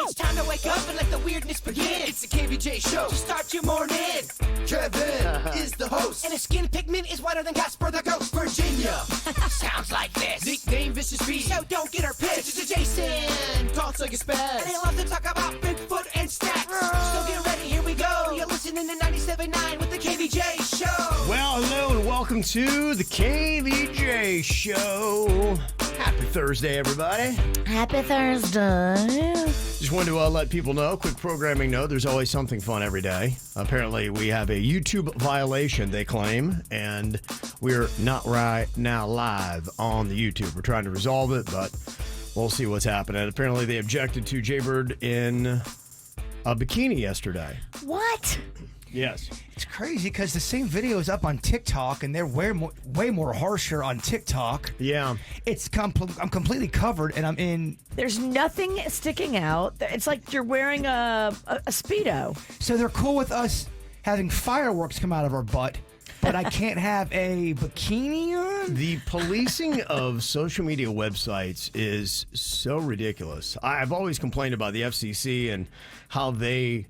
It's time to wake up and let the weirdness begin. It's the KVJ show to start your morning. Kevin is the host, and his skin pigment is whiter than Casper the Ghost. Virginia sounds like this. Nickname Vicious Beast, so don't get her pissed. It's Jason, talks like a spaz, and they love to talk about Bigfoot and stacks. So get ready, here we go. You're listening to 97.9 with the KVJ show. Well, hello and welcome to the KVJ show. Happy Thursday, everybody. Happy Thursday. Just wanted to let people know, quick programming note, there's always something fun every day. Apparently, we have a YouTube violation, they claim, and we're not right now live on the YouTube. We're trying to resolve it, but we'll see what's happening. Apparently, they objected to Jaybird in a bikini yesterday. What? Yes. It's crazy because the same video is up on TikTok, and they're way more harsher on TikTok. Yeah. I'm completely covered, and I'm in. There's nothing sticking out. It's like you're wearing a Speedo. So they're cool with us having fireworks come out of our butt, but I can't have a bikini on? The policing of social media websites is so ridiculous. I've always complained about the FCC and how they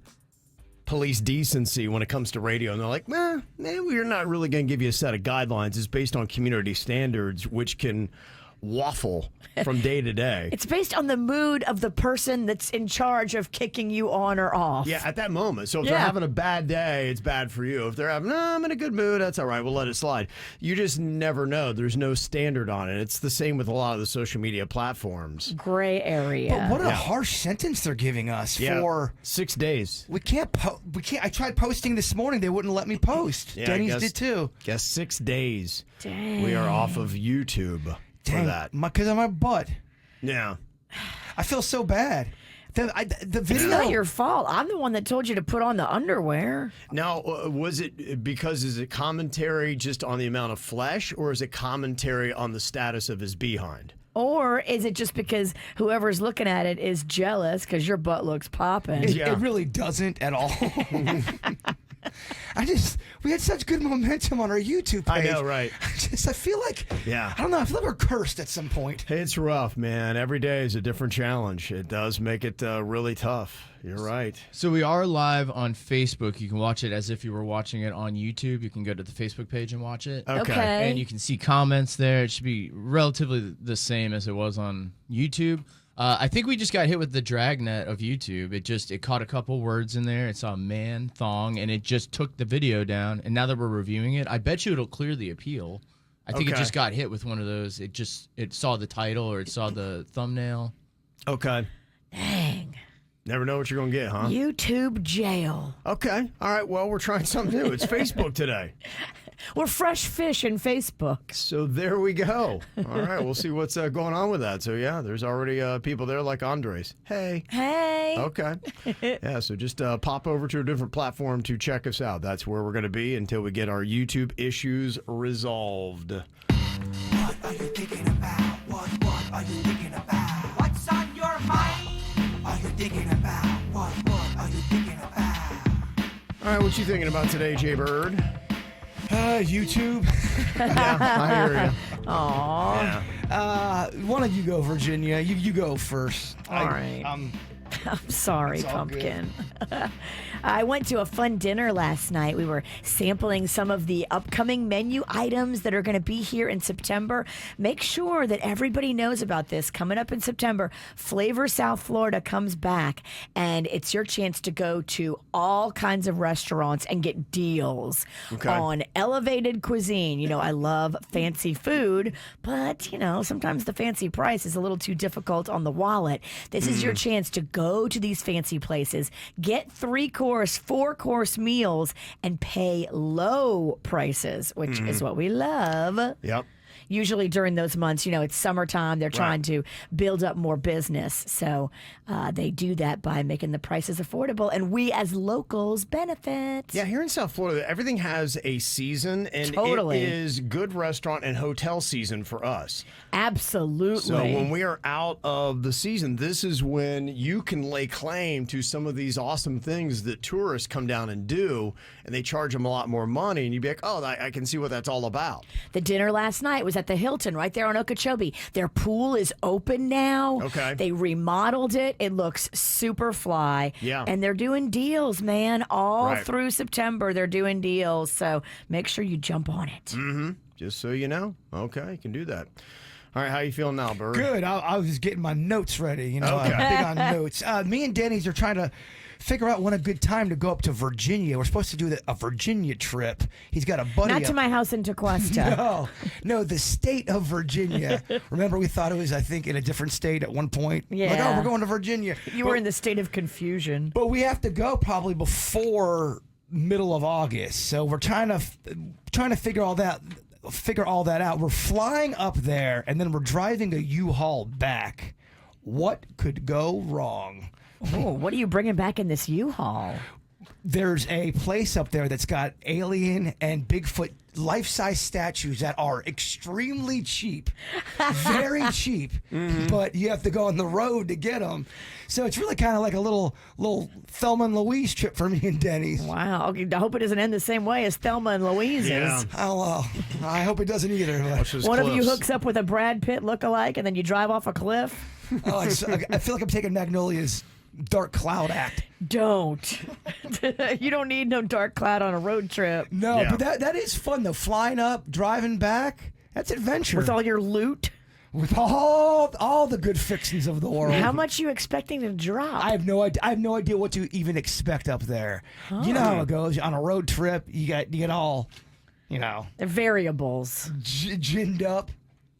police decency when it comes to radio, and they're like, we're not really going to give you a set of guidelines. It's based on community standards, which can waffle from day to day. It's based on the mood of the person that's in charge of kicking you on or off. Yeah, at that moment. So if they're having a bad day, it's bad for you. If they're having, I'm in a good mood, that's all right, we'll let it slide. You just never know. There's no standard on it. It's the same with a lot of the social media platforms. Gray area. But what a harsh sentence they're giving us for 6 days. We can't. I tried posting this morning. They wouldn't let me post. Yeah, Denny's did too. Guess 6 days. Dang. We are off of YouTube. For that. Because of my butt. Yeah. I feel so bad. The video. It's not your fault. I'm the one that told you to put on the underwear. Now, was it because is it commentary just on the amount of flesh, or is it commentary on the status of his behind? Or is it just because whoever's looking at it is jealous because your butt looks popping? It really doesn't at all. We had such good momentum on our YouTube page. I know, right? I feel like, I don't know, I feel like we're cursed at some point. It's rough, man. Every day is a different challenge. It does make it really tough. You're right. So we are live on Facebook. You can watch it as if you were watching it on YouTube. You can go to the Facebook page and watch it. Okay. And you can see comments there. It should be relatively the same as it was on YouTube. I think we just got hit with the dragnet of YouTube. It caught a couple words in there. It saw man, thong, and it just took the video down. And now that we're reviewing it, I bet you it'll clear the appeal. I think it just got hit with one of those. It saw the title or it saw the thumbnail. Okay. Dang. Never know what you're going to get, huh? YouTube jail. Okay. All right. Well, we're trying something new. It's Facebook today. We're fresh fish in Facebook. So there we go. All right. We'll see what's going on with that. So, yeah, there's already people there like Andres. Hey. Okay. Yeah, so just pop over to a different platform to check us out. That's where we're going to be until we get our YouTube issues resolved. What are you thinking about? What are you thinking about? What's on your mind? Are you thinking about? What are you thinking about? All right, what you thinking about today, Jaybird? YouTube. Yeah, I hear you. Aw. Yeah. One of you go, Virginia. You go first. All right. I'm sorry, It's all Pumpkin. I went to a fun dinner last night. We were sampling some of the upcoming menu items that are going to be here in September. Make sure that everybody knows about this. Coming up in September, Flavor South Florida comes back, and it's your chance to go to all kinds of restaurants and get deals on elevated cuisine. You know, I love fancy food, but, you know, sometimes the fancy price is a little too difficult on the wallet. This is your chance to go to these fancy places, get 3-course, 4-course meals, and pay low prices, which is what we love. Yep. Usually during those months, you know, it's summertime. They're trying to build up more business. So they do that by making the prices affordable. And we as locals benefit. Yeah, here in South Florida, everything has a season. And Totally. it is good restaurant and hotel season for us. Absolutely. So when we are out of the season, this is when you can lay claim to some of these awesome things that tourists come down and do. And they charge them a lot more money. And you'd be like, oh, I can see what that's all about. The dinner last night was was at the Hilton right there on Okeechobee. Their pool is open now. Okay. They remodeled it. It looks super fly. Yeah. And they're doing deals, man. All Right. through September, they're doing deals. So make sure you jump on it. Just so you know. Okay, you can do that. All right, how you feeling now, Bird? Good. I was just getting my notes ready. You know, Okay. I'm big on notes. Me and Denny's are trying to figure out when a good time to go up to Virginia. We're supposed to do a Virginia trip. He's got a buddy. Not to up- my house in Tequesta. No, the state of Virginia. Remember, we thought it was, I think, in a different state at one point. Like, Yeah. oh, we're going to Virginia. You were in the state of confusion. But we have to go probably before middle of August. So we're trying to figure all that out. We're flying up there, and then we're driving a U-Haul back. What could go wrong? Oh, what are you bringing back in this U-Haul? There's a place up there that's got alien and Bigfoot life-size statues that are extremely cheap, very cheap, but you have to go on the road to get them. So it's really kind of like a little Thelma and Louise trip for me and Denny's. Wow. Okay, I hope it doesn't end the same way as Thelma and Louise's. Yeah. I hope it doesn't either. Watch those One of you cliffs. hooks up with a Brad Pitt lookalike, and then you drive off a cliff. I feel like I'm taking Magnolia's Dark Cloud act. Don't. You don't need no dark cloud on a road trip No, Yeah. but that is fun though. Flying up, driving back, that's adventure. with all your loot. With all the good fixings of the world. How much you expecting to drop? I have no idea what to even expect up there. You know how it goes on a road trip. You get all, They're variables. ginned up.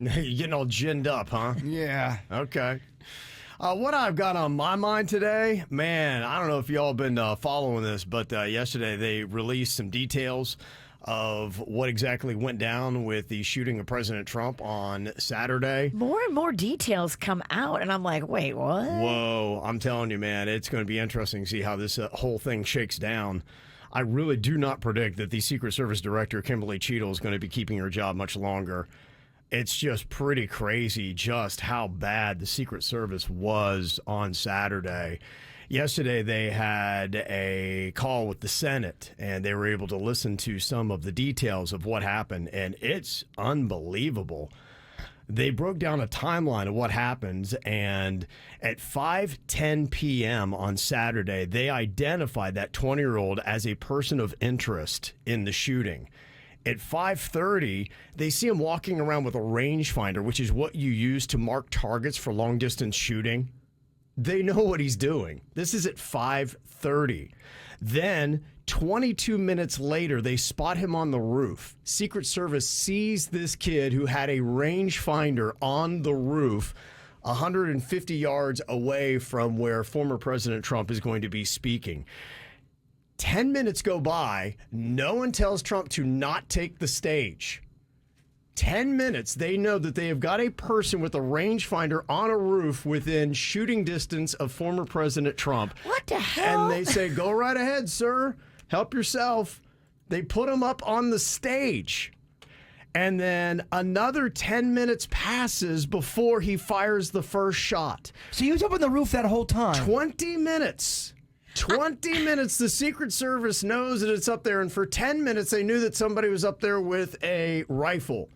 You're getting all ginned up, huh? Yeah. Okay. What I've got on my mind today, man, I don't know if y'all been following this, but yesterday they released some details of what exactly went down with the shooting of President Trump on Saturday. More and more details come out, and I'm like, wait, what? Whoa, I'm telling you, man, it's going to be interesting to see how this whole thing shakes down. I really do not predict that the Secret Service Director, Kimberly Cheadle, is going to be keeping her job much longer. It's just pretty crazy just how bad the Secret Service was on Saturday. Yesterday, they had a call with the Senate, and they were able to listen to some of the details of what happened, and it's unbelievable. They broke down a timeline of what happens, and at 5:10 p.m. on Saturday, they identified that 20-year-old as a person of interest in the shooting. At 5:30, they see him walking around with a rangefinder, which is what you use to mark targets for long-distance shooting. They know what he's doing. This is at 5:30. Then, 22 minutes later, they spot him on the roof. Secret Service sees this kid who had a rangefinder on the roof 150 yards away from where former President Trump is going to be speaking. 10 minutes go by. No one tells Trump to not take the stage. 10 minutes, they know that they have got a person with a rangefinder on a roof within shooting distance of former President Trump. What the hell? And they say, go right ahead, sir. Help yourself. They put him up on the stage. And then another 10 minutes passes before he fires the first shot. So he was up on the roof that whole time. 20 minutes. 20 minutes, the Secret Service knows that it's up there, and for 10 minutes, they knew that somebody was up there with a rifle.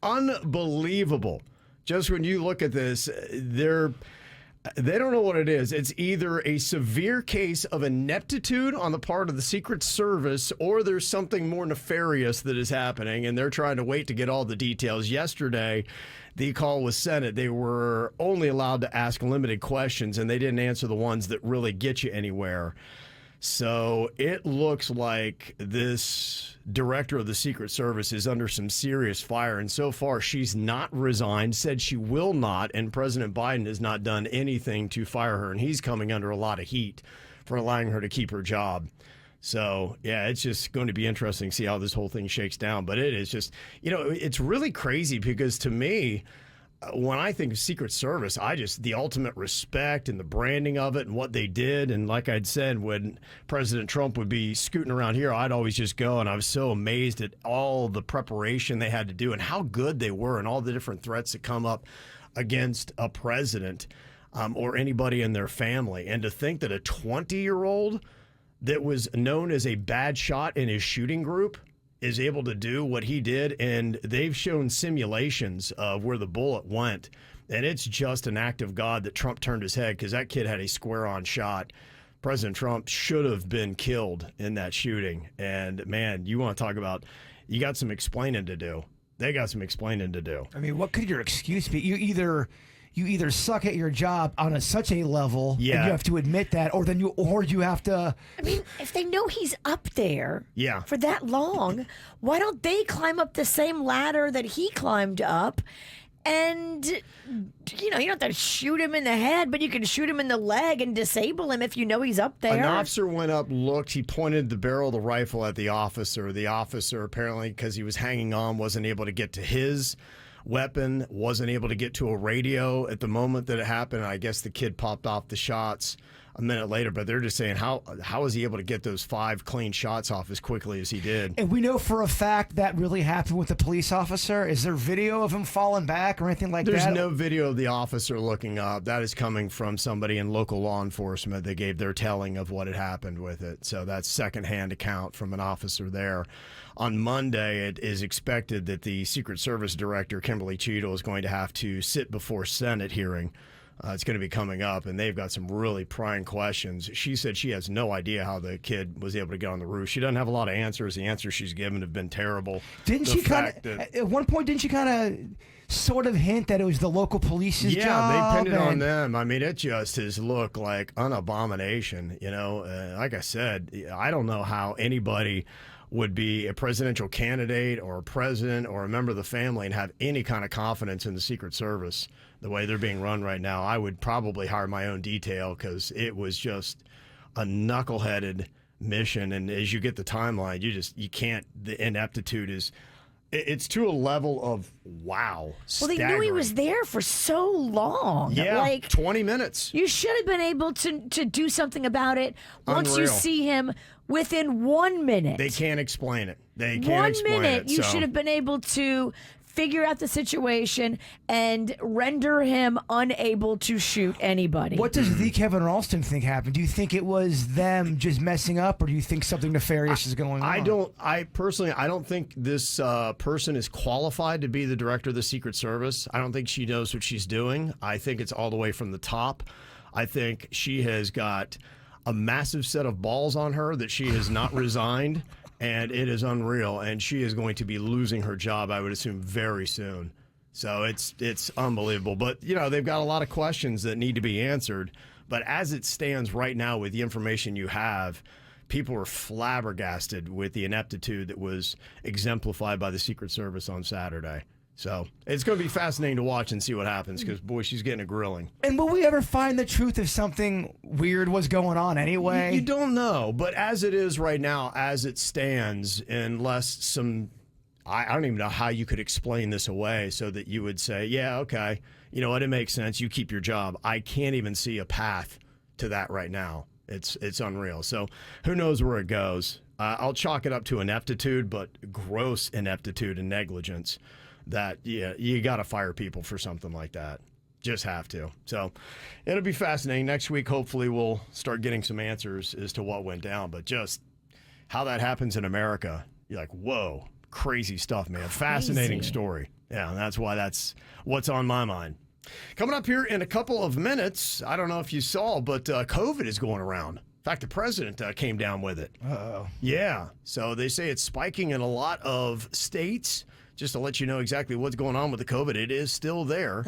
Unbelievable. Just when you look at this, they don't know what it is. It's either a severe case of ineptitude on the part of the Secret Service, or there's something more nefarious that is happening, and they're trying to wait to get all the details. Yesterday, the call was Senate. They were only allowed to ask limited questions, and they didn't answer the ones that really get you anywhere. So it looks like this director of the Secret Service is under some serious fire. And so far, she's not resigned, said she will not. And President Biden has not done anything to fire her. And he's coming under a lot of heat for allowing her to keep her job. So, yeah, it's just going to be interesting to see how this whole thing shakes down. But it is just, it's really crazy because to me, when I think of Secret Service, the ultimate respect and the branding of it and what they did. And like I'd said, when President Trump would be scooting around here, I'd always just go. And I was so amazed at all the preparation they had to do and how good they were and all the different threats that come up against a president or anybody in their family. And to think that a 20-year-old that was known as a bad shot in his shooting group is able to do what he did, and they've shown simulations of where the bullet went, and it's just an act of God that Trump turned his head, because that kid had a square-on shot. President Trump should have been killed in that shooting. And, man, you want to talk about, you got some explaining to do. They got some explaining to do. I mean, what could your excuse be? You either suck at your job on such a level, and you have to admit that, or you have to. I mean, if they know he's up there Yeah. for that long, why don't they climb up the same ladder that he climbed up? And, you don't have to shoot him in the head, but you can shoot him in the leg and disable him if you know he's up there. An officer went up, looked, he pointed the barrel of the rifle at the officer. The officer, apparently, because he was hanging on, wasn't able to get to his weapon, wasn't able to get to a radio at the moment that it happened. I guess the kid popped off the shots a minute later, but they're just saying, how was he able to get those 5 clean shots off as quickly as he did? And we know for a fact that really happened with the police officer. Is there video of him falling back or anything like that? There's no video of the officer looking up. That is coming from somebody in local law enforcement. They gave their telling of what had happened with it. So that's secondhand account from an officer there. On Monday, it is expected that the Secret Service Director, Kimberly Cheadle, is going to have to sit before Senate hearing. It's going to be coming up, and they've got some really prying questions. She said she has no idea how the kid was able to get on the roof. She doesn't have a lot of answers. The answers she's given have been terrible. Didn't she at one point, didn't she kind of sort of hint that it was the local police's job? Yeah, they pinned it on them. I mean, it just has looked like an abomination. Like I said, I don't know how anybody would be a presidential candidate or a president or a member of the family and have any kind of confidence in the Secret Service the way they're being run right now. I would probably hire my own detail, because it was just a knuckleheaded mission. And as you get the timeline, you can't, the ineptitude is, it's to a level of wow. Well, they knew he was there for so long. Yeah, like 20 minutes. You should have been able to do something about it once you see him within 1 minute. They can't explain it. They can't explain it. 1 minute, you should have been able to figure out the situation and render him unable to shoot anybody. What does the Kevin Ralston think happened? Do you think it was them just messing up, or do you think something nefarious is going on? I personally don't think this person is qualified to be the director of the Secret Service. I don't think she knows what she's doing. I think it's all the way from the top. I think she has got a massive set of balls on her that she has not resigned. And it is unreal, and she is going to be losing her job, I would assume, very soon. So it's unbelievable. But, they've got a lot of questions that need to be answered. But as it stands right now with the information you have, people are flabbergasted with the ineptitude that was exemplified by the Secret Service on Saturday. So it's going to be fascinating to watch and see what happens, because, boy, she's getting a grilling. And will we ever find the truth if something weird was going on anyway? You don't know. But as it is right now, as it stands, unless I don't even know how you could explain this away so that you would say, yeah, okay, you know what, it makes sense. You keep your job. I can't even see a path to that right now. It's unreal. So who knows where it goes. I'll chalk it up to ineptitude, but gross ineptitude and negligence. That, you got to fire people for something like that. Just have to. So it'll be fascinating. Next week, hopefully, we'll start getting some answers as to what went down. But just how that happens in America, you're like, whoa, crazy stuff, man. Fascinating story. Yeah, and that's what's on my mind. Coming up here in a couple of minutes, I don't know if you saw, but COVID is going around. In fact, the president came down with it. Uh-oh. Yeah. So they say it's spiking in a lot of states. Just to let you know exactly what's going on with the COVID, it is still there.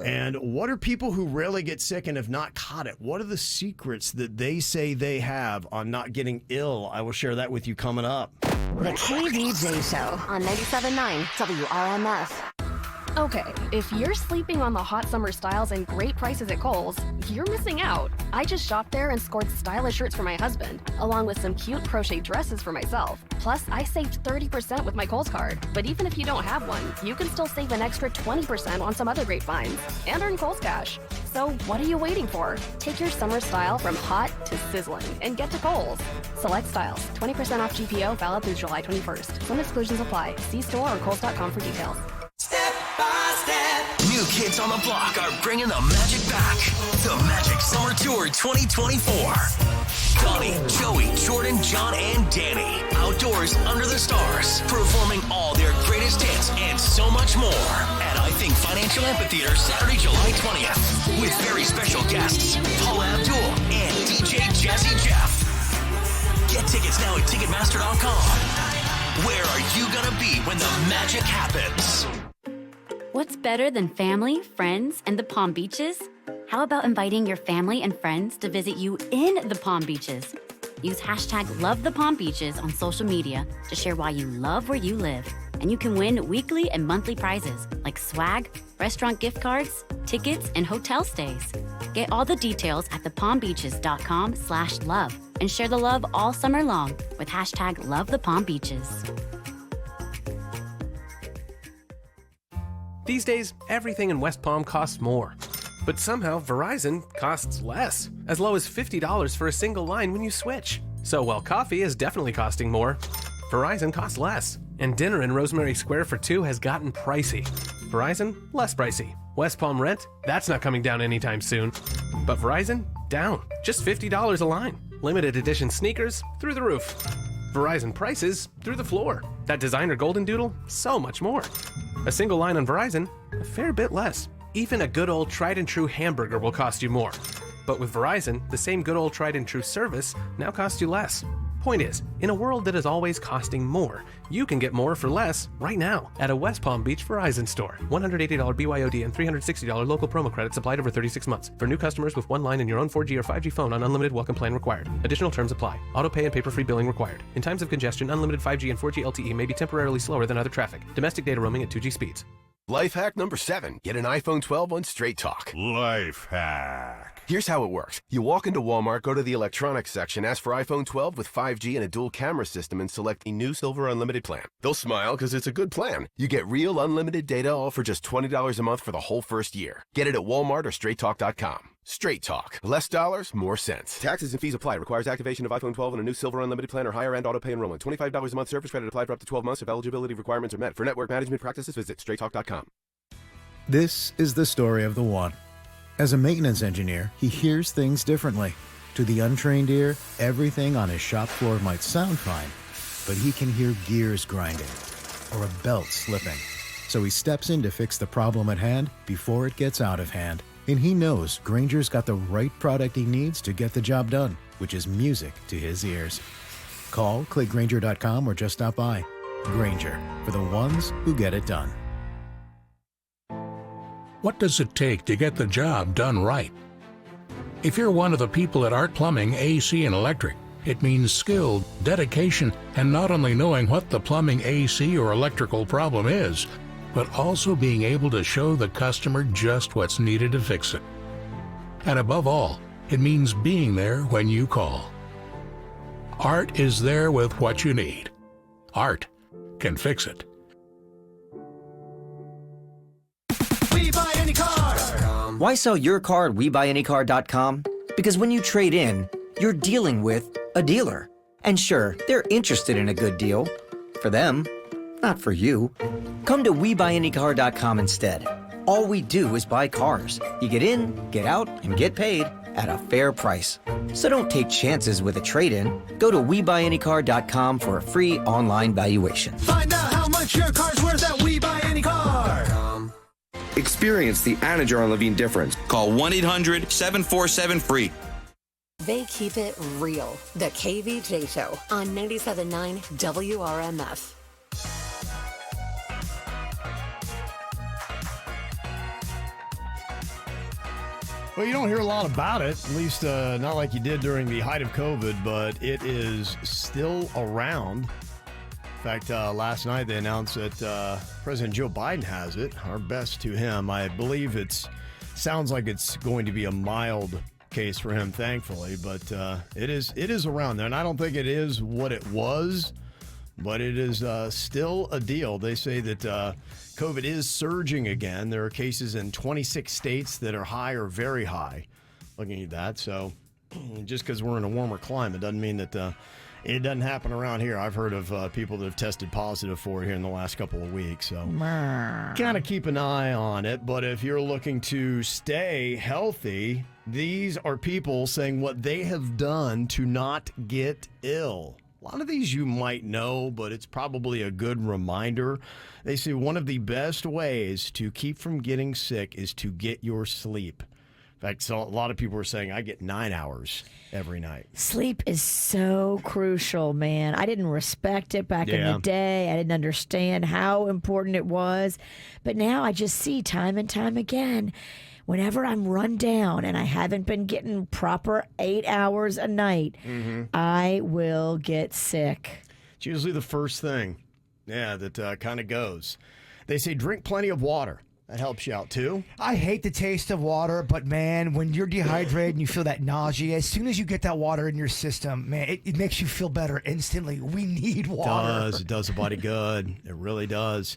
And what are people who rarely get sick and have not caught it? What are the secrets that they say they have on not getting ill? I will share that with you coming up. The KVJ Show on 97.9 WRMF. Okay, if you're sleeping on the hot summer styles and great prices at Kohl's, you're missing out. I just shopped there and scored stylish shirts for my husband, along with some cute crochet dresses for myself. Plus, I saved 30% with my Kohl's card. But even if you don't have one, you can still save an extra 20% on some other great finds and earn Kohl's cash. So what are you waiting for? Take your summer style from hot to sizzling and get to Kohl's. Select styles, 20% off GPO, valid through July 21st. Some exclusions apply. See store or Kohl's.com for details. Step by step. New kids on the block are bringing the magic back. The Magic Summer Tour 2024. Donnie, Joey, Jordan, John, and Danny. Outdoors under the stars. Performing all their greatest hits and so much more. At I Think Financial Amphitheater Saturday, July 20th. With very special guests, Paula Abdul and DJ Jazzy Jeff. Get tickets now at Ticketmaster.com. Where are you gonna be when the magic happens? What's better than family, friends, and the Palm Beaches? How about inviting your family and friends to visit you in the Palm Beaches? Use hashtag #LoveThePalmBeaches on social media to share why you love where you live. And you can win weekly and monthly prizes like swag, restaurant gift cards, tickets, and hotel stays. Get all the details at thepalmbeaches.com/love and share the love all summer long with hashtag #LoveThePalmBeaches. These days, everything in West Palm costs more. But somehow, Verizon costs less, as low as $50 for a single line when you switch. So while coffee is definitely costing more, Verizon costs less. And dinner in Rosemary Square for two has gotten pricey. Verizon, less pricey. West Palm rent, that's not coming down anytime soon. But Verizon, down, just $50 a line. Limited edition sneakers, through the roof. Verizon prices, through the floor. That designer golden doodle, so much more. A single line on Verizon, a fair bit less. Even a good old tried and true hamburger will cost you more. But with Verizon, the same good old tried and true service now costs you less. Point is, in a world that is always costing more, you can get more for less right now at a West Palm Beach Verizon store. $180 BYOD and $360 local promo credits applied over 36 months. For new customers with one line and your own 4G or 5G phone on unlimited welcome plan required. Additional terms apply. Auto pay and paper-free billing required. In times of congestion, unlimited 5G and 4G LTE may be temporarily slower than other traffic. Domestic data roaming at 2G speeds. Life hack number 7. Get an iPhone 12 on Straight Talk. Life hack. Here's how it works. You walk into Walmart, go to the electronics section, ask for iPhone 12 with 5G and a dual camera system, and select the new Silver Unlimited plan. They'll smile because it's a good plan. You get real unlimited data all for just $20 a month for the whole first year. Get it at Walmart or StraightTalk.com. Straight Talk. Less dollars, more sense. Taxes and fees apply. Requires activation of iPhone 12 and a new Silver Unlimited plan or higher end auto pay enrollment. $25 a month service credit applied for up to 12 months if eligibility requirements are met. For network management practices, visit StraightTalk.com. This is the story of the one. As a maintenance engineer, he hears things differently. To the untrained ear, everything on his shop floor might sound fine, but he can hear gears grinding or a belt slipping. So he steps in to fix the problem at hand before it gets out of hand. And he knows Grainger's got the right product he needs to get the job done, which is music to his ears. Call, click Grainger.com, or just stop by. Grainger, for the ones who get it done. What does it take to get the job done right? If you're one of the people at Art Plumbing, AC, and Electric, it means skill, dedication, and not only knowing what the plumbing, AC, or electrical problem is, but also being able to show the customer just what's needed to fix it. And above all, it means being there when you call. Art is there with what you need. Art can fix it. We buy any car. Why sell your car at WeBuyAnyCar.com? Because when you trade in, you're dealing with a dealer. And sure, they're interested in a good deal. For them, not for you. Come to WeBuyAnyCar.com instead. All we do is buy cars. You get in, get out, and get paid at a fair price. So don't take chances with a trade-in. Go to WeBuyAnyCar.com for a free online valuation. Find out how much your car's worth at We Buy Any Car. Experience the Anajar Levine difference. Call 1-800-747-FREE. They keep it real. The KVJ Show on 97.9 WRMF. Well, you don't hear a lot about it, at least not like you did during the height of COVID, but it is still around. In fact, last night they announced that President Joe Biden has it. Our best to him. I believe sounds like it's going to be a mild case for him, thankfully, but it is around there, and I don't think it is what it was, but it is still a deal. They say that COVID is surging again. There are cases in 26 states that are high or very high. Looking at that, so just because we're in a warmer climate doesn't mean that It doesn't happen around here. I've heard of people that have tested positive for it here in the last couple of weeks. So kind of keep an eye on it. But if you're looking to stay healthy, these are people saying what they have done to not get ill. A lot of these you might know, but it's probably a good reminder. They say one of the best ways to keep from getting sick is to get your sleep. In fact, so a lot of people are saying I get 9 hours every night. Sleep is so crucial, man. I didn't respect it back in the day. I didn't understand how important it was. But now I just see time and time again, whenever I'm run down and I haven't been getting proper 8 hours a night, I will get sick. It's usually the first thing, that kind of goes. They say drink plenty of water. That helps you out, too. I hate the taste of water, but, man, when you're dehydrated and you feel that nausea, as soon as you get that water in your system, man, it makes you feel better instantly. We need water. It does the body good. It really does.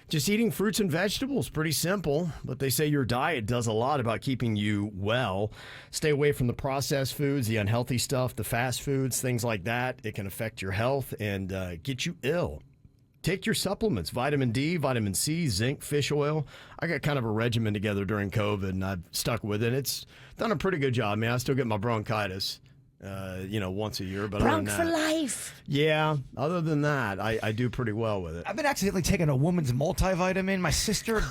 Just eating fruits and vegetables, pretty simple, but they say your diet does a lot about keeping you well. Stay away from the processed foods, the unhealthy stuff, the fast foods, things like that. It can affect your health and get you ill. Take your supplements, vitamin D, vitamin C, zinc, fish oil. I got kind of a regimen together during COVID, and I've stuck with it. It's done a pretty good job. I mean, I still get my bronchitis, once a year. But Bronc for life. Yeah, other than that, I do pretty well with it. I've been accidentally taking a woman's multivitamin. My sister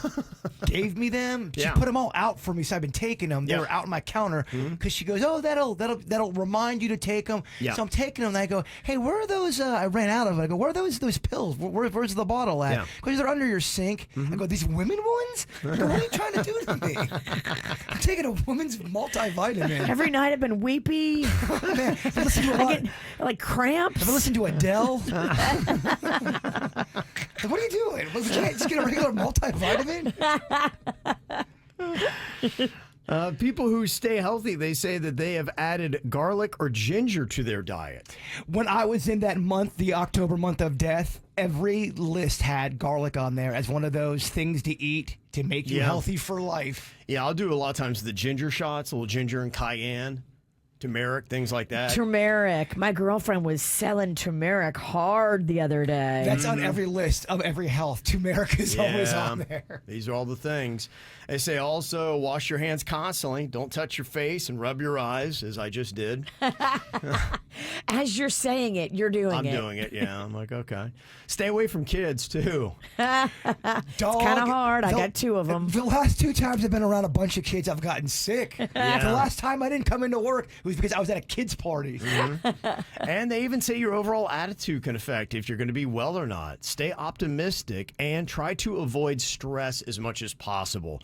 gave me them. She Yeah. put them all out for me, so I've been taking them. They Yeah. were out on my counter because she goes, "Oh, that'll remind you to take them." Yeah. So I'm taking them. And I go, "Hey, where are those?" I ran out of it. I go, "Where are those pills? Where's the bottle at?" Yeah. Because they're under your sink. I go, "These women ones? I go, what are you trying to do to me?" I'm taking a woman's multivitamin. Every night I've been weepy. Man, I listen to a lot. I get like cramps. Have I listened to Adele? What are you doing? We can't just get a regular multivitamin? People who stay healthy, they say that they have added garlic or ginger to their diet. When I was in that month, the October month of death, every list had garlic on there as one of those things to eat to make you healthy for life. Yeah, I'll do a lot of times the ginger shots, a little ginger and cayenne, turmeric, things like that. Turmeric. My girlfriend was selling turmeric hard the other day. That's on every list of every health. Turmeric is always on there. These are all the things. They say also wash your hands constantly. Don't touch your face and rub your eyes, as I just did. As you're saying it, you're doing I'm it. doing it, yeah. I'm like, okay. Stay away from kids, too. It's kind of hard. I got 2 of them. The last 2 times I've been around a bunch of kids, I've gotten sick. The last time I didn't come into work, it was because I was at a kid's party. And they even say your overall attitude can affect if you're going to be well or not. Stay optimistic and try to avoid stress as much as possible.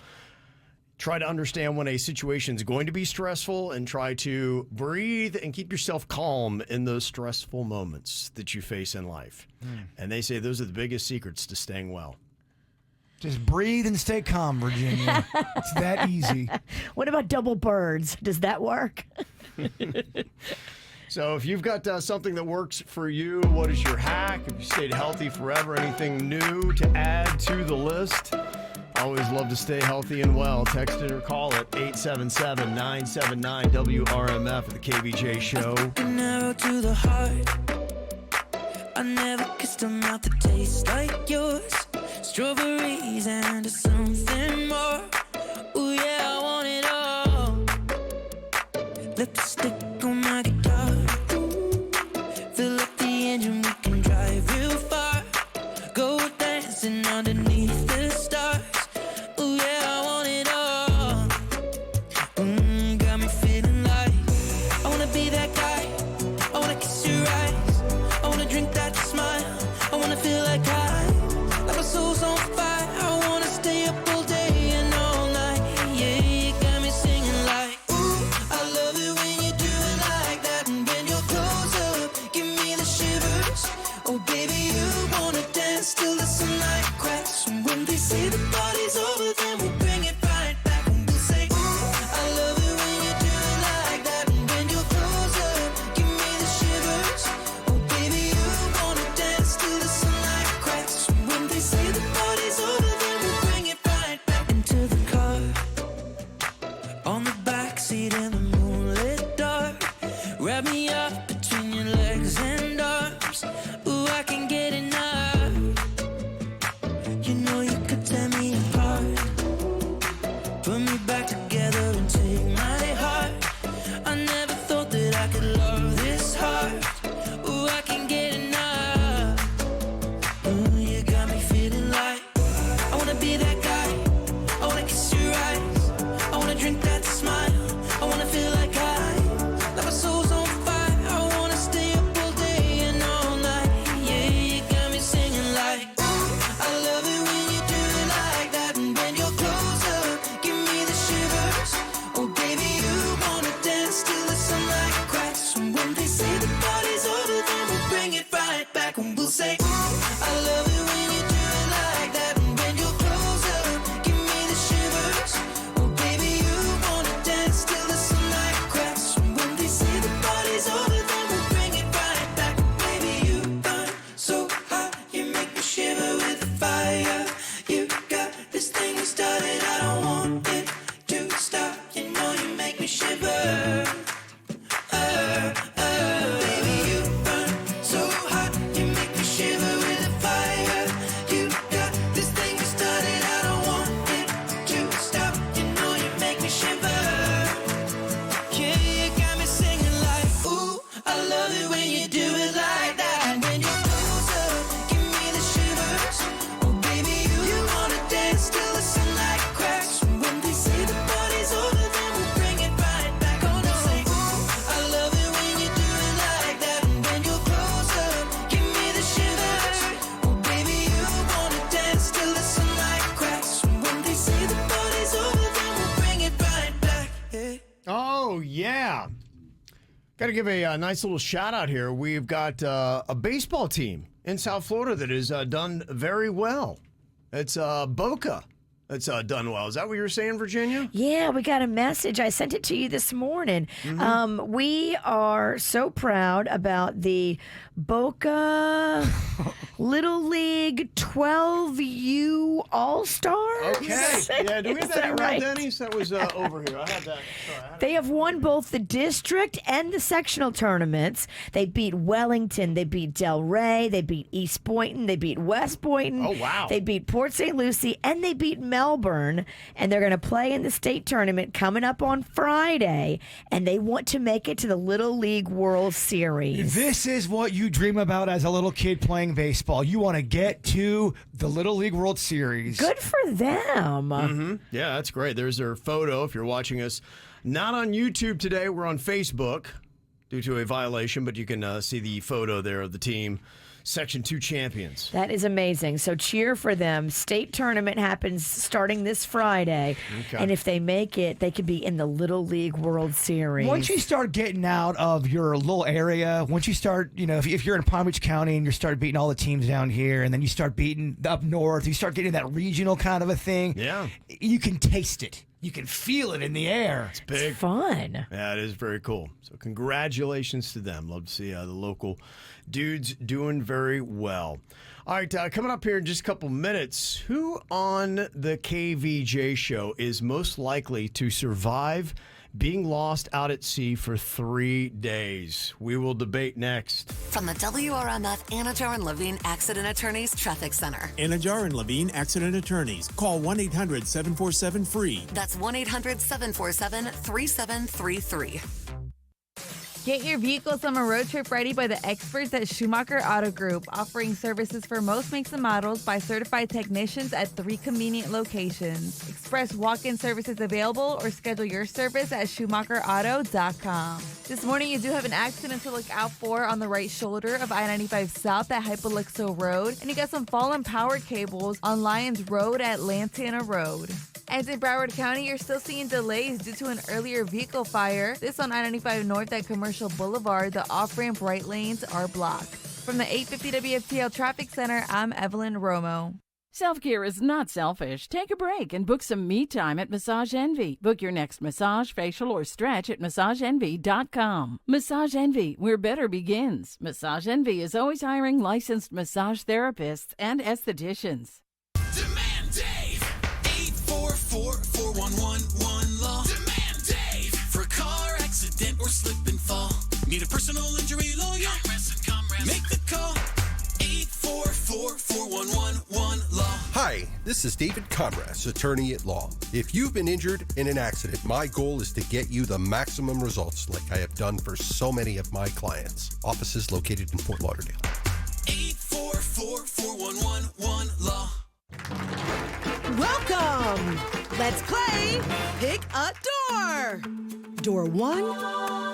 Try to understand when a situation is going to be stressful and try to breathe and keep yourself calm in those stressful moments that you face in life. And they say those are the biggest secrets to staying well. Just breathe and stay calm, Virginia. It's that easy. What about double birds? Does that work? So if you've got something that works for you, what is your hack? If you stayed healthy forever, anything new to add to the list? Always love to stay healthy and well. Text it or call it 877-979-WRMF at the KVJ Show. An arrow to the heart. I never kissed a mouth that tastes like yours. Strawberries and something more. Ooh yeah, I want it all. Lipstick on my guitar. Fill up the engine, we can drive real far. Go dancing underneath the stars. Ooh yeah, I want it all. Got me feeling like I wanna be that guy. I wanna kiss your eyes. I wanna drink that smile. I wanna feel like my soul's on fire. I wanna stay up all day and all night. Yeah, you got me singing like, ooh, I love it when you do it like that. And when you're close up, give me the shivers. Oh baby, you wanna dance till the sunlight cracks. And when they say the party's over, then we'll bring it right back. And we'll say, ooh, I love it when you do it like that. And when you're close up, give me the shivers. Oh baby, you wanna dance till the sunlight cracks. And when they say the party's over, then we'll bring it right back into the car. On the backseat in the moonlit dark. Wrap me up between your legs and Got to give a nice little shout out here. We've got a baseball team in South Florida that has done very well. It's Boca. That's done well. Is that what you were saying, Virginia? Yeah, we got a message. I sent it to you this morning. We are so proud about the Boca Little League 12U All-Stars. Okay. Yeah, do we have Is that email, right? Denny? That was over here. I had that. They have won both the district and the sectional tournaments. They beat Wellington. They beat Del Rey. They beat East Boynton. They beat West Boynton. Oh, wow. They beat Port St. Lucie, and they beat Melbourne. And they're going to play in the state tournament coming up on Friday. And they want to make it to the Little League World Series. This is what you dream about as a little kid playing baseball. You want to get to the Little League World Series. Good for them. Mm-hmm. Yeah, that's great. There's their photo if you're watching us. Not on YouTube today. We're on Facebook due to a violation, but you can see the photo there of the team. Section 2 champions. That is amazing. So cheer for them. State tournament happens starting this Friday. Okay. And if they make it, they could be in the Little League World Series. Once you start getting out of your little area, once you start, if you're in Palm Beach County and you start beating all the teams down here, and then you start beating up north, you start getting that regional kind of a thing. Yeah. You can taste it. You can feel it in the air. It's big. It's fun. Yeah, it is very cool. So congratulations to them. Love to see the local dudes doing very well. All right, coming up here in just a couple minutes, who on the KVJ show is most likely to survive being lost out at sea for 3 days? We will debate next. From the WRMF Anajar and Levine Accident Attorneys Traffic Center. Anajar and Levine Accident Attorneys. Call 1-800-747-FREE. That's 1-800-747-3733. Get your vehicle summer road trip ready by the experts at Schumacher Auto Group, offering services for most makes and models by certified technicians at 3 convenient locations. Express walk-in services available or schedule your service at SchumacherAuto.com. This morning, you do have an accident to look out for on the right shoulder of I-95 South at Hypoluxo Road, and you got some fallen power cables on Lyons Road at Lantana Road. And in Broward County, you're still seeing delays due to an earlier vehicle fire. This on I-95 North at Commercial Boulevard. The off-ramp right lanes are blocked. From the 850 WFTL Traffic Center, I'm Evelyn Romo. Self-care is not selfish. Take a break and book some me time at Massage Envy. Book your next massage, facial, or stretch at MassageEnvy.com. Massage Envy, where better begins. Massage Envy is always hiring licensed massage therapists and estheticians. Demand Dave. 844-4111-LAW. Demand Dave. For a car accident or slip and fall. Need a personal injury lawyer? Come make the call. 844-4111-LAW. Hi, this is David Conras, attorney at law. If you've been injured in an accident, my goal is to get you the maximum results like I have done for so many of my clients. Offices located in Fort Lauderdale. 844-4111-LAW. Welcome! Let's play Pick a Door. Door 1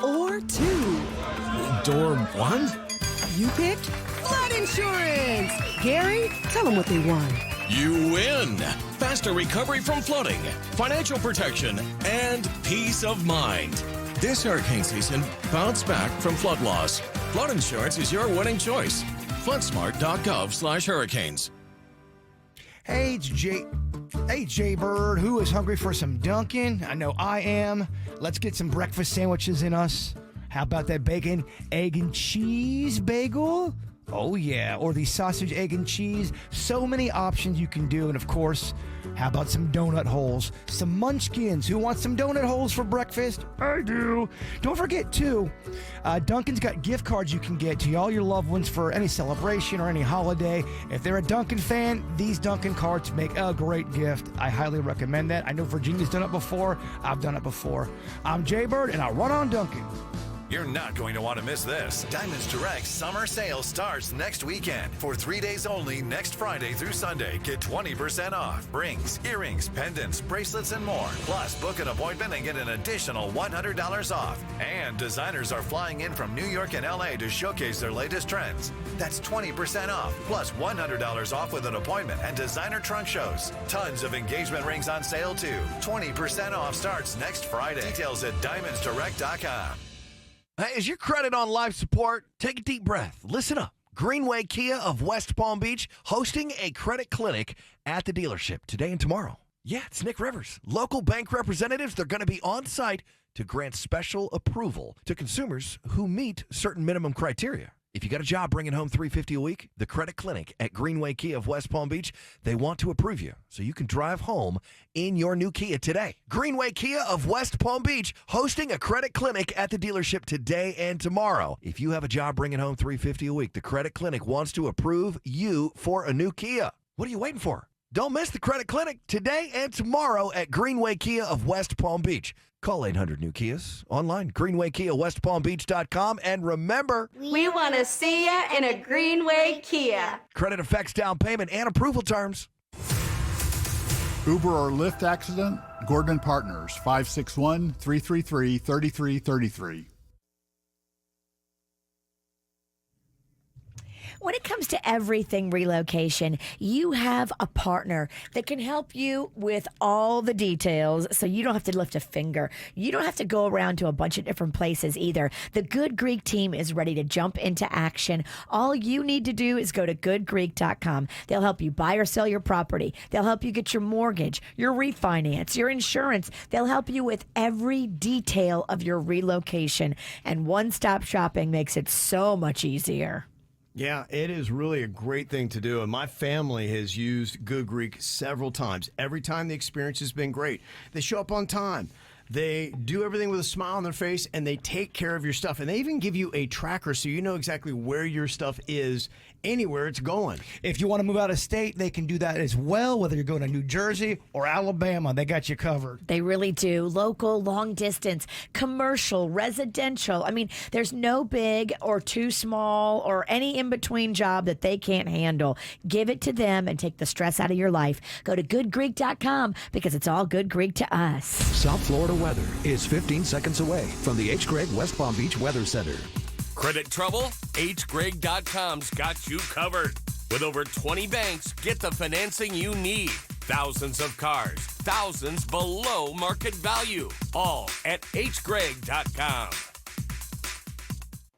or 2? Door 1? You picked flood insurance. Gary, tell them what they won. You win! Faster recovery from flooding, financial protection, and peace of mind. This hurricane season, bounce back from flood loss. Flood insurance is your winning choice. Floodsmart.gov/hurricanes. Hey, it's Jay. Hey, Jay Bird, who is hungry for some Dunkin'? I know I am. Let's get some breakfast sandwiches in us. How about that bacon, egg, and cheese bagel? Oh, yeah. Or the sausage, egg, and cheese. So many options you can do. And, of course, how about some donut holes? Some munchkins. Who wants some donut holes for breakfast? I do. Don't forget, too, Dunkin's got gift cards you can get to all your loved ones for any celebration or any holiday. If they're a Dunkin' fan, these Dunkin' cards make a great gift. I highly recommend that. I know Virginia's done it before. I've done it before. I'm Jay Bird, and I run on Dunkin'. You're not going to want to miss this. Diamonds Direct summer sale starts next weekend. For 3 days only, next Friday through Sunday, get 20% off. Rings, earrings, pendants, bracelets, and more. Plus, book an appointment and get an additional $100 off. And designers are flying in from New York and LA to showcase their latest trends. That's 20% off, plus $100 off with an appointment and designer trunk shows. Tons of engagement rings on sale, too. 20% off starts next Friday. Details at diamondsdirect.com. Hey, is your credit on life support? Take a deep breath. Listen up. Greenway Kia of West Palm Beach hosting a credit clinic at the dealership today and tomorrow. Yeah, it's Nick Rivers. Local bank representatives, they're going to be on site to grant special approval to consumers who meet certain minimum criteria. If you got a job bringing home $350 a week, the credit clinic at Greenway Kia of West Palm Beach, they want to approve you so you can drive home in your new Kia today. Greenway Kia of West Palm Beach hosting a credit clinic at the dealership today and tomorrow. If you have a job bringing home $350 a week, the credit clinic wants to approve you for a new Kia. What are you waiting for? Don't miss the credit clinic today and tomorrow at Greenway Kia of West Palm Beach. Call 800-NEW-KIAs, online, greenwaykiawestpalmbeach.com, and remember, we want to see ya in a Greenway Kia. Credit affects down payment and approval terms. Uber or Lyft accident? Gordon and Partners, 561-333-3333. When it comes to everything relocation, you have a partner that can help you with all the details so you don't have to lift a finger. You don't have to go around to a bunch of different places either. The Good Greek team is ready to jump into action. All you need to do is go to goodgreek.com. They'll help you buy or sell your property. They'll help you get your mortgage, your refinance, your insurance. They'll help you with every detail of your relocation. And one-stop shopping makes it so much easier. Yeah, it is really a great thing to do. And my family has used Good Greek several times. Every time the experience has been great. They show up on time. They do everything with a smile on their face, and they take care of your stuff. And they even give you a tracker so you know exactly where your stuff is anywhere it's going. If you want to move out of state, they can do that as well, whether you're going to New Jersey or Alabama. They got you covered. They really do. Local, long distance, commercial, residential. I mean, there's no big or too small or any in-between job that they can't handle. Give it to them and take the stress out of your life. Go to goodgreek.com because it's all Good Greek to us. South Florida weather is 15 seconds away from the H. Gregg West Palm Beach Weather Center. Credit trouble? hgregg.com's got you covered. With over 20 banks, get the financing you need. Thousands of cars, thousands below market value. All at hgregg.com.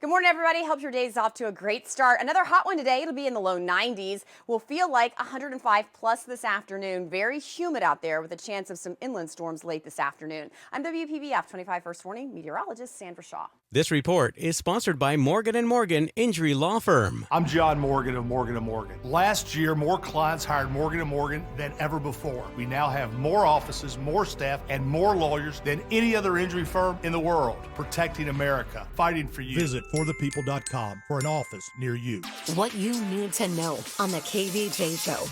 Good morning, everybody. Hope your day's off to a great start. Another hot one today. It'll be in the low 90s. Will feel like 105 plus this afternoon. Very humid out there with a chance of some inland storms late this afternoon. I'm WPBF 25 First Warning meteorologist Sandra Shaw. This report is sponsored by Morgan & Morgan Injury Law Firm. I'm John Morgan of Morgan & Morgan. Last year, more clients hired Morgan & Morgan than ever before. We now have more offices, more staff, and more lawyers than any other injury firm in the world. Protecting America, fighting for you. Visit forthepeople.com for an office near you. What you need to know on the KVJ Show.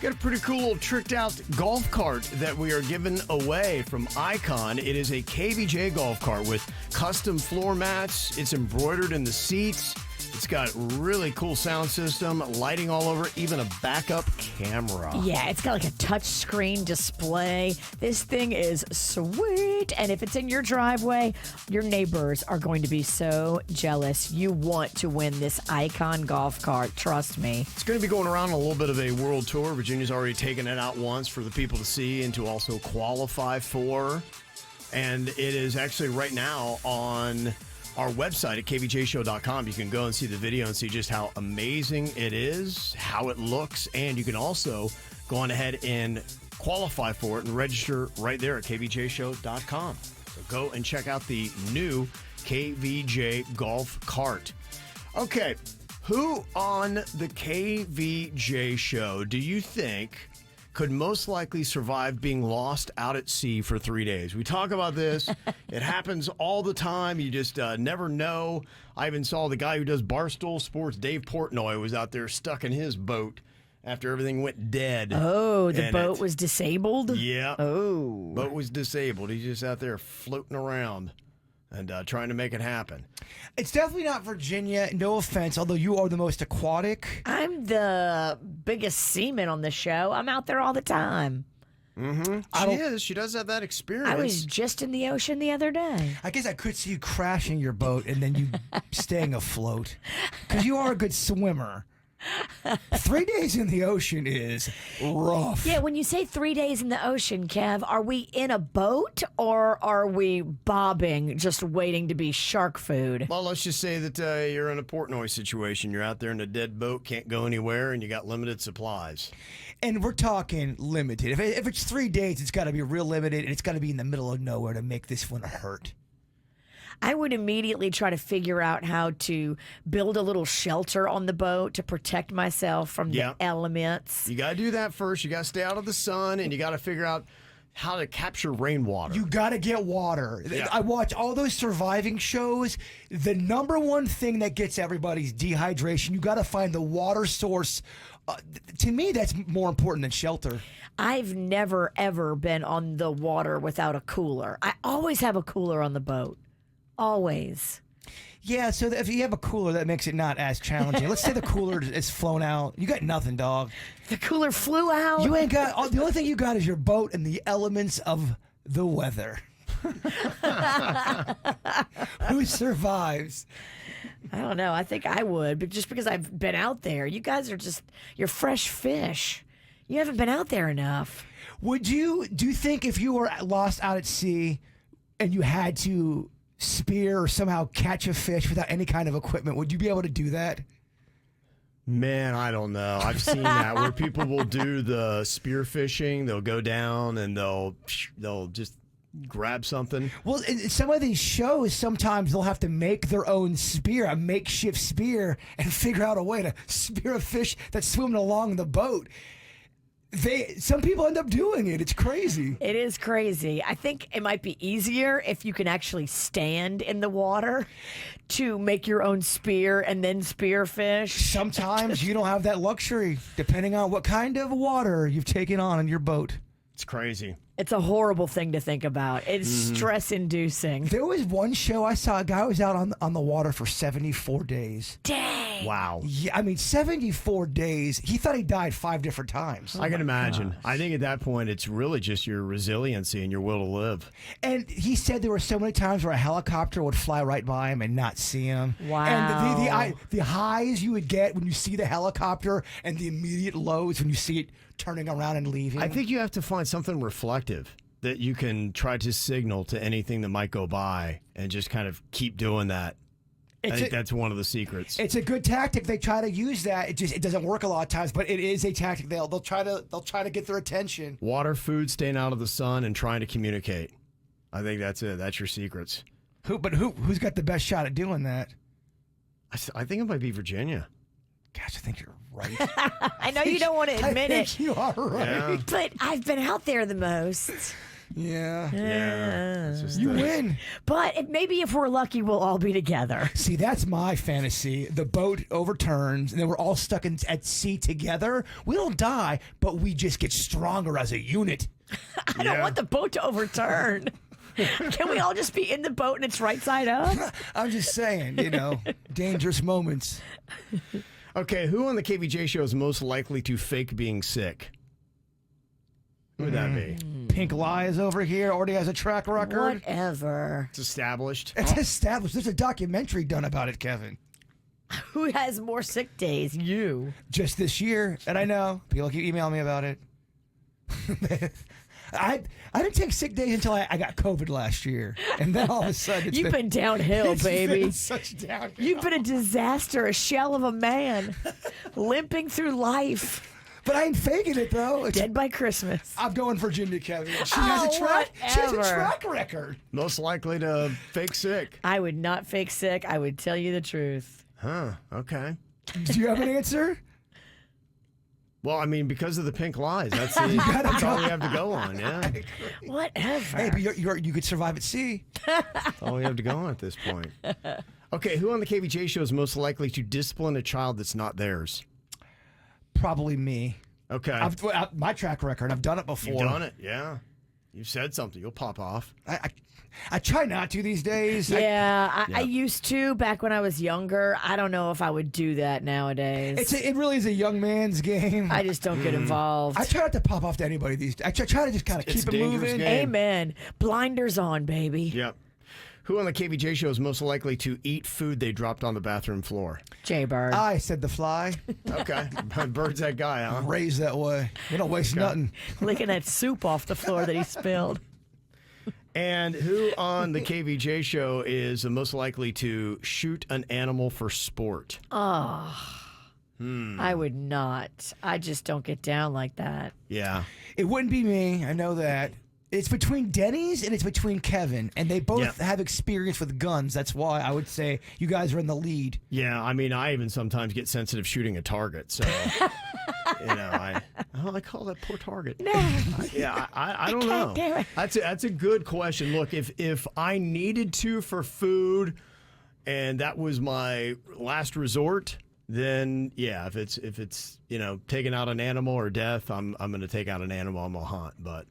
Got a pretty cool little tricked out golf cart that we are giving away from Icon. It is a KVJ golf cart with custom floor mats. It's embroidered in the seats. It's got really cool sound system, lighting all over, even a backup camera. Yeah, it's got like a touch screen display. This thing is sweet. And if it's in your driveway, your neighbors are going to be so jealous. You want to win this Icon golf cart. Trust me. It's going to be going around a little bit of a world tour. Virginia's already taken it out once for the people to see and to also qualify for. And it is actually right now on our website at kvjshow.com. You can go and see the video and see just how amazing it is, how it looks, and you can also go on ahead and qualify for it and register right there at kvjshow.com. So go and check out the new KVJ golf cart. Okay, who on the KVJ show do you think could most likely survive being lost out at sea for 3 days? We talk about this. It happens all the time. You just never know. I even saw the guy who does Barstool Sports, Dave Portnoy, was out there stuck in his boat after everything went dead. Oh, the boat was disabled? Yeah. Oh. Boat was disabled. He's just out there floating around and trying to make it happen. It's definitely not Virginia, no offense, although you are the most aquatic. I'm the biggest seaman on the show. I'm out there all the time. Mm-hmm. She is. She does have that experience. I was just in the ocean the other day. I guess I could see you crashing your boat and then you staying afloat. Because you are a good swimmer. 3 days in the ocean is rough. Yeah, when you say 3 days in the ocean, Kev, are we in a boat or are we bobbing, just waiting to be shark food? Well, let's just say that you're in a Portnoy situation. You're out there in a dead boat, can't go anywhere, and you got limited supplies. And we're talking limited. If it's 3 days, it's got to be real limited, and it's got to be in the middle of nowhere to make this one hurt. I would immediately try to figure out how to build a little shelter on the boat to protect myself from the elements. You got to do that first. You got to stay out of the sun, and you got to figure out how to capture rainwater. You got to get water. Yeah. I watch all those surviving shows. The number one thing that gets everybody's dehydration. You got to find the water source. To me, that's more important than shelter. I've never, ever been on the water without a cooler. I always have a cooler on the boat. Always. Yeah, so if you have a cooler, that makes it not as challenging. Let's say the cooler is flown out. You got nothing, dog. The cooler flew out? You ain't got... The only thing you got is your boat and the elements of the weather. Who survives? I don't know. I think I would, but just because I've been out there. You guys are just... You're fresh fish. You haven't been out there enough. Do you think if you were lost out at sea and you had to spear or somehow catch a fish without any kind of equipment, would you be able to do that? Man, I don't know. I've seen that where people will do the spear fishing. They'll go down and they'll just grab something. Well, in some of these shows, sometimes they'll have to make their own spear, a makeshift spear, and figure out a way to spear a fish that's swimming along the boat. Some people end up doing it. It's crazy. It is crazy. I think it might be easier if you can actually stand in the water to make your own spear and then spear fish. Sometimes you don't have that luxury, depending on what kind of water you've taken on your boat. It's crazy. It's a horrible thing to think about. It's stress-inducing. There was one show I saw. A guy was out on the water for 74 days. Dang. Wow. Yeah, I mean, 74 days. He thought he died 5 different times. I can imagine. Gosh. I think at that point, it's really just your resiliency and your will to live. And he said there were so many times where a helicopter would fly right by him and not see him. Wow. And the highs you would get when you see the helicopter and the immediate lows when you see it turning around and leaving. I think you have to find something reflective that you can try to signal to anything that might go by and just kind of keep doing that. I think that's one of the secrets. It's a good tactic. They try to use that. It doesn't work a lot of times, but it is a tactic. They'll try to get their attention. Water, food, staying out of the sun, and trying to communicate. I think that's it. That's your secrets. Who's got the best shot at doing that? I think it might be Virginia. Gosh, I think you're right. I know you don't want to admit I think you are right. Yeah. But I've been out there the most. Yeah. You win. But maybe if we're lucky, we'll all be together. See, that's my fantasy. The boat overturns, and then we're all stuck at sea together. We don't die, but we just get stronger as a unit. I don't want the boat to overturn. Can we all just be in the boat and it's right side up? I'm just saying, dangerous moments. Okay, who on the KVJ show is most likely to fake being sick? Who would that be? Pink Lies over here already has a track record. Whatever. It's established. It's established. There's a documentary done about it, Kevin. Who has more sick days? You. Just this year. And I know. People keep emailing me about it. I didn't take sick days until I got COVID last year. And then all of a sudden You've been downhill, baby. Been such downhill. You've been a disaster, a shell of a man, limping through life. But I ain't faking it, though. Dead by Christmas. I'm going Virginia, Kevin. She has a track record. Most likely to fake sick. I would not fake sick. I would tell you the truth. Huh, okay. Do you have an answer? Well, I mean, because of the pink lies. That's all we have to go on, yeah. Whatever. Hey, but you could survive at sea. That's all we have to go on at this point. Okay, who on the KVJ show is most likely to discipline a child that's not theirs? Probably me. Okay. My track record, I've done it before. You've done it, yeah. You've said something. You'll pop off. I try not to these days. Yeah, I used to back when I was younger. I don't know if I would do that nowadays. It really is a young man's game. I just don't get involved. I try not to pop off to anybody these days. I try to just kind of keep it moving. Amen. Blinders on, baby. Yep. Who on the KVJ show is most likely to eat food they dropped on the bathroom floor? Jay Bird. I said the fly. Okay. Bird's that guy, huh? Raised that way. We don't waste nothing. Licking that soup off the floor that he spilled. And who on the KVJ show is most likely to shoot an animal for sport? Oh, I would not. I just don't get down like that. Yeah. It wouldn't be me. I know that. It's between Denny's and it's between Kevin, and they both have experience with guns. That's why I would say you guys are in the lead. Yeah, I mean, I even sometimes get sensitive shooting a target. So, I call that poor target. No. I don't know. Do it. That's a good question. Look, if I needed to for food, and that was my last resort, then yeah, if it's taking out an animal or death, I'm going to take out an animal. I'm gonna hunt, but.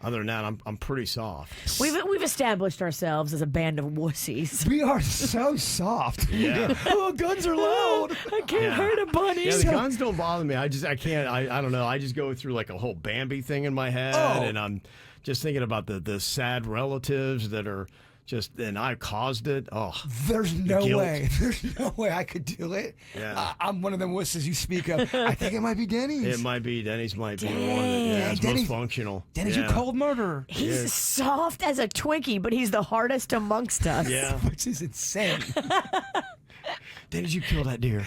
Other than that, I'm pretty soft. We've established ourselves as a band of wussies. We are so soft. Yeah. Oh, guns are loud. I can't hurt a bunny. Yeah, the guns don't bother me. I can't. I don't know. I just go through like a whole Bambi thing in my head, and I'm just thinking about the sad relatives that are just, and I caused it. Oh, there's no way. There's no way I could do it. Yeah. I'm one of them wusses you speak of. I think it might be Denny's. It might be Denny's. Might be the one that it's most functional. Denny's a cold murderer. He's soft as a Twinkie, but he's the hardest amongst us. Yeah, which is insane. Denny's, you kill that deer.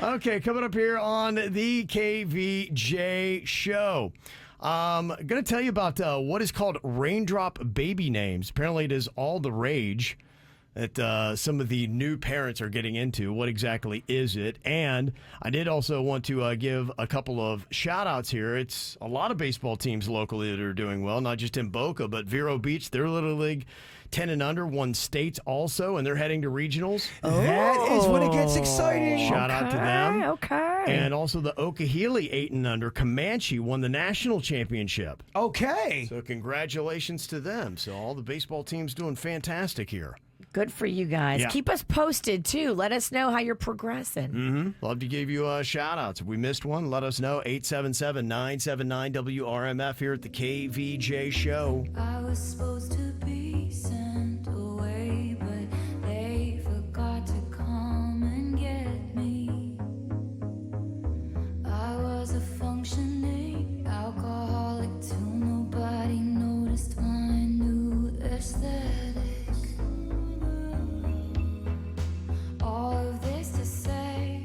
Okay, coming up here on the KVJ show. I'm going to tell you about what is called Raindrop baby names. Apparently, it is all the rage that some of the new parents are getting into. What exactly is it? And I did also want to give a couple of shout-outs here. It's a lot of baseball teams locally that are doing well, not just in Boca, but Vero Beach, their Little League 10 and under, won states also, and they're heading to regionals. That is when it gets exciting. Shout out to them. Okay. And also the Okahili 8 and under, Comanche won the national championship. Okay. So congratulations to them. So all the baseball teams doing fantastic here. Good for you guys. Yeah. Keep us posted, too. Let us know how you're progressing. Mm-hmm. Love to give you shout-outs. If we missed one, let us know. 877-979-WRMF here at the KVJ Show. I was supposed to be sent away, but they forgot to come and get me. I was a functioning alcoholic till nobody noticed my new aesthetic. All of this to say,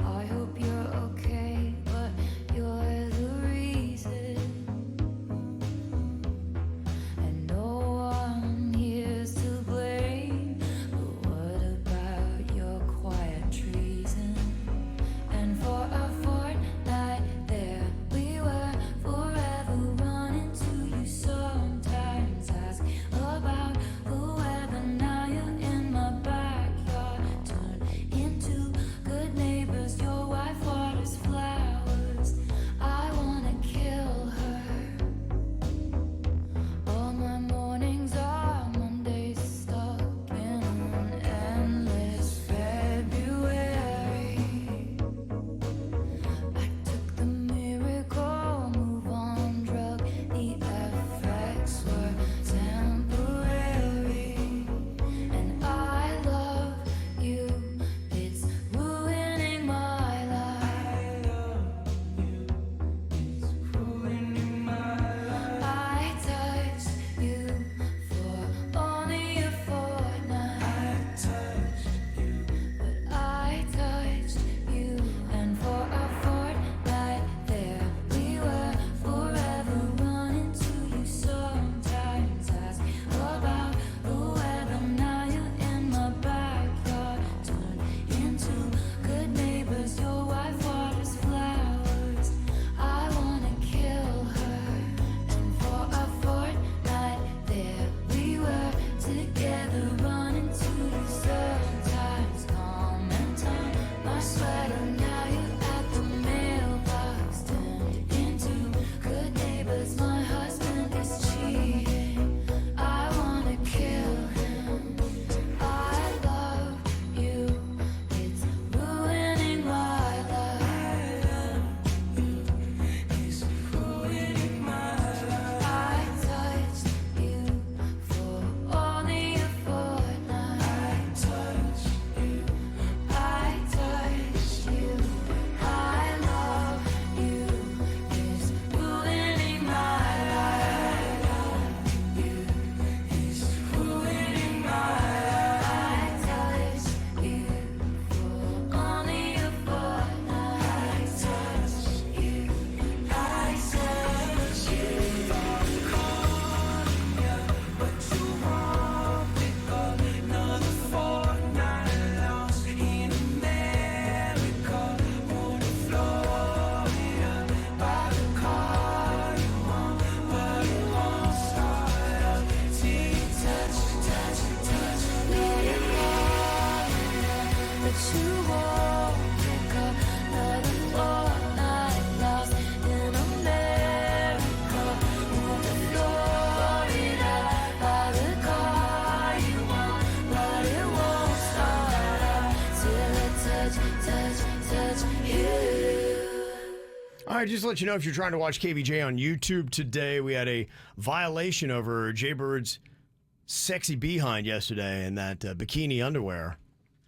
I hope you're okay, but you're the reason. And no one here's to blame, but what about your quiet treason? And for a fortnight there we were, forever running to you, sometimes ask about the you won't pick up another fortnight lost in America. Move to Florida, buy the car you want, but it won't start up till it touch you. All right, just to let you know, if you're trying to watch KVJ on YouTube today, we had a violation over Jaybird's sexy behind yesterday in that bikini underwear.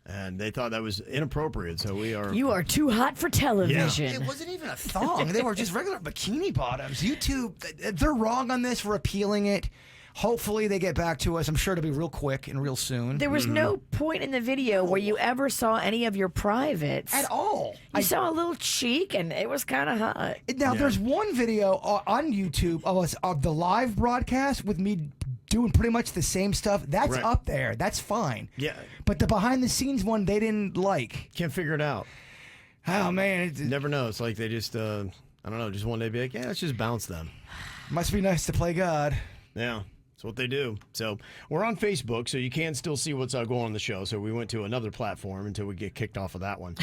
And they thought that was inappropriate, so we are... You are too hot for television. It wasn't even a thong. They were just regular bikini bottoms. YouTube, they're wrong on this for appealing it. Hopefully they get back to us. I'm sure it'll be real quick and real soon. There was no point in the video where you ever saw any of your privates. At all. You saw a little cheek, and it was kind of hot. Now, there's one video on YouTube of the live broadcast with me doing pretty much the same stuff. That's up there. That's fine. Yeah. But the behind-the-scenes one, they didn't like. Can't figure it out. Oh, man. Never know. It's like they just, I don't know, just one day be like, yeah, let's just bounce them. Must be nice to play God. Yeah. That's what they do. So we're on Facebook, so you can still see what's going on in the show. So we went to another platform until we get kicked off of that one.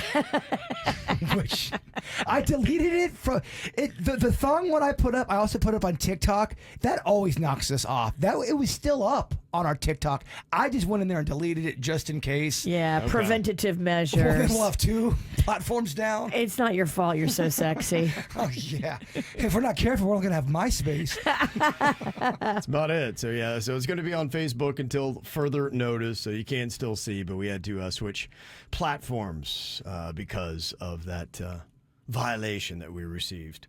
Which I deleted it from it. The thong one I put up, I also put up on TikTok. That always knocks us off. It was still up on our TikTok. I just went in there and deleted it just in case. Yeah, Okay. preventative measures. Well, then we'll have 2 platforms down. It's not your fault. You're so sexy. Oh yeah. If we're not careful, we're only gonna have MySpace. That's about it. So yeah, so it's going to be on Facebook until further notice. So you can still see, but we had to switch platforms because of that violation that we received.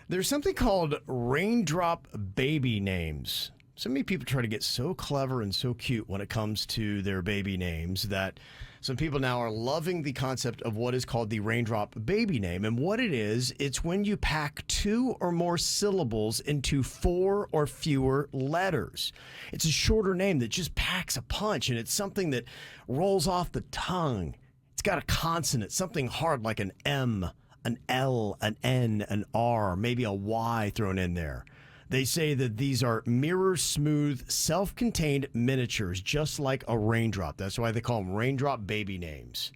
There's something called Raindrop baby names. So many people try to get so clever and so cute when it comes to their baby names that some people now are loving the concept of what is called the Raindrop baby name. And what it is, it's when you pack 2 or more syllables into 4 or fewer letters. It's a shorter name that just packs a punch, and it's something that rolls off the tongue. It's got a consonant, something hard like an M, an L, an N, an R, maybe a Y thrown in there. They say that these are mirror-smooth, self-contained miniatures, just like a raindrop. That's why they call them raindrop baby names.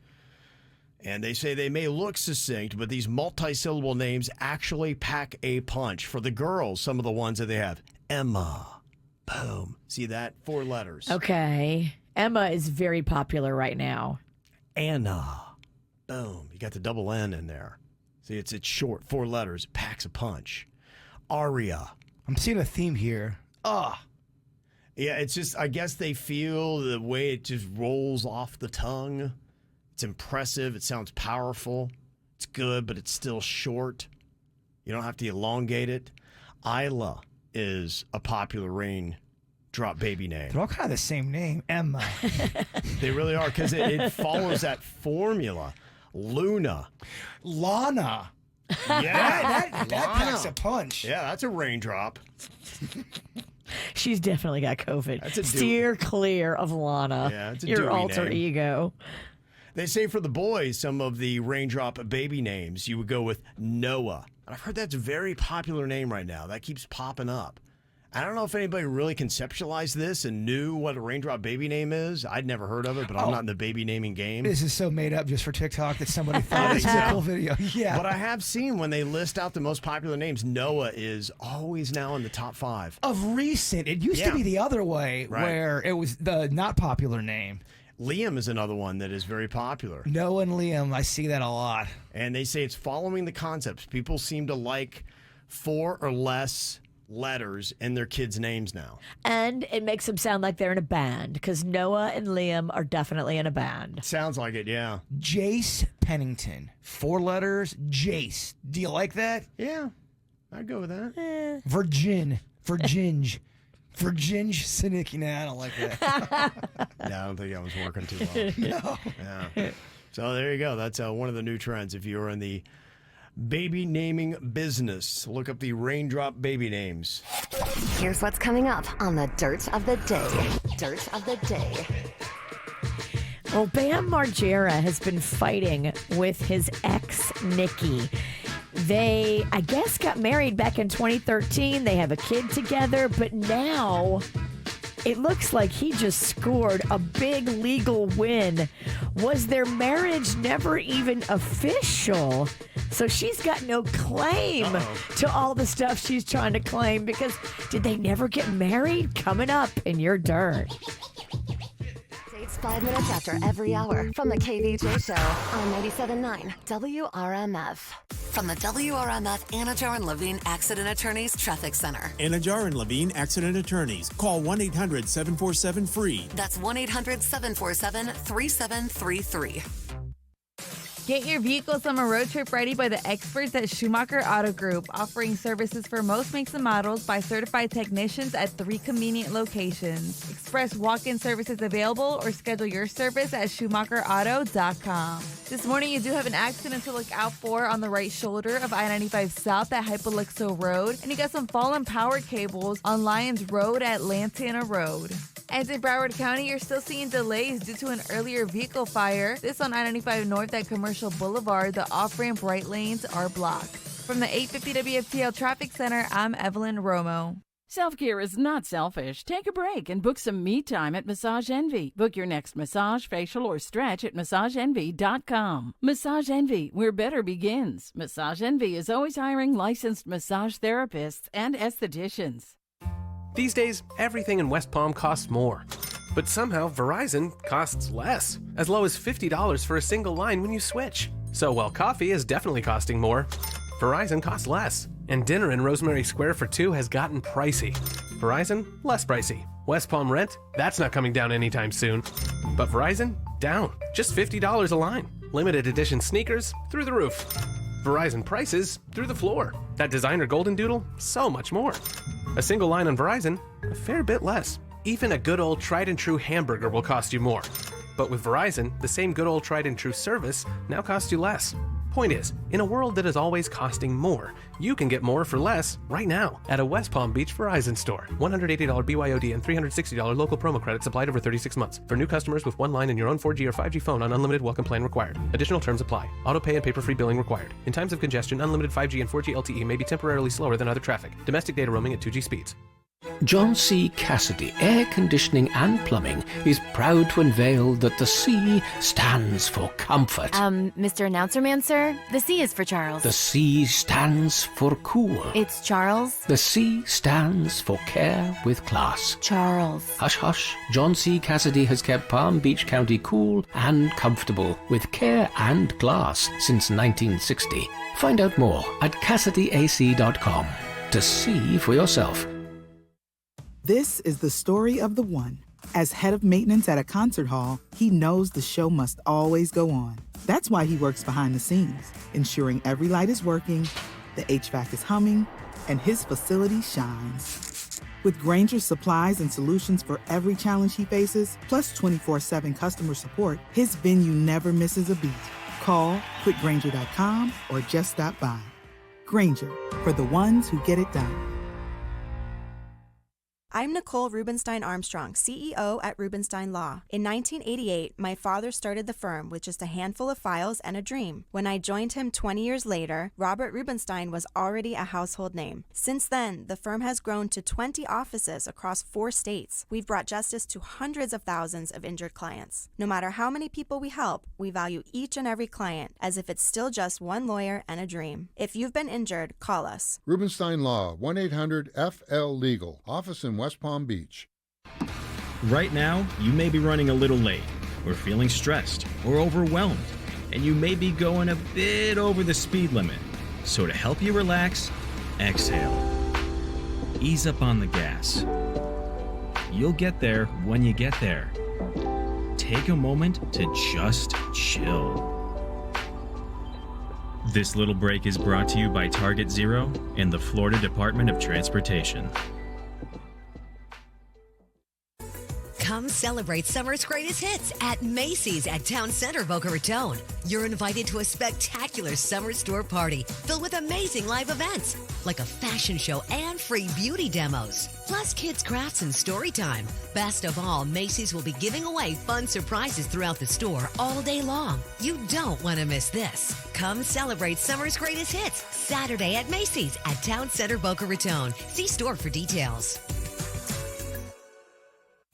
And they say they may look succinct, but these multi-syllable names actually pack a punch. For the girls, some of the ones that they have, Emma, boom. See that? 4 letters. Okay. Emma is very popular right now. Anna, boom. You got the double N in there. See, it's short, 4 letters, packs a punch. Aria. I'm seeing a theme here. Yeah, it's just, I guess they feel the way it just rolls off the tongue. It's impressive. It sounds powerful. It's good, but it's still short. You don't have to elongate it. Isla is a popular raindrop baby name. They're all kind of the same name. Emma. They really are, because it follows that formula. Luna. Lana. Yeah, that packs a punch. Yeah, that's a raindrop. She's definitely got COVID. That's a Steer clear of Lana. Yeah, it's a your Dewey alter name. ego. They say for the boys, some of the raindrop baby names, you would go with Noah. And I've heard that's a very popular name right now. That keeps popping up. I don't know if anybody really conceptualized this and knew what a raindrop baby name is. I'd never heard of it, but I'm not in the baby naming game. This is so made up just for TikTok that somebody thought it was a cool video. Yeah. But I have seen when they list out the most popular names, Noah is always now in the top 5. Of recent, it used to be the other way, where it was the not popular name. Liam is another one that is very popular. Noah and Liam, I see that a lot. And they say it's following the concepts. People seem to like 4 or less letters in their kids' names now. And it makes them sound like they're in a band, because Noah and Liam are definitely in a band. Sounds like it, yeah. Jace Pennington. 4 letters, Jace. Do you like that? Yeah, I'd go with that. Virgin. Virginge. Virginge Sinicki. Nah, I don't like that. No, I don't think that was working too well. No. Yeah. So there you go. That's one of the new trends. If you're in the baby naming business, look up the raindrop baby names. Here's what's coming up on the Dirt of the Day. Dirt of the Day. Well, Bam Margera has been fighting with his ex, Nikki. They, I guess, got married back in 2013. They have a kid together, but now It looks like he just scored a big legal win. Was their marriage never even official? So she's got no claim to all the stuff she's trying to claim because did they never get married? Coming up in your dirt. It's 5 minutes after every hour from the KVJ Show on 97.9 WRMF. From the WRMF Anajar and Levine Accident Attorneys Traffic Center. Anajar and Levine Accident Attorneys. Call 1-800-747-FREE. That's 1-800-747-3733. Get your vehicle summer road trip ready by the experts at Schumacher Auto Group, offering services for most makes and models by certified technicians at 3 convenient locations. Express walk-in services available or schedule your service at SchumacherAuto.com. This morning, you do have an accident to look out for on the right shoulder of I-95 South at Hypoluxo Road, and you got some fallen power cables on Lyons Road at Lantana Road. And in Broward County, you're still seeing delays due to an earlier vehicle fire. This on I-95 North at Commercial Boulevard. The off-ramp right lanes are blocked. From the 850 WFTL Traffic Center, I'm Evelyn Romo. Self-care is not selfish. Take a break and book some me time at Massage Envy. Book your next massage, facial, or stretch at MassageEnvy.com. Massage Envy, where better begins. Massage Envy is always hiring licensed massage therapists and estheticians. These days, everything in West Palm costs more. But somehow, Verizon costs less. As low as $50 for a single line when you switch. So while coffee is definitely costing more, Verizon costs less. And dinner in Rosemary Square for 2 has gotten pricey. Verizon, less pricey. West Palm rent, that's not coming down anytime soon. But Verizon, down. Just $50 a line. Limited edition sneakers, through the roof. Verizon prices, through the floor. That designer golden doodle, so much more. A single line on Verizon, a fair bit less. Even a good old tried and true hamburger will cost you more. But with Verizon, the same good old tried and true service now costs you less. Point is, in a world that is always costing more, you can get more for less right now at a West Palm Beach Verizon store. $180 BYOD and $360 local promo credits applied over 36 months. For new customers with one line and your own 4G or 5G phone on unlimited welcome plan required. Additional terms apply. Auto pay and paper-free billing required. In times of congestion, unlimited 5G and 4G LTE may be temporarily slower than other traffic. Domestic data roaming at 2G speeds. John C. Cassidy Air Conditioning and Plumbing is proud to unveil that the C stands for comfort. Mr. Announcer Man, sir, the C is for Charles. The C stands for cool. It's Charles. The C stands for care with class. Charles. Hush, hush. John C. Cassidy has kept Palm Beach County cool and comfortable with care and glass since 1960. Find out more at CassidyAC.com to see for yourself. This is the story of the one. As head of maintenance at a concert hall, he knows the show must always go on. That's why he works behind the scenes, ensuring every light is working, the HVAC is humming, and his facility shines. With Grainger's supplies and solutions for every challenge he faces, plus 24/7 customer support, his venue never misses a beat. Call quickgrainger.com or just stop by. Grainger, for the ones who get it done. I'm Nicole Rubenstein Armstrong, CEO at Rubenstein Law. In 1988, my father started the firm with just a handful of files and a dream. When I joined him 20 years later, Robert Rubenstein was already a household name. Since then, the firm has grown to 20 offices across 4 states. We've brought justice to hundreds of thousands of injured clients. No matter how many people we help, we value each and every client as if it's still just one lawyer and a dream. If you've been injured, call us. Rubenstein Law, 1-800-FL-LEGAL. Office in West Palm Beach. Right now, you may be running a little late, or feeling stressed, or overwhelmed, and you may be going a bit over the speed limit. So to help you relax, exhale. Ease up on the gas. You'll get there when you get there. Take a moment to just chill. This little break is brought to you by Target Zero and the Florida Department of Transportation. Come celebrate summer's greatest hits at Macy's at Town Center, Boca Raton. You're invited to a spectacular summer store party filled with amazing live events like a fashion show and free beauty demos, plus kids' crafts and story time. Best of all, Macy's will be giving away fun surprises throughout the store all day long. You don't want to miss this. Come celebrate summer's greatest hits Saturday at Macy's at Town Center, Boca Raton. See store for details.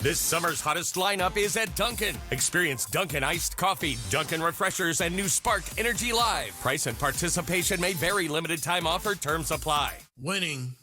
This summer's hottest lineup is at Dunkin'. Experience Dunkin' Iced Coffee, Dunkin' Refreshers, and new Sparked Energy Live. Price and participation may vary. Limited time offer. Terms apply. Winning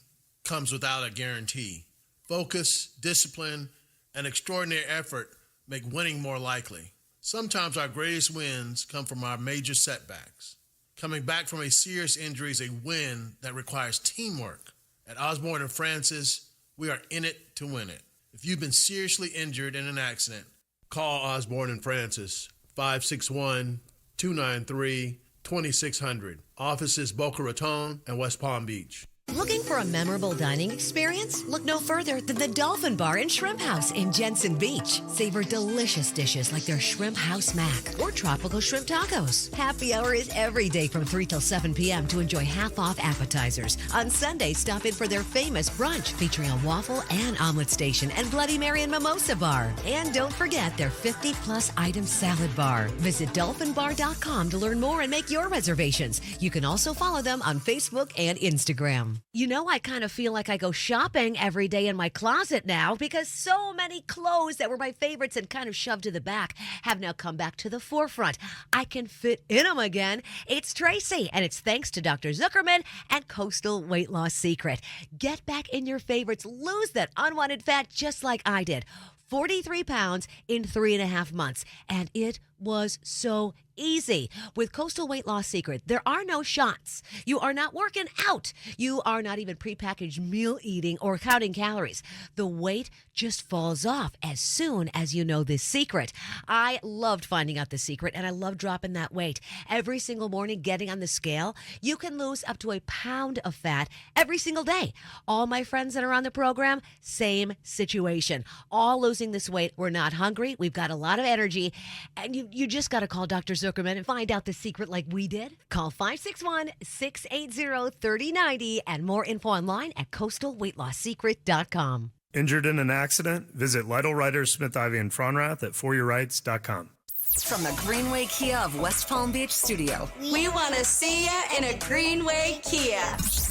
comes without a guarantee. Focus, discipline, and extraordinary effort make winning more likely. Sometimes our greatest wins come from our major setbacks. Coming back from a serious injury is a win that requires teamwork. At Osborne and Francis, we are in it to win it. If you've been seriously injured in an accident, call Osborne and Francis, 561-293-2600. Offices Boca Raton and West Palm Beach. Looking for a memorable dining experience? Look no further than the Dolphin Bar and Shrimp House in Jensen Beach. Savor delicious dishes like their Shrimp House Mac or tropical shrimp tacos. Happy hour is every day from 3 till 7 p.m. to enjoy half-off appetizers. On Sunday, stop in for their famous brunch featuring a waffle and omelet station and Bloody Mary and Mimosa Bar. And don't forget their 50-plus item salad bar. Visit dolphinbar.com to learn more and make your reservations. You can also follow them on Facebook and Instagram. You know, I kind of feel like I go shopping every day in my closet now because so many clothes that were my favorites and kind of shoved to the back have now come back to the forefront. I can fit in them again. It's Tracy, and it's thanks to Dr. Zuckerman and Coastal Weight Loss Secret. Get back in your favorites. Lose that unwanted fat just like I did. 43 pounds in 3.5 months, and it was so easy. With Coastal Weight Loss Secret, there are no shots. You are not working out. You are not even prepackaged meal eating or counting calories. The weight just falls off as soon as you know this secret. I loved finding out the secret, and I love dropping that weight. Every single morning, getting on the scale, you can lose up to a pound of fat every single day. All my friends that are on the program, same situation. All losing this weight. We're not hungry. We've got a lot of energy, and you just got to call Dr. Zuckerman and find out the secret like we did. Call 561-680-3090 and more info online at coastalweightloss.secret.com. Injured in an accident? Visit Lytle Writers, Smith, Ivy, and Fronrath at foryourrights.com. From the Greenway Kia of West Palm Beach studio, we want to see ya in a Greenway Kia.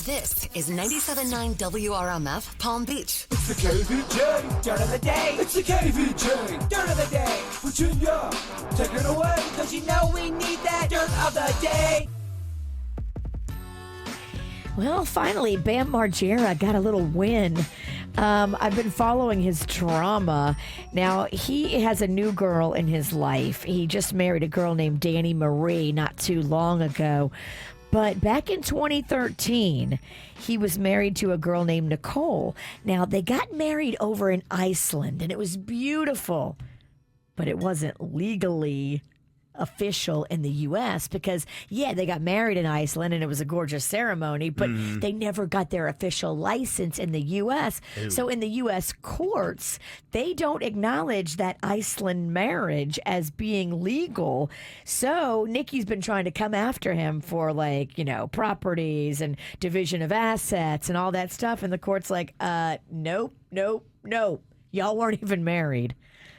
This is 97.9 WRMF Palm Beach. It's the KVJ dirt of the day. It's the KVJ dirt of the day. Virginia, take it away, cause you know we need that dirt of the day. Well, finally, Bam Margera got a little win. I've been following his drama. Now, he has a new girl in his life. He just married a girl named Danny Marie not too long ago. But back in 2013, he was married to a girl named Nicole. Now, they got married over in Iceland, and it was beautiful. But it wasn't legally official in the U.S. because, yeah, they got married in Iceland and it was a gorgeous ceremony, but they never got their official license in the U.S. Ew. So in the U.S. courts, they don't acknowledge that Iceland marriage as being legal. So Nikki's been trying to come after him for, like, you know, properties and division of assets and all that stuff. And the court's like, nope. Y'all weren't even married.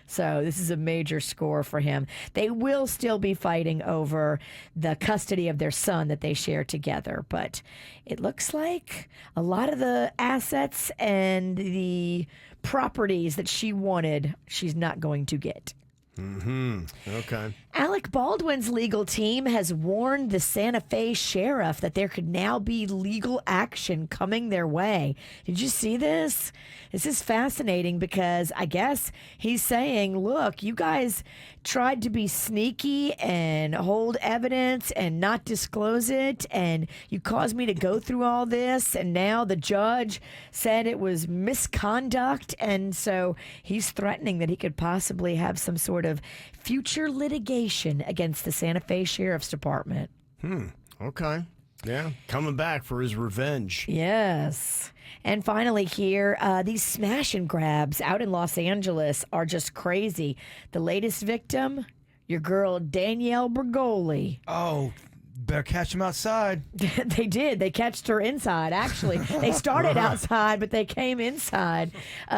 So this is a major score for him. They will still be fighting over the custody of their son that they share together. But it looks like a lot of the assets and the properties that she wanted, she's not going to get. Okay. Alec Baldwin's legal team has warned the Santa Fe sheriff that there could now be legal action coming their way. Did you see this? This is fascinating because I guess he's saying, look, you guys tried to be sneaky and hold evidence and not disclose it, and you caused me to go through all this, and now the judge said it was misconduct, and so he's threatening that he could possibly have some sort of future litigation against the Santa Fe Sheriff's Department. Okay. Yeah. Coming back for his revenge. Yes. And finally here, these smash and grabs out in Los Angeles are just crazy. The latest victim, your girl Danielle Bergoli. Oh, Better catch him outside. They did. They catched her inside, actually. They started outside, but they came inside.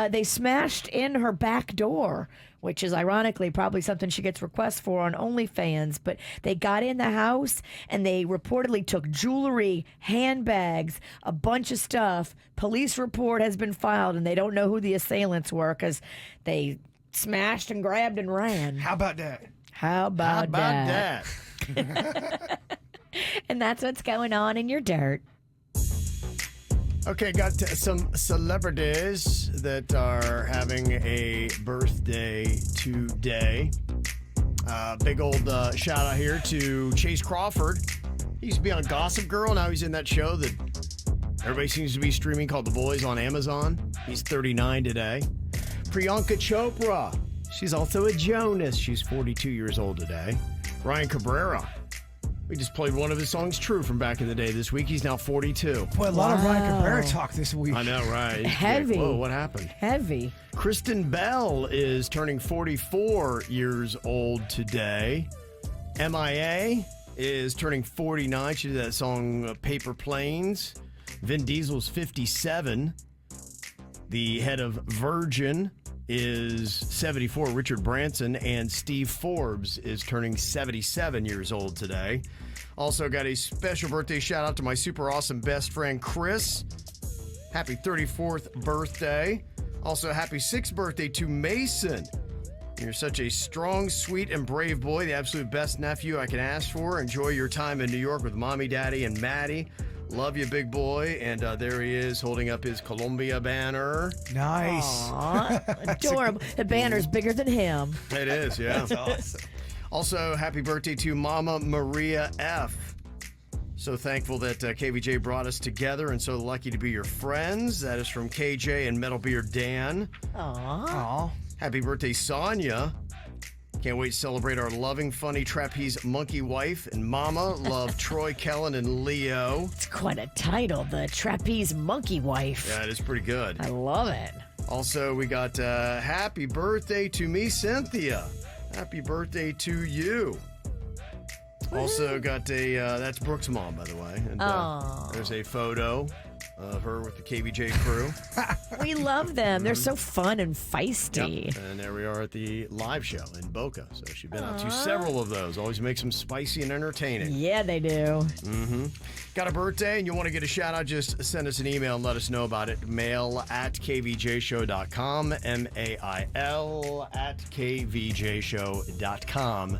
They smashed in her back door, which is ironically probably something she gets requests for on OnlyFans. But they got in the house and they reportedly took jewelry, handbags, a bunch of stuff. Police report has been filed, and they don't know who the assailants were because they smashed and grabbed and ran. How about that? How about that? And that's what's going on in your dirt. Okay, got some celebrities that are having a birthday today. Big old shout out here to Chase Crawford. He used to be on Gossip Girl. Now he's in that show that everybody seems to be streaming called The Boys on Amazon. He's 39 today. Priyanka Chopra. She's also a Jonas. She's 42 years old today. Ryan Cabrera. We just played one of his songs, True, from back in the day this week. He's now 42. Boy, a lot of Ryan Cabrera talk this week. I know, right? Heavy. Like, whoa, what happened? Heavy. Kristen Bell is turning 44 years old today. MIA is turning 49. She did that song Paper Planes. Vin Diesel's 57. The head of Virgin is 74, Richard Branson, and Steve Forbes is turning 77 years old today. Also got a special birthday shout out to my super awesome best friend, Chris. Happy 34th birthday. Also, happy 6th birthday to Mason. You're such a strong, sweet, and brave boy, the absolute best nephew I can ask for. Enjoy your time in New York with Mommy, Daddy, and Maddie. Love you, big boy. And there he is holding up his Columbia banner. Nice. Aww, adorable. The banner's bigger than him. It is, yeah. That's awesome. Also, happy birthday to Mama Maria F. So thankful that KVJ brought us together and so lucky to be your friends. That is from KJ and Metalbeard Dan. Aww. Happy birthday, Sonia. Can't wait to celebrate our loving, funny, trapeze monkey wife and mama. Love Troy, Kellen, and Leo. It's quite a title, the Trapeze Monkey Wife. Yeah, it is pretty good. I love it. Also, we got happy birthday to me, Cynthia. Happy birthday to you. Also got a, that's Brooke's mom, by the way. And there's a photo of her with the KVJ crew. We love them. They're so fun and feisty. Yep. And there we are at the live show in Boca. So she's been out to several of those. Always makes them spicy and entertaining. Yeah, they do. Got a birthday and you want to get a shout out, just send us an email and let us know about it. mail@kvjshow.com, mail@kvjshow.com.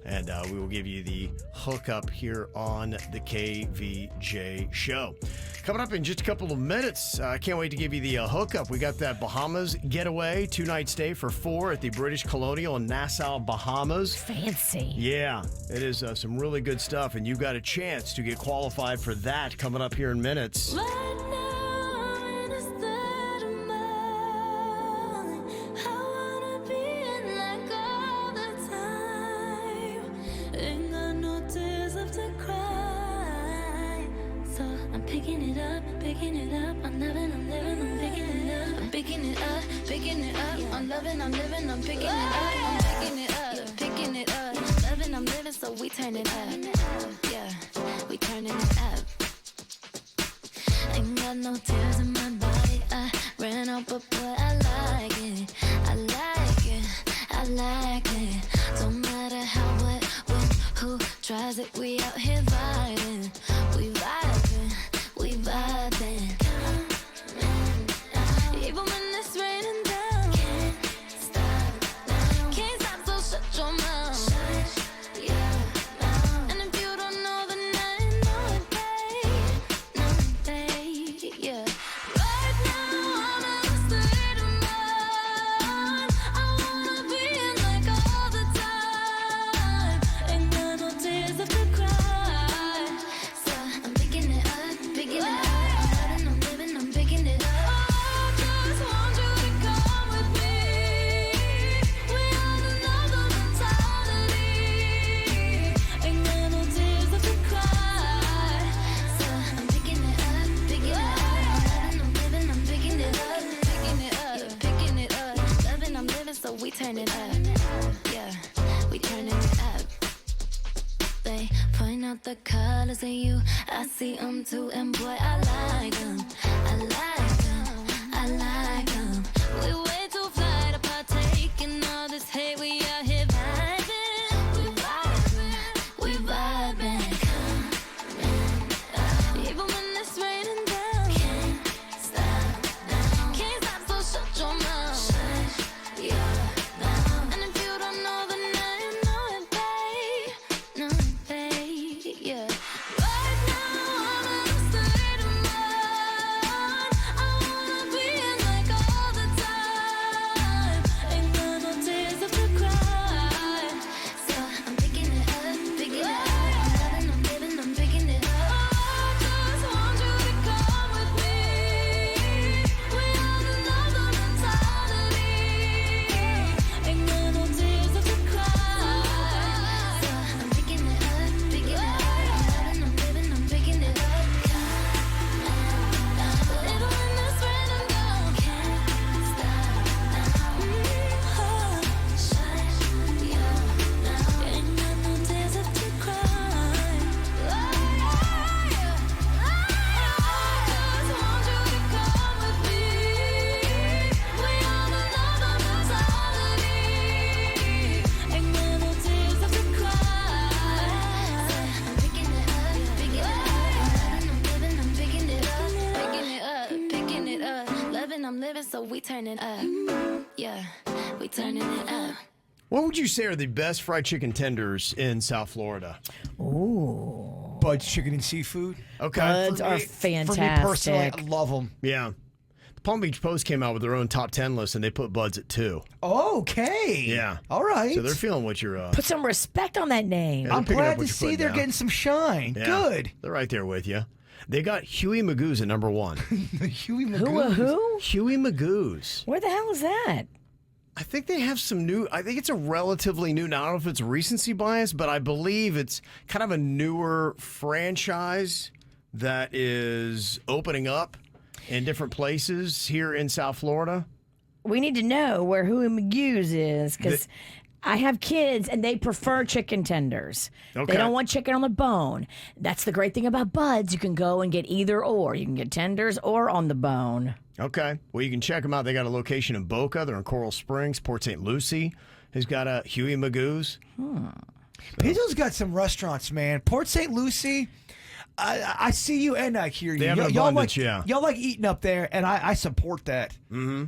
And we will give you the hookup here on the KVJ Show. Coming up in just a couple of minutes, I can't wait to give you the hookup. We got that Bahamas getaway, 2-night stay for 4 at the British Colonial in Nassau, Bahamas. Fancy. Yeah, it is some really good stuff, and you got a chance to get qualified for that coming up here in minutes. So we turn it up, yeah, we turning it up. Ain't got no tears in my body, I ran out, but boy, I like it, I like it, I like it. Don't matter how, what, when, who tries it, we out here vibing, we vibing, we vibing. Even when it's raining down, can't stop, so shut your mouth. We turn it up, yeah, we turning it up. They point out the colors in you. I see them too, and boy, I like them. I like them. I like them. We way too fly to partake in all this hate. We out here vibing. We vibing. We vibing. Even when it's raining down. Can't stop now. Can't stop, so shut your mouth. Shut your mouth. And if you don't know, then now you know it, babe. No, babe, yeah. Right now, I'm in a state of mind. I wanna be in like all the time. Ain't got no tears left to cry. So I'm picking it up, picking it up. I'm loving, I'm living, I'm picking it up. I just want you to come with me. We have another mentality. Ain't got no tears left to cry. So I'm picking it up, picking it up. I'm loving, I'm living, I'm picking it up. Even when it's raining down, can't stop now. Shut your mouth. Ain't got no tears left to cry. I'm living, so we turn it up. Yeah, we turning it up. What would you say are the best fried chicken tenders in South Florida? Ooh. Bud's Chicken and Seafood. Okay. Buds are For me fantastic. personally, I love them. Yeah. The Palm Beach Post came out with their own top 10 list, and they put Buds at 2. Okay. Yeah. All right. So they're feeling what you're... Put some respect on that name. Yeah, I'm they're picking up glad what to you're see putting they're down. getting some shine. Yeah. Good. They're right there with you. They got Huey Magoo's at number 1. Huey Who? Huey Magoo's. Where the hell is that? I think they have some new... I think it's a relatively new... Now, I don't know if it's recency bias, but I believe it's kind of a newer franchise that is opening up in different places here in South Florida. We need to know where Huey McGue's is because I have kids and they prefer chicken tenders. Okay. They don't want chicken on the bone. That's the great thing about Buds. You can go and get either or. You can get tenders or on the bone. Okay. Well, you can check them out. They got a location in Boca. They're in Coral Springs. Port St. Lucie has got a Huey Magoo's. Pizzo's got some restaurants, man. Port St. Lucie, I see you and I hear you. They have an y'all abundance, like, yeah. Y'all like eating up there, and I support that. Mm-hmm.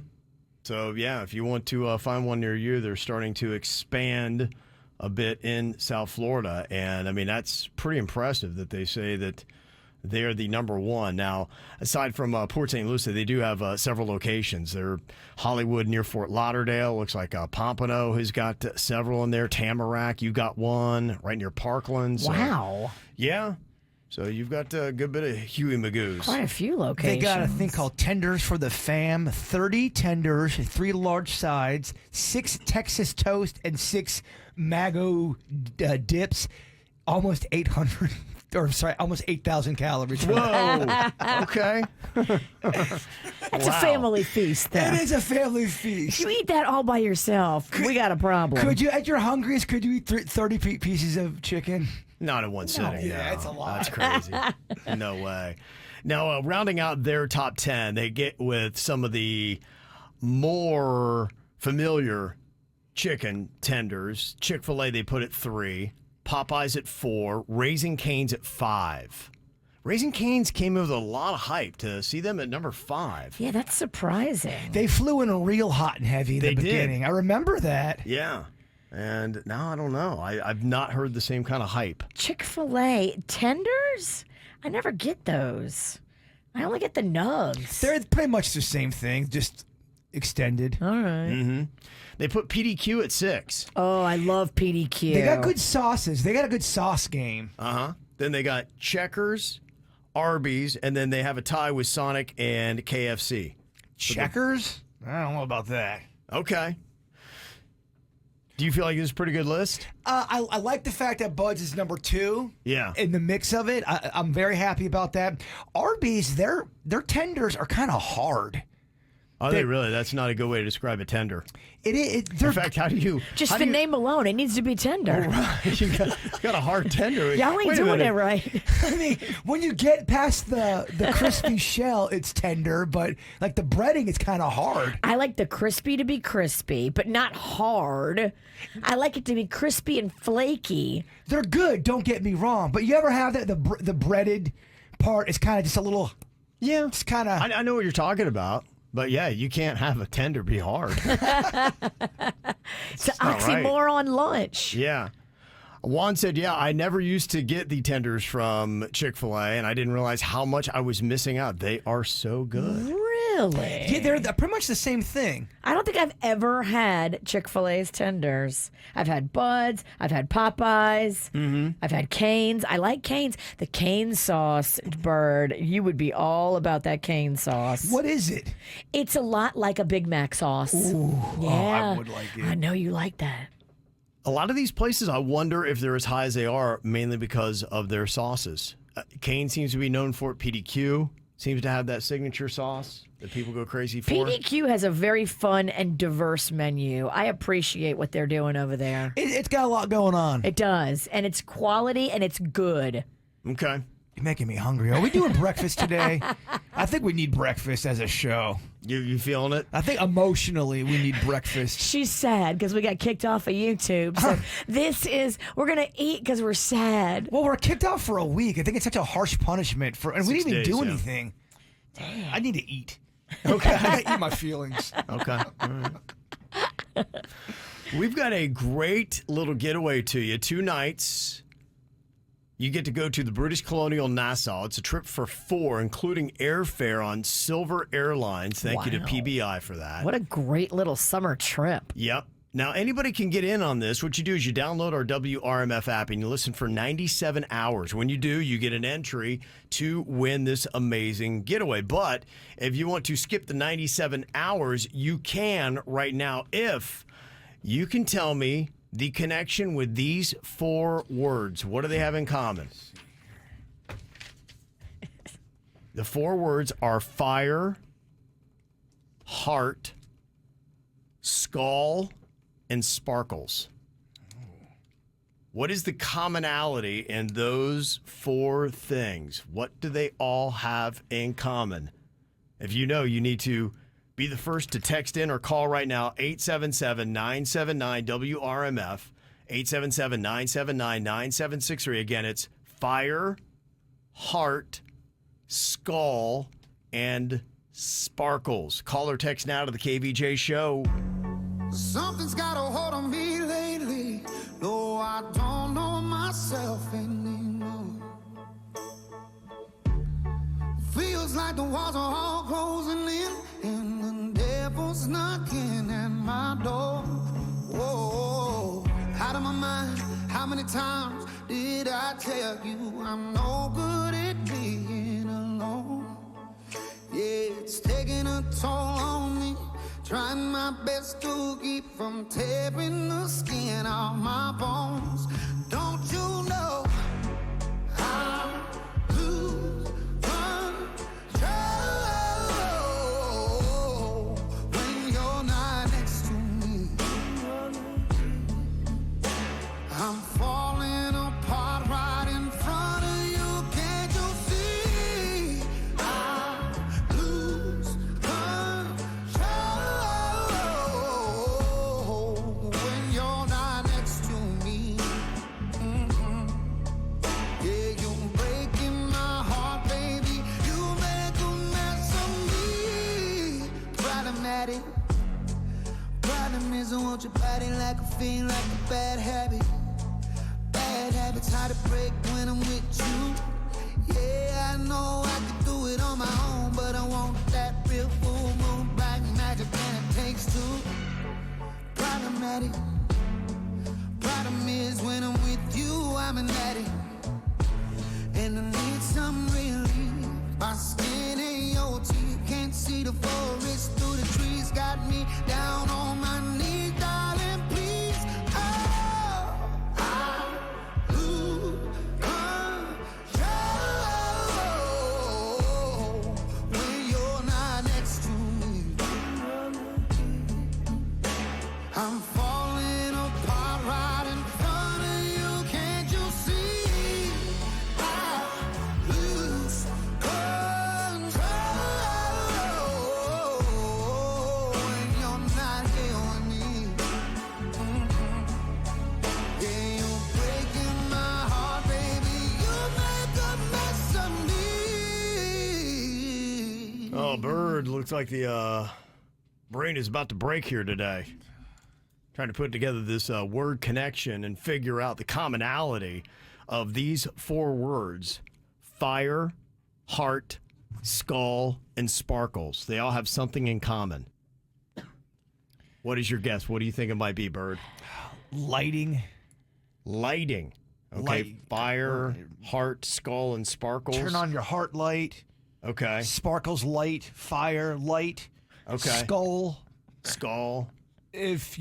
So, yeah, if you want to find one near you, they're starting to expand a bit in South Florida. And, I mean, that's pretty impressive that they say that they're the number 1. Now, aside from Port St. Lucie, they do have several locations. They're Hollywood near Fort Lauderdale. Looks like Pompano has got several in there. Tamarack, you got one right near Parkland. So, Wow. yeah. So you've got a good bit of Huey Magoo's. Quite a few locations. They got a thing called Tenders for the Fam. 30 tenders, 3 large sides, 6 Texas toast, and 6 Mago dips. Almost 800. Or sorry, almost 8,000 calories. Whoa. Okay. That's a family feast, though. It is a family feast. If you eat that all by yourself, we got a problem. Could you, at your hungriest, could you eat 30 pieces of chicken? Not in one sitting. Yeah, no. it's a lot. That's crazy. No way. Now, rounding out their top 10, they get with some of the more familiar chicken tenders. Chick-fil-A, they put at 3. Popeyes at 4. Raising Cane's at 5. Raising Cane's came in with a lot of hype to see them at number 5. Yeah, that's surprising. They flew in a real hot and heavy in the beginning. I remember that. Yeah. And now I don't know. I've not heard the same kind of hype. Chick-fil-A tenders? I never get those. I only get the nugs. They're pretty much the same thing, just extended. All right. Mm-hmm. They put PDQ at 6. Oh, I love PDQ. They got good sauces. They got a good sauce game. Uh-huh. Then they got Checkers, Arby's, and then they have a tie with Sonic and KFC. Checkers? I don't know about that. Okay. Do you feel like this is a pretty good list? I like the fact that Bud's is number 2. Yeah. In the mix of it, I'm very happy about that. Arby's, their tenders are kind of hard. Are they really? That's not a good way to describe a tender. It is. In fact, how do you... Just how the do you- name alone, it needs to be tender. Oh, right. You got a hard tender. Y'all ain't Wait a doing minute. it right. I mean, when you get past the crispy shell, it's tender, but like the breading is kind of hard. I like the crispy to be crispy, but not hard. I like it to be crispy and flaky. They're good, don't get me wrong, but you ever have that the breaded part is kind of just a little... Yeah. It's kind of... I know what you're talking about. But yeah, you can't have a tender be hard. It's an not right. oxymoron lunch. Yeah. Juan said, yeah, I never used to get the tenders from Chick-fil-A, and I didn't realize how much I was missing out. They are so good. Really? Yeah, they're pretty much the same thing. I don't think I've ever had Chick-fil-A's tenders. I've had Bud's. I've had Popeyes. I've had Cane's. I like Cane's. The Cane sauce, Bird, you would be all about that Cane sauce. What is it? It's a lot like a Big Mac sauce. Ooh. Yeah. Oh, I would like it. I know you like that. A lot of these places, I wonder if they're as high as they are mainly because of their sauces. Kane seems to be known for it. PDQ seems to have that signature sauce that people go crazy for. PDQ has a very fun and diverse menu. I appreciate what they're doing over there. It's got a lot going on. It does. And it's quality and it's good. Okay. You're making me hungry. Are we doing breakfast today? I think we need breakfast as a show. You feeling it? I think emotionally we need breakfast. She's sad because we got kicked off of YouTube. So we're going to eat because we're sad. Well, we're kicked off for a week. I think it's such a harsh punishment and we 6 didn't even days, do yeah. anything. I need to eat. Okay, I gotta eat my feelings. Okay. All right. We've got a great little getaway to you. 2 nights. You get to go to the British Colonial Nassau. It's a trip for 4, including airfare on Silver Airlines. Thank you to Wow. PBI for that. What a great little summer trip. Yep. Now, anybody can get in on this. What you do is you download our WRMF app and you listen for 97 hours. When you do, you get an entry to win this amazing getaway. But if you want to skip the 97 hours, you can right now if you can tell me the connection with these 4 words. What do they have in common? The 4 words are fire, heart, skull, and sparkles. What is the commonality in those 4 things? What do they all have in common? If you know, you need to be the first to text in or call right now, 877-979-WRMF, 877-979-9763. Again, it's fire, heart, skull, and sparkles. Call or text now to the KVJ Show. Something's got a hold on me lately. No, I don't know myself anymore. Feels like the walls are all closing in, and the devil's knocking at my door. Whoa, out of my mind. How many times did I tell you I'm no good at being alone? Yeah, it's taking a toll on me. Trying my best to keep from tearing the skin off my bones. Don't you know I lose control when you're not next to me? I'm falling apart right in front of you. Can't you see? I lose control when you're not next to me. Yeah, you're breaking my heart, baby. You make a mess of me. Problematic. Problem is I want your body like a fiend, like a bad habit. Bad habits hard to break when I'm with you. Yeah, I know I could do it on my own, but I want that real full moon, black magic, and it takes 2. Problematic. Problem is when I'm with you, I'm an addict, and I need some relief. My skin and your teeth can't see the forest through the trees. Got me down on my knees, darling, please. Oh, I lose control when you're not next to me. Well, Bird, looks like the brain is about to break here today. Trying to put together this word connection and figure out the commonality of these 4 words: fire, heart, skull, and sparkles. They all have something in common. What is your guess? What do you think it might be, Bird? Lighting. Lighting. Okay, fire, heart, skull, and sparkles. Turn on your heart light. Okay. Sparkles light, fire light. Okay. Skull. Skull. If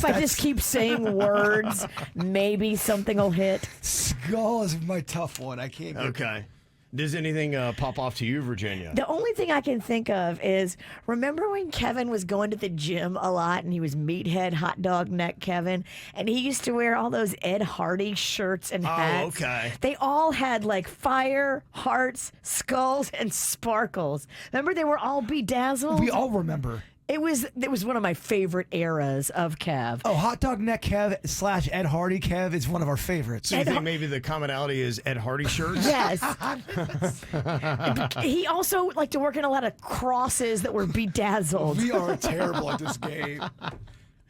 I just keep saying words, maybe something will hit. Skull is my tough one. I can't get Okay. Does anything pop off to you, Virginia? The only thing I can think of is, remember when Kevin was going to the gym a lot and he was meathead hot dog neck Kevin, and he used to wear all those Ed Hardy shirts and hats? Oh, okay. They all had like fire, hearts, skulls, and sparkles. Remember they were all bedazzled? We all remember. It was one of my favorite eras of Kev. Oh, hot dog neck Kev / Ed Hardy Kev is one of our favorites. So you think maybe the commonality is Ed Hardy shirts? Yes. He also liked to work in a lot of crosses that were bedazzled. We are terrible at this game.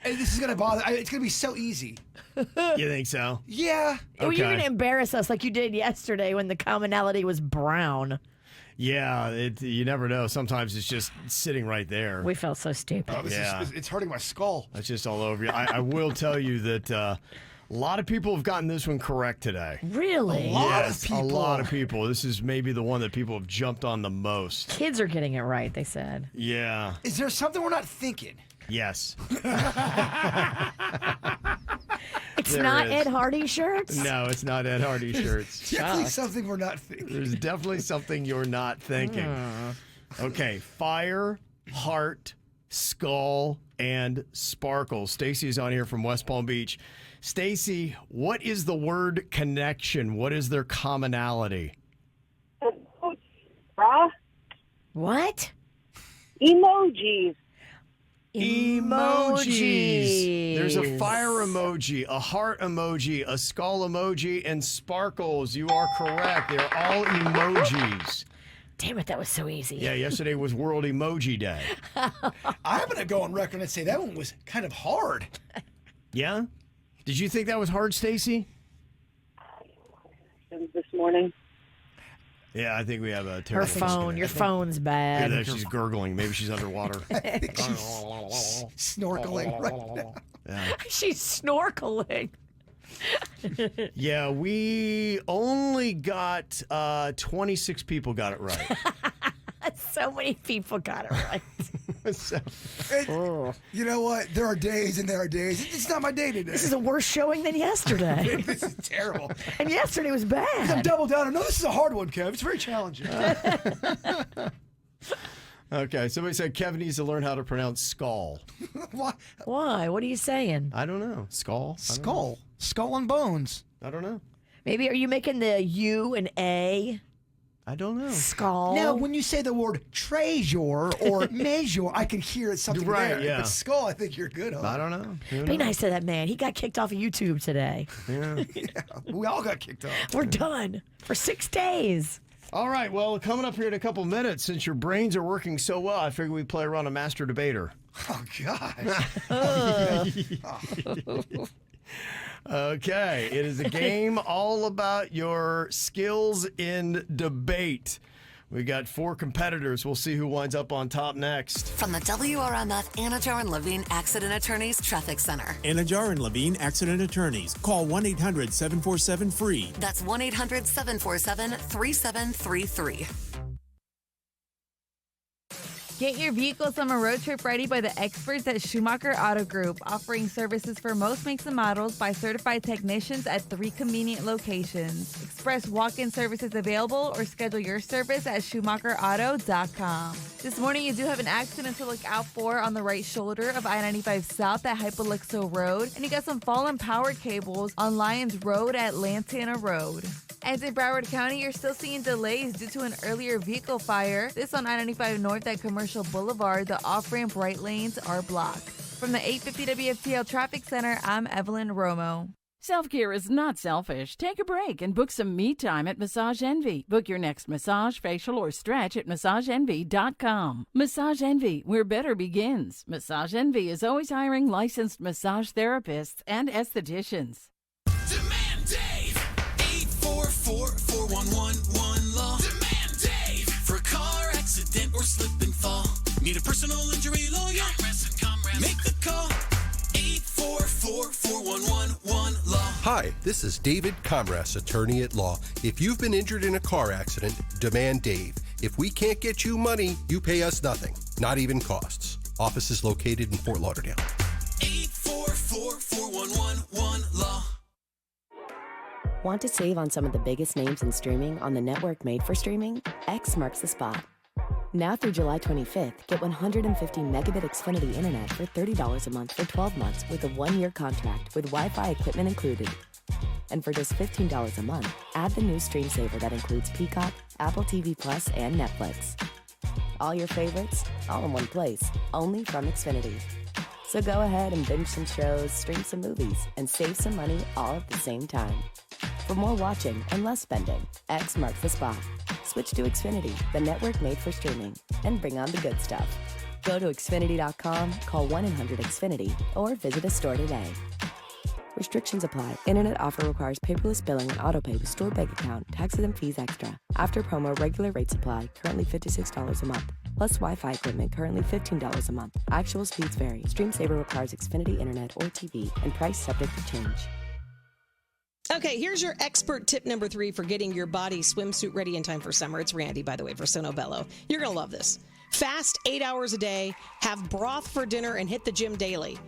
And this is going to bother. It's going to be so easy. You think so? Yeah. Well, you're going to embarrass us like you did yesterday when the commonality was brown. Yeah, you never know. Sometimes it's just sitting right there. We felt so stupid. It's hurting my skull. That's just all over you. I will tell you that a lot of people have gotten this one correct today. Really? A lot of people. This is maybe the one that people have jumped on the most. Kids are getting it right, they said. Yeah. Is there something we're not thinking? Yes. It's There not is. Ed Hardy shirts? No, it's not Ed Hardy shirts. Definitely something we're not thinking. There's definitely something you're not thinking. Okay, fire, heart, skull, and sparkle. Stacy is on here from West Palm Beach. Stacy, what is the word connection? What is their commonality? What? Emojis. Emojis. There's a fire emoji, a heart emoji, a skull emoji, and sparkles. You are correct. They're all emojis. Damn it, that was so easy. Yeah, yesterday was World Emoji Day. I'm going to go on record and say that one was kind of hard. Yeah? Did you think that was hard, Stacy? This morning. Yeah, I think we have a terrible Your phone's bad. Hear that? She's gurgling. Maybe she's underwater. Snorkeling right now. Yeah. She's snorkeling. Yeah, we only got 26 people got it right. So many people got it right. You know what? There are days and there are days. It's not my day today. This is a worse showing than yesterday. This is terrible. And yesterday was bad. I'm double down. No, this is a hard one, Kev. It's very challenging. Okay, somebody said Kevin needs to learn how to pronounce skull. Why? What are you saying? I don't know. Skull? Skull. Skull and bones. I don't know. Maybe are you making the U an A? I don't know. Skull. Now, when you say the word treasure or measure, I can hear it's something Right, there. yeah. But skull, I think you're good on. I don't know. Be nice to that man. He got kicked off of YouTube today. Yeah. We all got kicked off. We're done for 6 days. All right, well, coming up here in a couple minutes, since your brains are working so well, I figure we play around a master debater. Oh, gosh. Okay, it is a game all about your skills in debate. We got 4 competitors. We'll see who winds up on top next. From the WRMF Anajar and Levine Accident Attorneys Traffic Center. Anajar and Levine Accident Attorneys. Call 1-800-747-FREE. That's 1-800-747-3733. Get your vehicle summer road trip ready by the experts at Schumacher Auto Group, offering services for most makes and models by certified technicians at 3 convenient locations. Express walk-in services available or schedule your service at SchumacherAuto.com. This morning, you do have an accident to look out for on the right shoulder of I-95 South at Hypoluxo Road, and you got some fallen power cables on Lyons Road at Lantana Road. And in Broward County, you're still seeing delays due to an earlier vehicle fire. This on I-95 North at Commercial Boulevard. The off-ramp right lanes are blocked. From the 850 WFTL Traffic Center, I'm Evelyn Romo. Self-care is not selfish. Take a break and book some me time at Massage Envy. Book your next massage, facial, or stretch at massageenvy.com. Massage Envy, where better begins. Massage Envy is always hiring licensed massage therapists and estheticians. Demand Dave. 844-411-1law. Demand Dave. For a car accident or slip and fall. Need a personal injury lawyer? Make the call. 844-411-1law. Hi, this is David Comras, attorney at law. If you've been injured in a car accident, demand Dave. If we can't get you money, you pay us nothing, not even costs. Office is located in Fort Lauderdale. 844-411-1law. Want to save on some of the biggest names in streaming on the network made for streaming? X marks the spot. Now through July 25th, get 150 megabit Xfinity internet for $30 a month for 12 months with a 1-year contract with Wi-Fi equipment included. And for just $15 a month, add the new Stream Saver that includes Peacock, Apple TV Plus, and Netflix. All your favorites, all in one place, only from Xfinity. So go ahead and binge some shows, stream some movies, and save some money all at the same time. For more watching and less spending, X marks the spot. Switch to Xfinity, the network made for streaming, and bring on the good stuff. Go to Xfinity.com, call 1-800-XFINITY, or visit a store today. Restrictions apply. Internet offer requires paperless billing and autopay with stored bank account. Taxes and fees extra. After promo, regular rates apply. Currently $56 a month. Plus Wi-Fi equipment, currently $15 a month. Actual speeds vary. Stream Saver requires Xfinity Internet or TV, and price subject to change. Okay, here's your expert tip number 3 for getting your body swimsuit ready in time for summer. It's Randy, by the way, for Sono Bello. You're going to love this. Fast 8 hours a day, have broth for dinner, and hit the gym daily.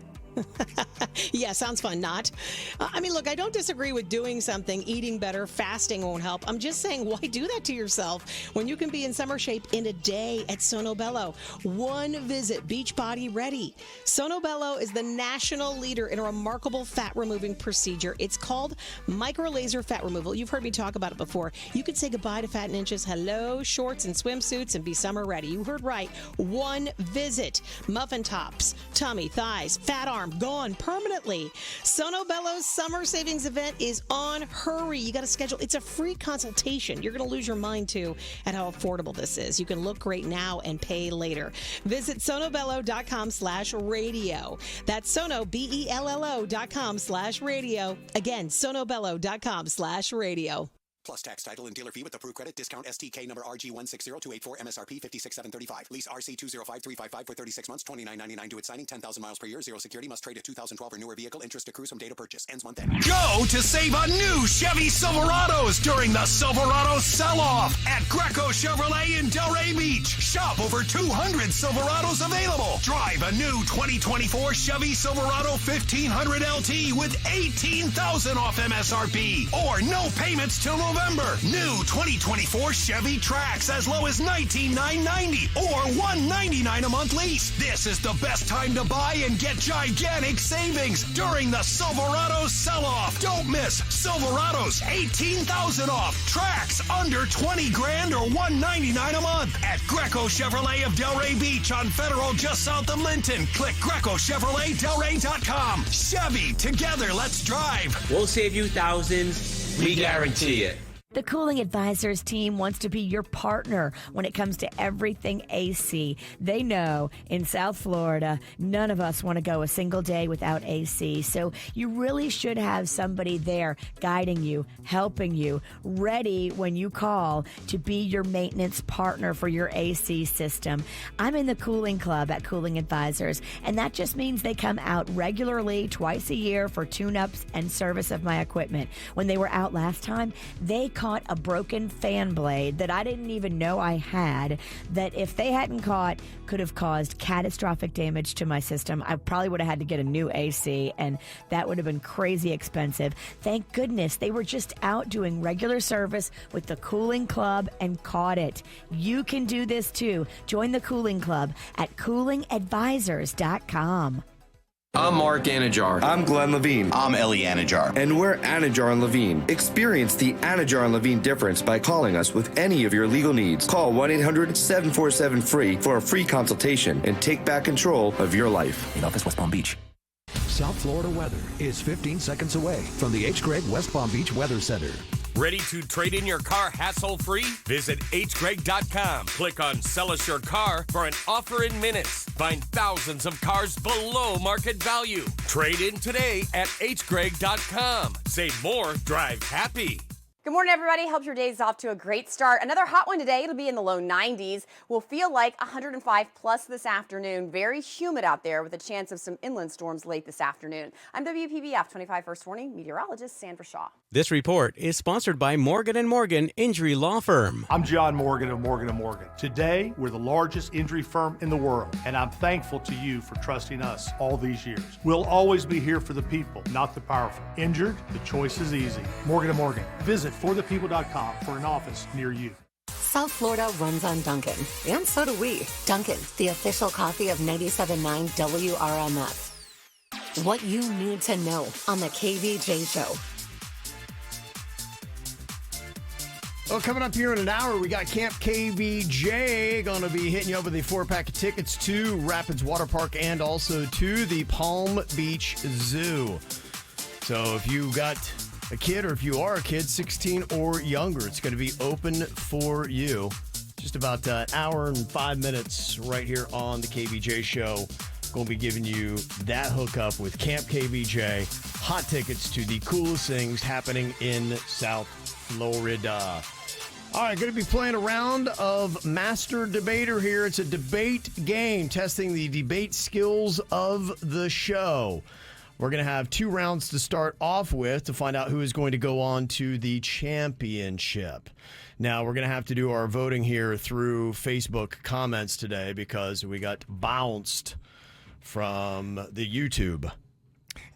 Yeah, sounds fun, not? I mean, look, I don't disagree with doing something, eating better, fasting won't help. I'm just saying, why do that to yourself when you can be in summer shape in a day at Sono Bello? One visit, Beachbody ready. Sono Bello is the national leader in a remarkable fat-removing procedure. It's called micro-laser fat removal. You've heard me talk about it before. You can say goodbye to fat in inches, hello, shorts and swimsuits, and be summer ready. You heard right. One visit. Muffin tops, tummy, thighs, fat arm, gone permanently. Sono Bello's summer savings event is on. Hurry. You got to schedule. It's a free consultation. You're going to lose your mind, too, at how affordable this is. You can look great now and pay later. Visit sonobello.com/radio. That's Sono, BELLO.com/radio. Again, sonobello.com/radio. Plus tax, title, and dealer fee with approved credit. Discount STK number RG160284 MSRP 56735. Lease RC205355 for 36 months, $29.99 due at signing, 10,000 miles per year, zero security, must trade a 2012 or newer vehicle. Interest accrues from date of purchase. Ends month end. Go to save on new Chevy Silverados during the Silverado sell-off at Greco Chevrolet in Delray Beach. Shop over 200 Silverados available. Drive a new 2024 Chevy Silverado 1500 LT with $18,000 off MSRP or no payments till November. New 2024 Chevy Trax as low as $19,990 or $199 a month lease. This is the best time to buy and get gigantic savings during the Silverado sell-off. Don't miss Silverados, $18,000 off. Trax under $20,000 or $199 a month at Greco Chevrolet of Delray Beach on Federal just south of Linton. Click GrecoChevroletDelray.com. Chevy, together, let's drive. We'll save you thousands. We guarantee it. The Cooling Advisors team wants to be your partner when it comes to everything AC. They know in South Florida, none of us want to go a single day without AC. So you really should have somebody there guiding you, helping you, ready when you call to be your maintenance partner for your AC system. I'm in the Cooling Club at Cooling Advisors, and that just means they come out regularly twice a year for tune-ups and service of my equipment. When they were out last time, they caught a broken fan blade that I didn't even know I had, that if they hadn't caught could have caused catastrophic damage to my system. I probably would have had to get a new AC, and that would have been crazy expensive. Thank goodness they were just out doing regular service with the Cooling Club and caught it. You can do this too. Join the Cooling Club at coolingadvisors.com. I'm Mark Anajar. I'm Glenn Levine. I'm Ellie Anajar. And we're Anajar and Levine. Experience the Anajar and Levine difference by calling us with any of your legal needs. Call 1-800-747-FREE for a free consultation and take back control of your life. In office, West Palm Beach. South Florida weather is 15 seconds away from the H. Gregg West Palm Beach Weather Center. Ready to trade in your car hassle-free? Visit hgreg.com. Click on Sell Us Your Car for an offer in minutes. Find thousands of cars below market value. Trade in today at hgreg.com. Save more, drive happy. Good morning, everybody. Hope your day's off to a great start. Another hot one today. It'll be in the low 90s. We'll feel like 105 plus this afternoon. Very humid out there with a chance of some inland storms late this afternoon. I'm WPBF 25 First Warning meteorologist Sandra Shaw. This report is sponsored by Morgan & Morgan Injury Law Firm. I'm John Morgan of Morgan & Morgan. Today, we're the largest injury firm in the world, and I'm thankful to you for trusting us all these years. We'll always be here for the people, not the powerful. Injured? The choice is easy. Morgan & Morgan. Visit forthepeople.com for an office near you. South Florida runs on Dunkin', and so do we. Dunkin', the official coffee of 97.9 WRMF. What you need to know on the KVJ Show. Well, coming up here in an hour, we got Camp KVJ going to be hitting you over the 4-pack of tickets to Rapids Water Park and also to the Palm Beach Zoo. So if you got a kid or if you are a kid, 16 or younger, it's going to be open for you. Just about an hour and 5 minutes right here on the KVJ Show. Going to be giving you that hookup with Camp KVJ. Hot tickets to the coolest things happening in South Florida. All right, going to be playing a round of Master Debater here. It's a debate game testing the debate skills of the show. We're going to have 2 rounds to start off with to find out who is going to go on to the championship. Now, we're going to have to do our voting here through Facebook comments today because we got bounced from the YouTube.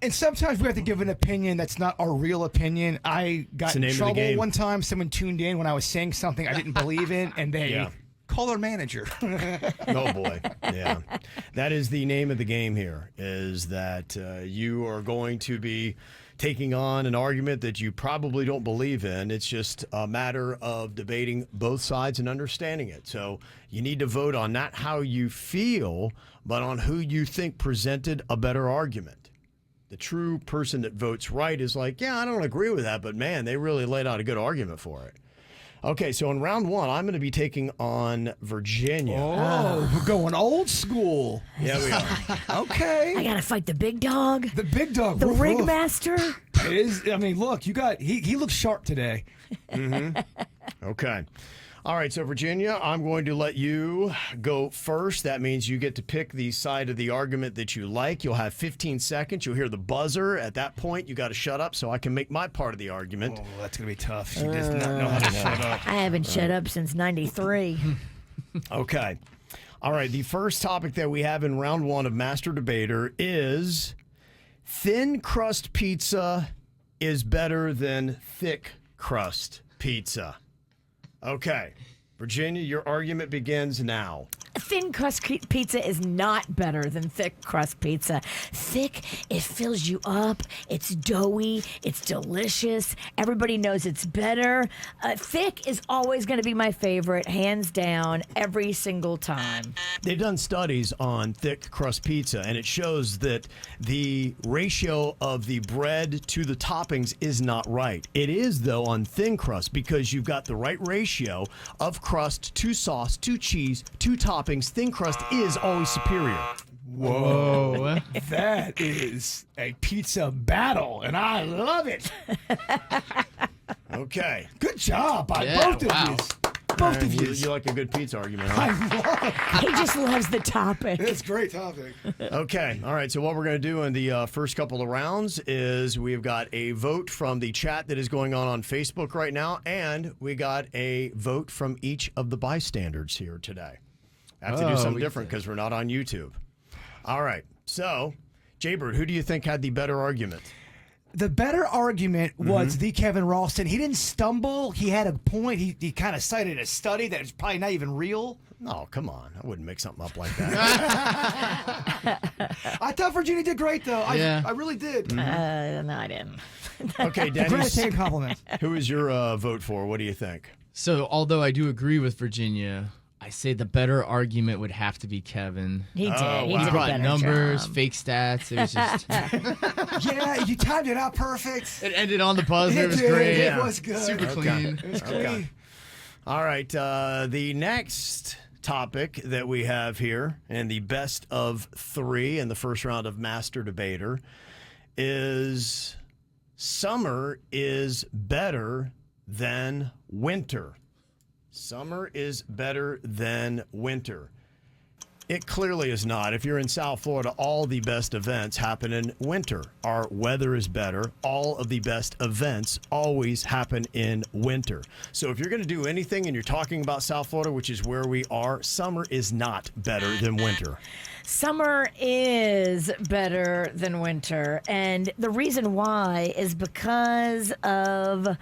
And sometimes we have to give an opinion that's not our real opinion. I got in trouble one time. Someone tuned in when I was saying something I didn't believe in, and they called our manager. Oh, boy. Yeah. That is the name of the game here, is that you are going to be taking on an argument that you probably don't believe in. It's just a matter of debating both sides and understanding it. So you need to vote on not how you feel, but on who you think presented a better argument. The true person that votes right is like, yeah, I don't agree with that, but man, they really laid out a good argument for it. Okay, so in round 1, I'm going to be taking on Virginia. Oh, we're going old school. Yeah, we are. Okay. I got to fight the big dog. The big dog. The ringmaster. It is. I mean, look, he looks sharp today. Mm-hmm. Okay. All right, so Virginia, I'm going to let you go first. That means you get to pick the side of the argument that you like. You'll have 15 seconds. You'll hear the buzzer. At that point, you got to shut up so I can make my part of the argument. Oh, that's going to be tough. She does not know how to shut up. I haven't shut up since 93. Okay. All right, the first topic that we have in round 1 of Master Debater is thin crust pizza is better than thick crust pizza. Okay. Virginia, your argument begins now. Thin crust pizza is not better than thick crust pizza. Thick, it fills you up. It's doughy. It's delicious. Everybody knows it's better. Thick is always going to be my favorite, hands down, every single time. They've done studies on thick crust pizza, and it shows that the ratio of the bread to the toppings is not right. It is, though, on thin crust because you've got the right ratio of crust to sauce to cheese to toppings. Thin crust is always superior. Whoa. That is a pizza battle, and I love it. Okay. Good job by both of you. Both of you. You like a good pizza argument, huh? He just loves the topic. It's a great topic. Okay. All right. So what we're going to do in the first couple of rounds is we've got a vote from the chat that is going on Facebook right now, and we got a vote from each of the bystanders here today. I have to do something different because we're not on YouTube. All right. So, Jaybird, who do you think had the better argument? The better argument was the Kevin Ralston. He didn't stumble. He had a point. He kind of cited a study that is probably not even real. No, come on. I wouldn't make something up like that. I thought Virginia did great, though. Yeah. I really did. No, I didn't. Okay, Denny. Great compliment. Who is your vote for? What do you think? So, although I do agree with Virginia, I say the better argument would have to be Kevin. He did. He He did a brought better numbers, job. fake stats. It was just. Yeah, you timed it out perfect. It ended on the buzzer. It was did. great. It was good. Super clean. It was Okay. clean. All right. The next topic that we have here in the best of 3 in the first round of Master Debater is summer is better than winter. Summer is better than winter. It clearly is not. If you're in South Florida, all the best events happen in winter. Our weather is better. All of the best events always happen in winter. So if you're going to do anything and you're talking about South Florida, which is where we are, summer is not better than winter. Summer is better than winter. And the reason why is because of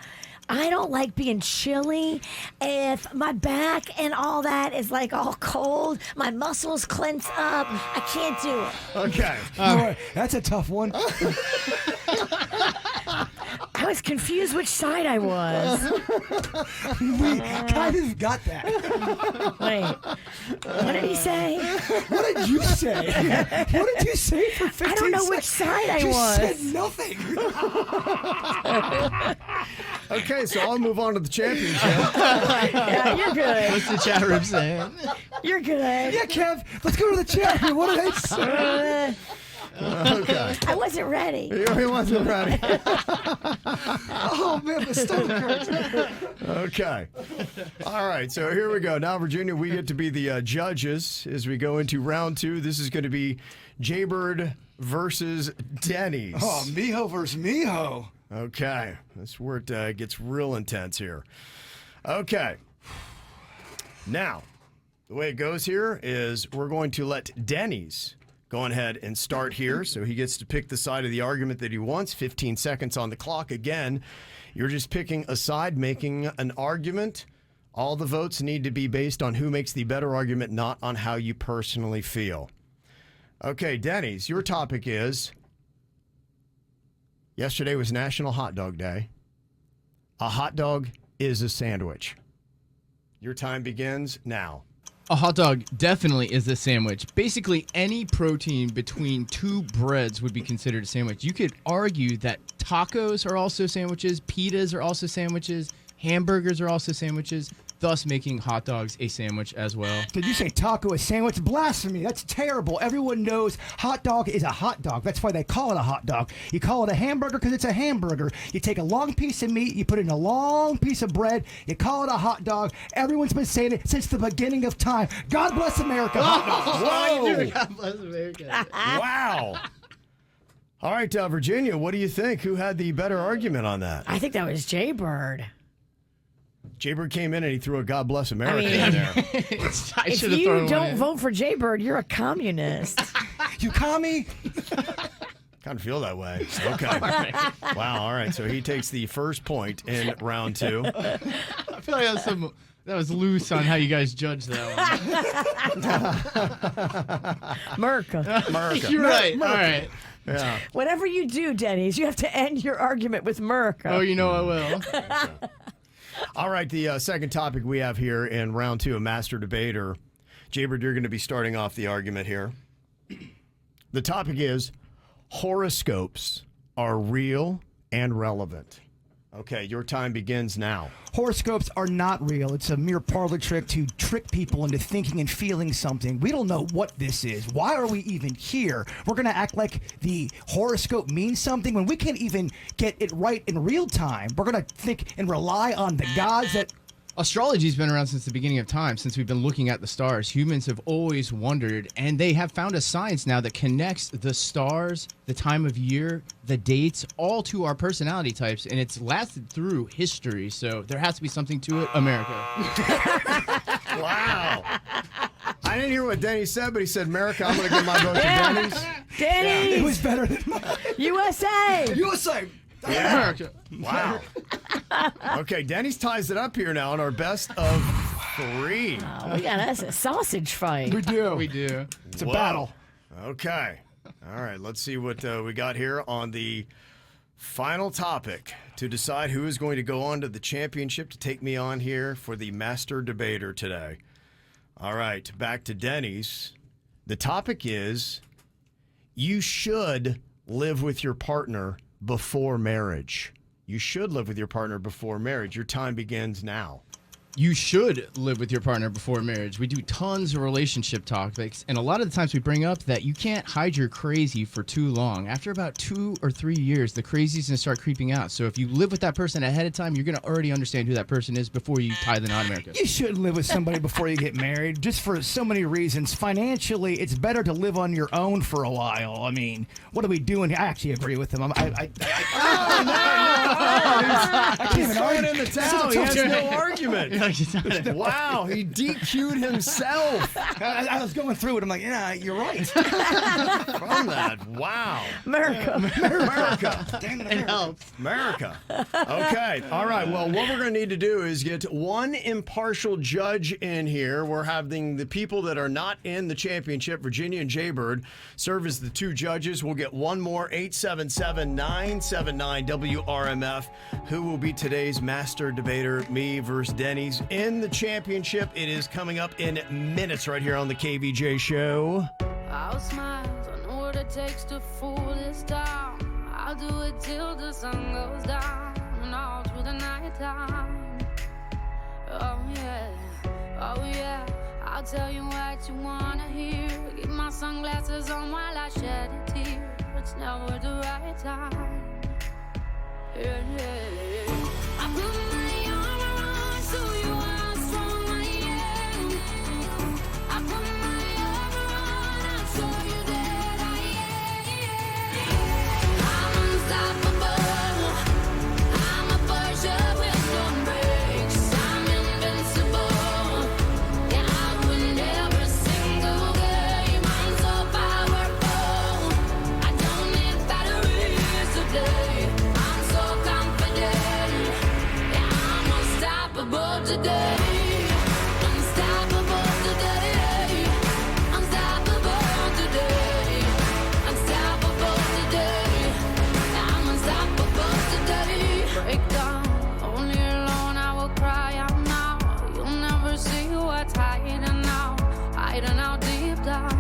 I don't like being chilly. If my back and all that is like all cold, my muscles clench up. I can't do it. Okay. Boy, that's a tough one. I was confused which side I was. We kind of got that. Wait, what did he say? What did you say? What did you say for 15 I don't know which seconds? side I you was. said nothing. Okay, so I'll move on to the championship. Yeah, you're good. What's the chat room saying? You're good. Yeah, Kev, let's go to the champion. What did they say? Okay. I wasn't ready. He wasn't ready. Oh, man, my stomach hurts. Okay. All right. So here we go. Now, Virginia, we get to be the judges as we go into round 2. This is going to be Jaybird versus Denny's. Oh, Mijo versus Mijo. Okay. That's where it gets real intense here. Okay. Now, the way it goes here is we're going to let Denny's go ahead and start here. So he gets to pick the side of the argument that he wants. 15 seconds on the clock. Again, you're just picking a side, making an argument. All the votes need to be based on who makes the better argument, not on how you personally feel. Okay, Denny's, your topic is, yesterday was National Hot Dog Day. A hot dog is a sandwich. Your time begins now. A hot dog definitely is a sandwich. Basically, any protein between two breads would be considered a sandwich. You could argue that tacos are also sandwiches, pitas are also sandwiches, hamburgers are also sandwiches, thus making hot dogs a sandwich as well. Did you say taco is sandwich? Blasphemy. That's terrible. Everyone knows hot dog is a hot dog. That's why they call it a hot dog. You call it a hamburger because it's a hamburger. You take a long piece of meat, you put it in a long piece of bread, you call it a hot dog. Everyone's been saying it since the beginning of time. God bless America. Hot dogs. Whoa. God bless America. Wow. All right, Virginia, what do you think? Who had the better argument on that? I think that was Jaybird. Jaybird came in and he threw a God bless America I mean, in there. If you don't vote for Jaybird, you're a communist. You commie? Kind of feel that way. Okay. Wow. All right. So he takes the first point in round 2. I feel like that was loose on how you guys judge that one. America. You're right. All right. Yeah. Whatever you do, Denny's, you have to end your argument with America. Oh, you know I will. All right. The second topic we have here in round 2 of Master Debater. Jaybird, you're going to be starting off the argument here. The topic is horoscopes are real and relevant. Okay, your time begins now. Horoscopes are not real. It's a mere parlor trick to trick people into thinking and feeling something. We don't know what this is. Why are we even here? We're going to act like the horoscope means something when we can't even get it right in real time. We're going to think and rely on the gods that... Astrology's been around since the beginning of time, since we've been looking at the stars. Humans have always wondered, and they have found a science now that connects the stars, the time of year, the dates, all to our personality types, and it's lasted through history, so there has to be something to it, America. Wow. I didn't hear what Denny said, but he said, America, I'm going to give my vote to Denny's. Denny's! It was better than mine. USA! USA! Yeah. America. Wow. Okay, Denny's ties it up here now in our best of 3. Oh, we got us a sausage fight. We do. We do. It's a battle. Okay. All right, let's see what we got here on the final topic to decide who is going to go on to the championship to take me on here for the Master Debater today. All right, back to Denny's. The topic is you should live with your partner before marriage. You should live with your partner before marriage. Your time begins now. You should live with your partner before marriage. We do tons of relationship topics, and a lot of the times we bring up that you can't hide your crazy for too long. After about 2 or 3 years, the crazy's going to start creeping out. So if you live with that person ahead of time, you're going to already understand who that person is before you tie the knot, America. You shouldn't live with somebody before you get married, just for so many reasons. Financially, it's better to live on your own for a while. I mean, what are we doing? I actually agree with him. I can't even argue. In the towel. He has no argument. Wow, he DQ'd himself. I was going through it. I'm like, yeah, you're right. From that, wow. America. Damn it, It helps. America. Okay. All right. Well, what we're going to need to do is get one impartial judge in here. We're having the people that are not in the championship, Virginia and Jaybird, serve as the 2 judges. We'll get one more, 877-979-WRMF. Who will be today's master debater, me versus Denny's? In the championship, it is coming up in minutes right here on the KVJ show. I'll smile, I know what it takes to fool this town. I'll do it till the sun goes down and all through the night time. Oh yeah, I'll tell you what you wanna hear. Keep my sunglasses on while I shed a tear. It's never the right time. Yeah. I put my arm around so you how strong I am. I put my arm around and show you that I am. I'm unstoppable. I'm a Porsche with no brakes. I'm invincible. Yeah, I win every single game. I'm so powerful. I don't need batteries today. I'm so confident. Yeah, I'm unstoppable today. Unstoppable today. Unstoppable today. Unstoppable today. I'm unstoppable today. Break down, only alone I will cry out now. You'll never see what's hiding out deep down.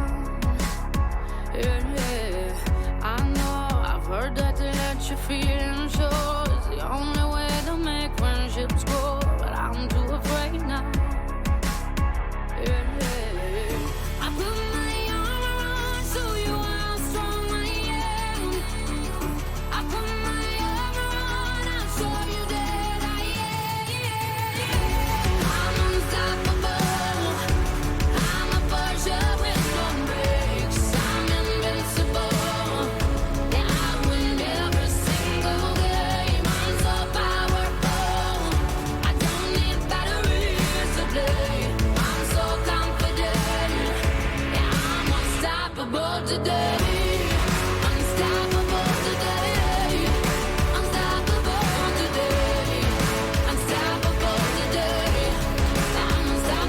Yeah. I know, I've heard that to let your feelings show is the only way to make friendships grow, but I'm too afraid now. Yeah. I put my arm around so you how strong I am. I put my arm around and show you that I am. I'm unstoppable. I'm a Porsche with no brakes. I'm invincible. Yeah, I win every single game. I'm so powerful. I don't need batteries today. I'm so confident. Yeah, I'm unstoppable today. Unstoppable today. Unstoppable today. Unstoppable today. I'm unstoppable today.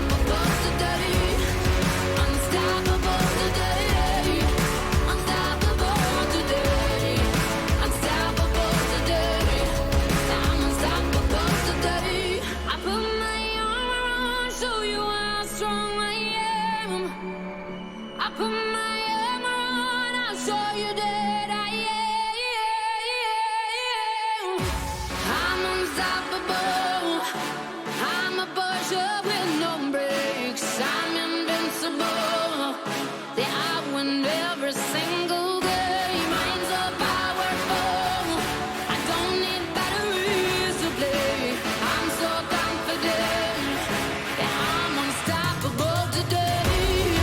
Unstoppable today. Unstoppable today. Unstoppable today. I'm unstoppable today. I put my arm around, show you how strong I am. I put my arm around, I'll show you that I am. I'm unstoppable. I'm a Porsche with no brakes. I'm invincible. Yeah, I win every single game. I'm so powerful. I don't need batteries to play. I'm so confident. Yeah, I'm unstoppable today.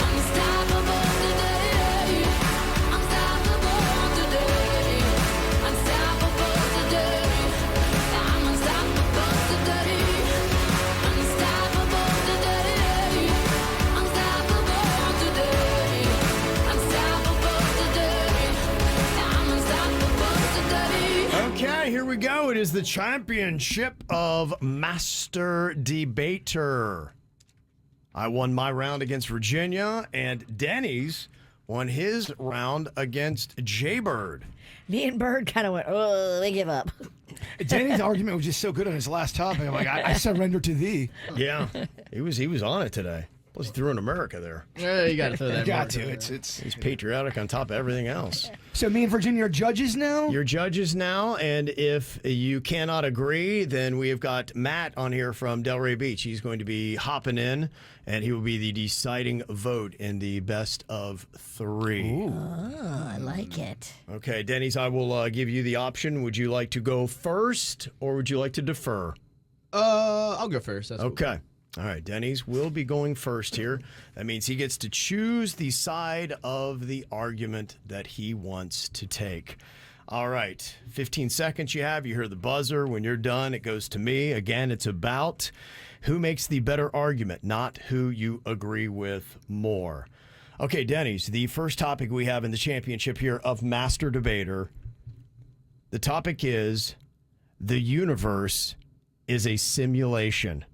Unstoppable today. Unstoppable today. Unstoppable today. I'm unstoppable today. Unstoppable today. Unstoppable today. Unstoppable today. I'm unstoppable today. Okay, here we go. It is the championship of Master Debater. I won my round against Virginia, and Denny's won his round against Jaybird. Me and Bird kind of went, oh, they give up. Denny's argument was just so good on his last topic. I'm like, I surrender to thee. Yeah, he was on it today. Well, he threw in America there. Yeah, you got to throw that. Got to. America. He's patriotic on top of everything else. So me and Virginia are judges now? You're judges now, and if you cannot agree, then we have got Matt on here from Delray Beach. He's going to be hopping in, and he will be the deciding vote in the best of three. Oh, I like it. Okay, Denny's, I will give you the option. Would you like to go first, or would you like to defer? I'll go first. That's okay. All right, Denny's will be going first here. That means he gets to choose the side of the argument that he wants to take. All right, 15 seconds you have. You hear the buzzer. When you're done, it goes to me. Again, it's about who makes the better argument, not who you agree with more. Okay, Denny's, the first topic we have in the championship here of Master Debater. The topic is the universe is a simulation.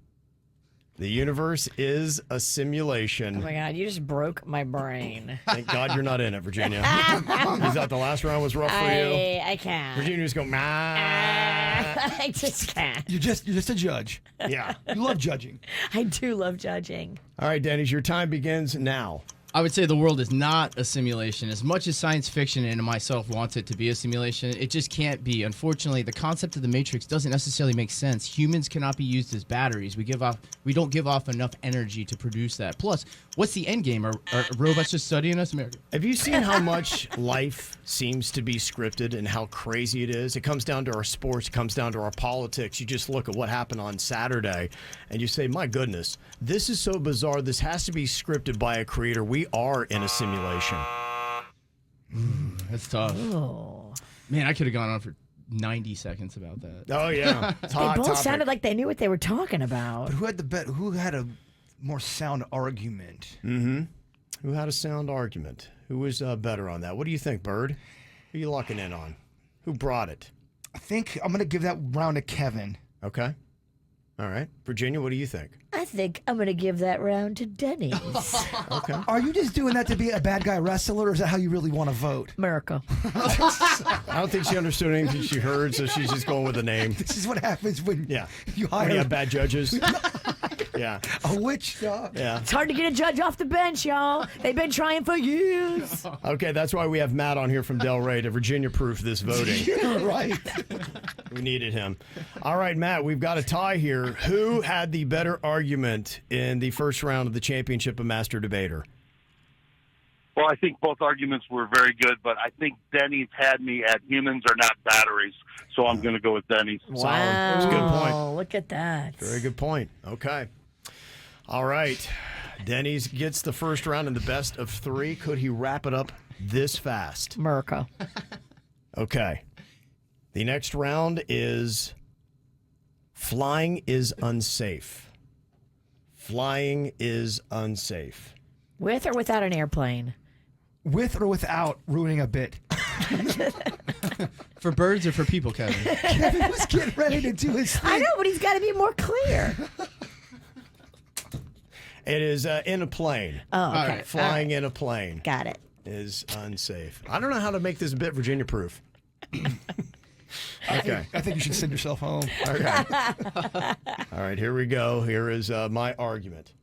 The universe is a simulation. Oh my God, you just broke my brain. Thank God you're not in it, Virginia. You thought the last round was rough for you? I can't. Virginia just go, nah. I just can't. You're just a judge. Yeah. You love judging. I do love judging. All right, Denny's, your time begins now. I would say the world is not a simulation. As much as science fiction and myself wants it to be a simulation, it just can't be. Unfortunately, the concept of the Matrix doesn't necessarily make sense. Humans cannot be used as batteries. We don't give off enough energy to produce that. Plus, what's the end game? Are robots just studying us, America? Have you seen how much life seems to be scripted and how crazy it is? It comes down to our sports, it comes down to our politics. You just look at what happened on Saturday and you say, my goodness, this is so bizarre. This has to be scripted by a creator. We are in a simulation. That's tough. Oh. Man, I could have gone on for 90 seconds about that. Oh, yeah. They both sounded like they knew what they were talking about. But who had a more sound argument? Mm-hmm. Who had a sound argument? Who was better on that? What do you think, Bird? Who are you locking in on? Who brought it? I think I'm going to give that round to Kevin. Okay. All right. Virginia, what do you think? I think I'm going to give that round to Denny's. Okay. Are you just doing that to be a bad guy wrestler, or is that how you really want to vote? America. I don't think she understood anything she heard, so she's just going with the name. This is what happens when you When hire you have bad judges. Yeah. a witch job. Yeah. It's hard to get a judge off the bench, y'all. They've been trying for years. Okay, that's why we have Matt on here from Delray to Virginia-proof this voting. You're right. We needed him. All right, Matt, we've got a tie here. Who had the better argument in the first round of the championship of Master Debater? Well, I think both arguments were very good, but I think Denny's had me at humans are not batteries, so I'm going to go with Denny's. Wow. That's a good point. Look at that. Very good point. Okay. All right. Denny's gets the first round in the best of three. Could he wrap it up this fast? America. Okay. The next round is flying is unsafe. Flying is unsafe. With or without an airplane? With or without ruining a bit. For birds or for people, Kevin? Kevin was getting ready to do his thing. I know, but he's got to be more clear. It is in a plane. Oh, okay. Right. Flying in a plane. Got it. Is unsafe. I don't know how to make this bit Virginia-proof. Okay. I think you should send yourself home. Okay. All right, here we go. Here is my argument.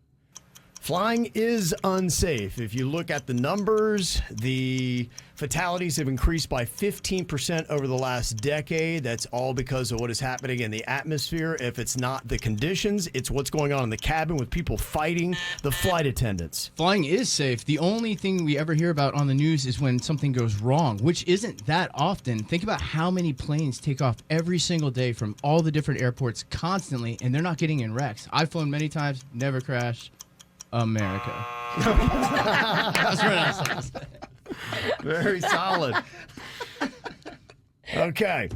Flying is unsafe. If you look at the numbers, the fatalities have increased by 15% over the last decade. That's all because of what is happening in the atmosphere. If it's not the conditions, it's what's going on in the cabin with people fighting the flight attendants. Flying is safe. The only thing we ever hear about on the news is when something goes wrong, which isn't that often. Think about how many planes take off every single day from all the different airports constantly, and they're not getting in wrecks. I've flown many times, never crashed. America. That's what I was saying. Very solid. Okay.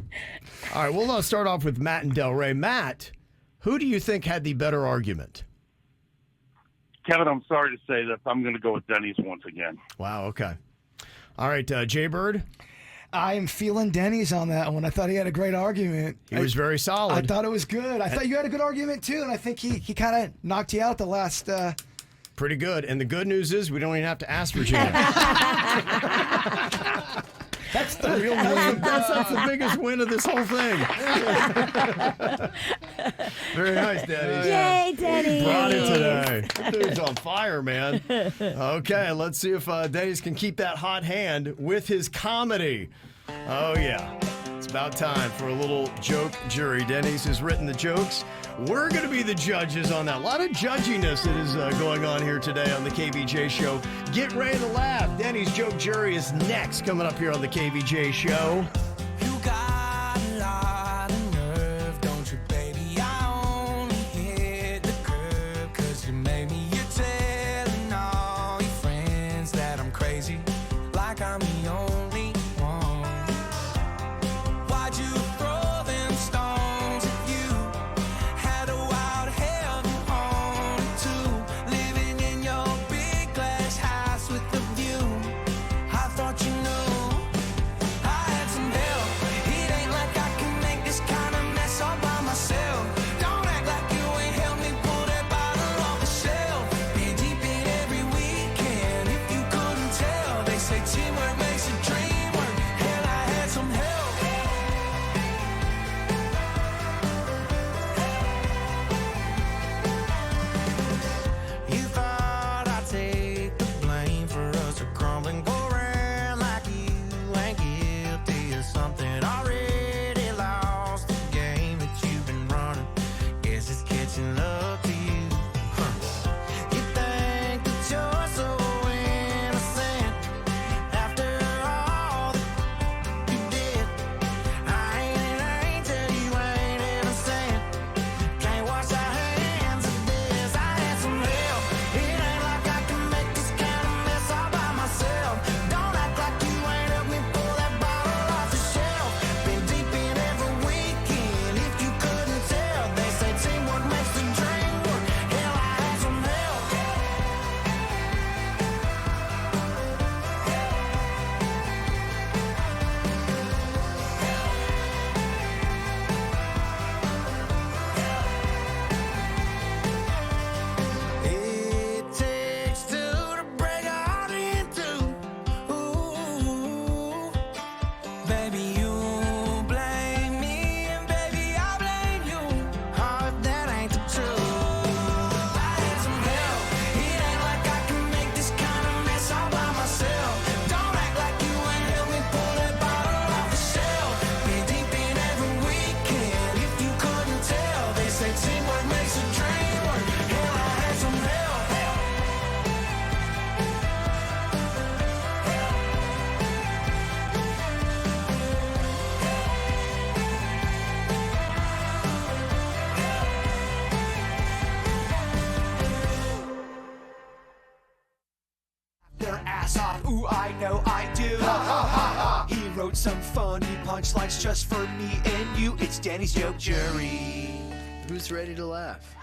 All right, we'll start off with Matt and Delray. Matt, who do you think had the better argument? Kevin, I'm sorry to say this. I'm going to go with Denny's once again. Wow, okay. All right, Jay-Bird? I'm feeling Denny's on that one. I thought he had a great argument. He was very solid. I thought it was good. I thought you had a good argument, too, and I think he kind of knocked you out the last... Pretty good. And the good news is we don't even have to ask Virginia. That's the real That's the biggest win of this whole thing. Very nice, Denny. Yay, Denny. Brought it today. That dude's on fire, man. Okay, let's see if Denny's can keep that hot hand with his comedy. Oh, yeah. It's about time for a little joke jury. Denny's has written the jokes. We're going to be the judges on that. A lot of judginess that is going on here today on the KVJ Show. Get ready to laugh. Denny's joke jury is next, coming up here on the KVJ Show. You got a lot of nerve, don't you, baby? I only hit the curb 'cause you made me. You're telling all your friends that I'm crazy, like I'm the only one. Why'd you throw them stones at you? Had a wild heaven on it too. Living in your big glass house with the view. I thought you knew I had some help. It ain't like I can make this kind of mess all by myself. Don't act like you ain't helped me pull that bottle off the shelf. Been deep in every weekend. If you couldn't tell, they say teamwork makes a dream work. Hell, I had some help. You thought I'd take the blame for us to crumble and go around like you ain't guilty of something. Already lost the game that you've been running. Guess it's catching up to you. You think that you're so innocent after all that you did. I ain't an angel, you ain't innocent. Can't wash our hands of this. I had some help. It ain't like I can make this kind of mess all by myself. Don't act like you ain't helped me pull that bottle off the shelf. Been deep in every weekend. If you couldn't tell, they say teamwork makes the dream work. Hell, I had some help. It takes two to break a heart in two. Ooh, baby, you blame me, and baby, I blame you. Oh, if that ain't the truth. I had some help. It ain't like I can make this kind of mess all by myself. Don't act like you ain't helped me pull that bottle off the shelf. Been deep in every weekend. If you couldn't tell, they say teamwork makes a dream work. Hell, I had some help. Their ass off, ooh, I know I do. He wrote some funny punchlines just for me and you. It's Danny's joke jury. Who's ready to laugh?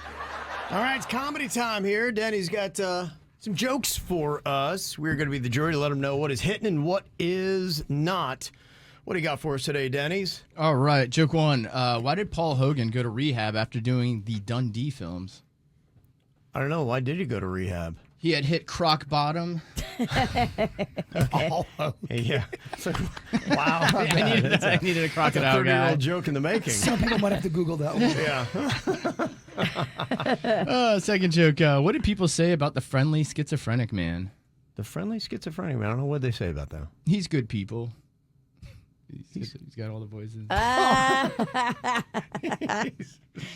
All right, it's comedy time here. Denny's got some jokes for us. We're going to be the jury to let them know what is hitting and what is not. What do you got for us today, Denny's? All right, joke one. Why did Paul Hogan go to rehab after doing the Dundee films? I don't know. Why did he go to rehab? He had hit crock bottom. Oh, yeah. Wow. I needed a crocodile That's a 30-year-old guy. joke in the making. Some people might have to Google that one. Yeah. Second joke. What did people say about the friendly schizophrenic man? The friendly schizophrenic man. I don't know what they say about that. He's good people. He's got all the voices.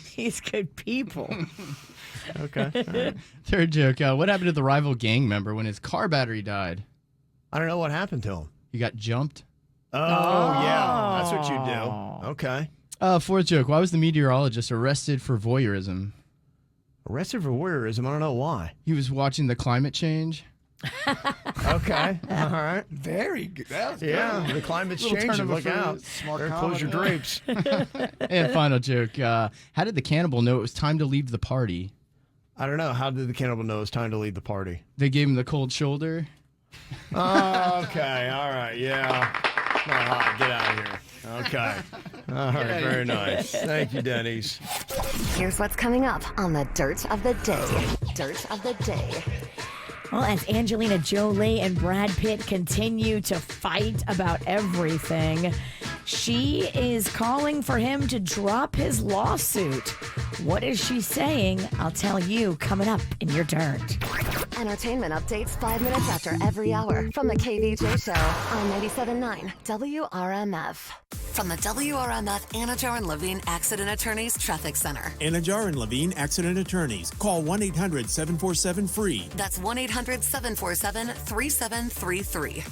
He's good people. Okay. All right. Third joke. What happened to the rival gang member when his car battery died? I don't know what happened to him. He got jumped. Oh, yeah. That's what you do. Okay. Fourth joke. Why was the meteorologist arrested for voyeurism? Arrested for voyeurism? I don't know why. He was watching the climate change. Okay. All right. Very good. That was Yeah. good. The climate's Little turn changing. of Look out. Smart Better close your comedy. drapes. And final joke. How did the cannibal know it was time to leave the party? I don't know. How did the cannibal know it's time to leave the party? They gave him the cold shoulder. Oh, okay. All right. Yeah. Not hot. Get out of here. Okay. All right. Very nice. Thank you, Denny's. Here's what's coming up on the Dirt of the Day. Dirt of the Day. Well, as Angelina Jolie and Brad Pitt continue to fight about everything, she is calling for him to drop his lawsuit. What is she saying? I'll tell you coming up in your dirt. Entertainment updates 5 minutes after every hour from the KVJ Show on 97.9 WRMF. From the WRMF Anajar and Levine Accident Attorneys Traffic Center. Anajar and Levine Accident Attorneys. Call 1-800-747-FREE. That's 1-800-747-3733.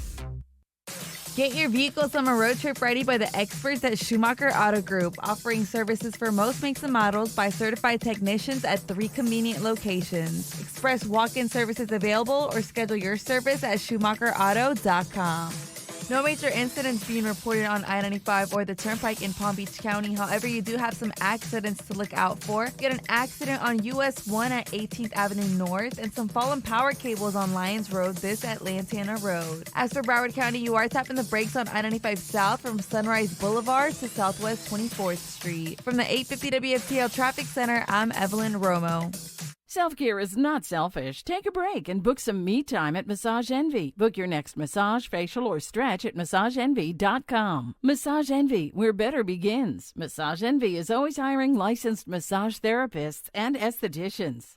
Get your vehicle summer road trip ready by the experts at Schumacher Auto Group, offering services for most makes and models by certified technicians at 3 convenient locations. Express walk-in services available or schedule your service at SchumacherAuto.com. No major incidents being reported on I-95 or the Turnpike in Palm Beach County. However, you do have some accidents to look out for. Get an accident on US 1 at 18th Avenue North and some fallen power cables on Lyons Road, this at Lantana Road. As for Broward County, you are tapping the brakes on I-95 South from Sunrise Boulevard to Southwest 24th Street. From the 850 WFTL Traffic Center, I'm Evelyn Romo. Self-care is not selfish. Take a break and book some me time at Massage Envy. Book your next massage, facial, or stretch at MassageEnvy.com. Massage Envy, where better begins. Massage Envy is always hiring licensed massage therapists and estheticians.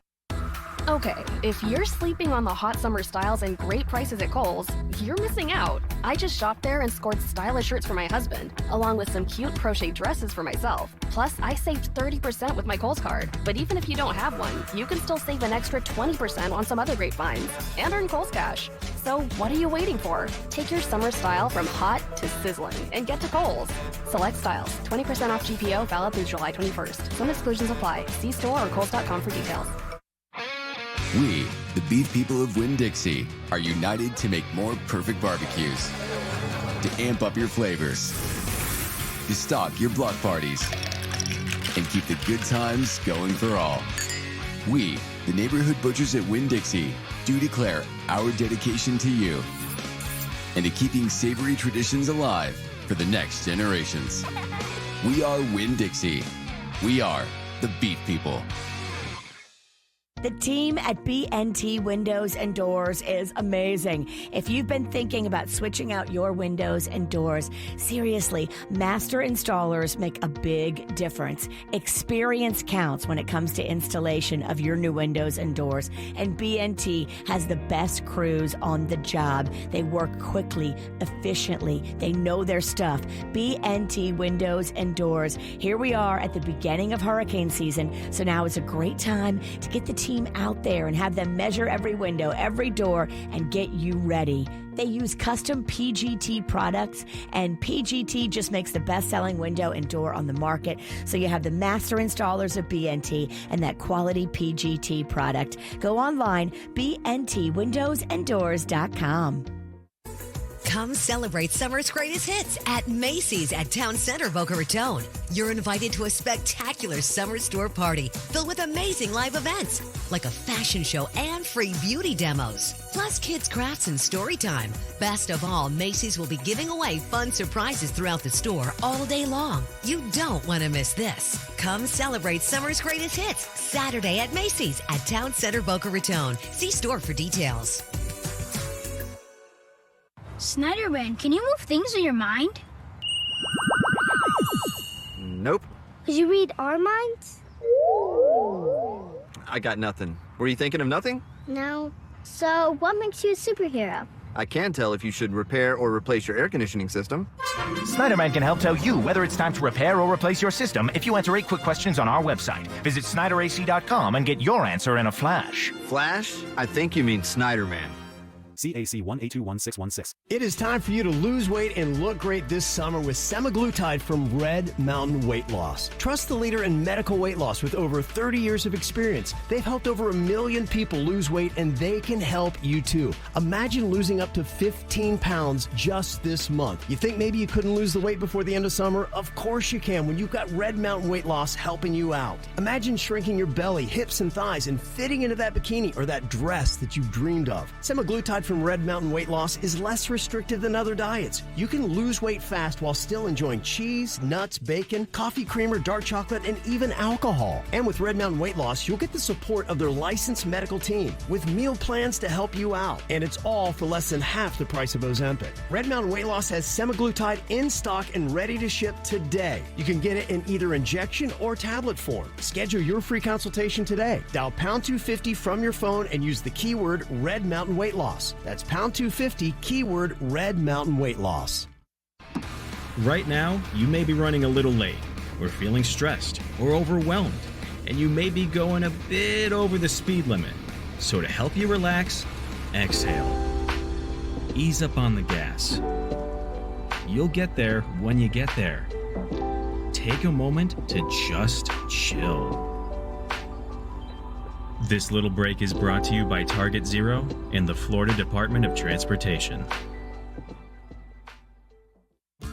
Okay, if you're sleeping on the hot summer styles and great prices at Kohl's, you're missing out. I just shopped there and scored stylish shirts for my husband, along with some cute crochet dresses for myself. Plus, I saved 30% with my Kohl's card. But even if you don't have one, you can still save an extra 20% on some other great finds and earn Kohl's Cash. So what are you waiting for? Take your summer style from hot to sizzling and get to Kohl's. Select styles, 20% off GPO, valid through July 21st. Some exclusions apply. See store or Kohl's.com for details. We, the beef people of Winn-Dixie, are united to make more perfect barbecues, to amp up your flavors, to stock your block parties, and keep the good times going for all. We, the neighborhood butchers at Winn-Dixie, do declare our dedication to you and to keeping savory traditions alive for the next generations. We are Winn-Dixie. We are the beef people. The team at BNT Windows and Doors is amazing. If you've been thinking about switching out your windows and doors, seriously, master installers make a big difference. Experience counts when it comes to installation of your new windows and doors, and BNT has the best crews on the job. They work quickly, efficiently. They know their stuff. BNT Windows and Doors. Here we are at the beginning of hurricane season, so now is a great time to get the team out there and have them measure every window, every door, and get you ready. They use custom PGT products, and PGT just makes the best-selling window and door on the market. So you have the master installers of BNT and that quality PGT product. Go online, bntwindowsanddoors.com. Come celebrate summer's greatest hits at Macy's at Town Center, Boca Raton. You're invited to a spectacular summer store party filled with amazing live events like a fashion show and free beauty demos, plus kids' crafts and story time. Best of all, Macy's will be giving away fun surprises throughout the store all day long. You don't want to miss this. Come celebrate summer's greatest hits Saturday at Macy's at Town Center, Boca Raton. See store for details. Snyderman, can you move things in your mind? Nope. Could you read our minds? I got nothing. Were you thinking of nothing? No. So, what makes you a superhero? I can tell if you should repair or replace your air conditioning system. Snyderman can help tell you whether it's time to repair or replace your system if you answer 8 quick questions on our website. Visit SnyderAC.com and get your answer in a flash. Flash? I think you mean Snyderman. CAC 1821616. It is time for you to lose weight and look great this summer with semaglutide from Red Mountain Weight Loss. Trust the leader in medical weight loss with over 30 years of experience. They've helped over 1 million people lose weight, and they can help you too. Imagine losing up to 15 pounds just this month. You think maybe you couldn't lose the weight before the end of summer? Of course you can when you've got Red Mountain Weight Loss helping you out. Imagine shrinking your belly, hips, and thighs and fitting into that bikini or that dress that you've dreamed of. Semaglutide semaglutide from Red Mountain Weight Loss is less restrictive than other diets. You can lose weight fast while still enjoying cheese, nuts, bacon, coffee creamer, dark chocolate, and even alcohol. And with Red Mountain Weight Loss, you'll get the support of their licensed medical team with meal plans to help you out. And it's all for less than half the price of Ozempic. Red Mountain Weight Loss has semaglutide in stock and ready to ship today. You can get it in either injection or tablet form. Schedule your free consultation today. Dial pound 250 from your phone and use the keyword Red Mountain Weight Loss. That's pound 250, keyword Red Mountain Weight Loss. Right now, you may be running a little late, or feeling stressed, or overwhelmed, and you may be going a bit over the speed limit. So to help you relax, exhale. Ease up on the gas. You'll get there when you get there. Take a moment to just chill. This little break is brought to you by Target Zero and the Florida Department of Transportation.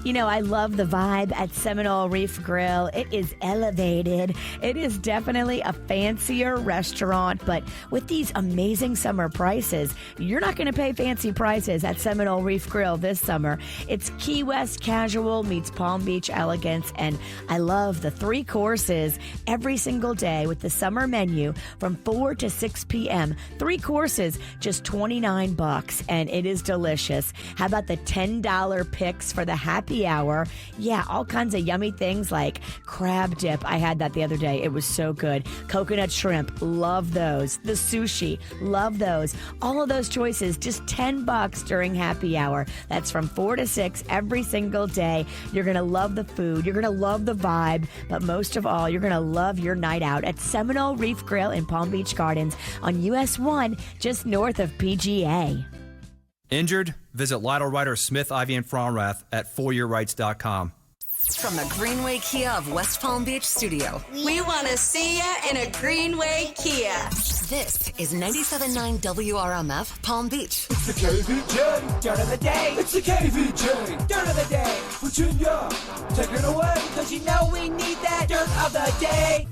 You know, I love the vibe at Seminole Reef Grill. It is elevated. It is definitely a fancier restaurant, but with these amazing summer prices, you're not going to pay fancy prices at Seminole Reef Grill this summer. It's Key West casual meets Palm Beach elegance, and I love the 3 courses every single day with the summer menu from 4 to 6 p.m. 3 courses, just $29, and it is delicious. How about the $10 picks for the happy hour? Yeah, all kinds of yummy things like crab dip. I had that the other day. It was so good. Coconut shrimp, love those. The sushi, love those. All of those choices, just $10 during happy hour. That's from 4 to 6 every single day. You're going to love the food. You're going to love the vibe. But most of all, you're going to love your night out at Seminole Reef Grill in Palm Beach Gardens on US 1, just north of PGA. Injured? Visit Lytle Ryder Smith, Ivy, and Fromrath at foryourrights.com. From the Greenway Kia of West Palm Beach studio, we want to see ya in a Greenway Kia. This is 97.9 WRMF Palm Beach. It's the KVJ, dirt of the day. It's the KVJ, dirt of the day. Virginia, take it away, because you know we need that dirt of the day.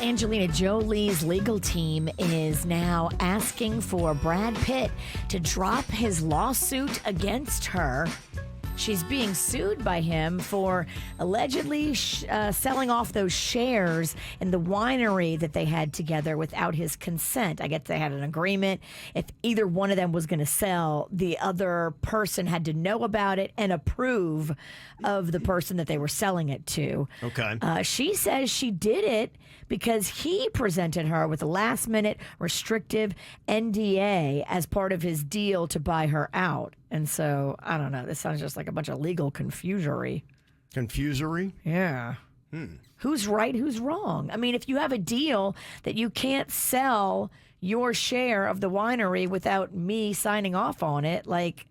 Angelina Jolie's legal team is now asking for Brad Pitt to drop his lawsuit against her. She's being sued by him for allegedly selling off those shares in the winery that they had together without his consent. I guess they had an agreement. If either one of them was going to sell, the other person had to know about it and approve of the person that they were selling it to. Okay. She says she did it because he presented her with a last-minute restrictive NDA as part of his deal to buy her out. And so, I don't know, this sounds just like a bunch of legal confusery. Confusery? Yeah. Who's right, who's wrong? I mean, if you have a deal that you can't sell your share of the winery without me signing off on it, like...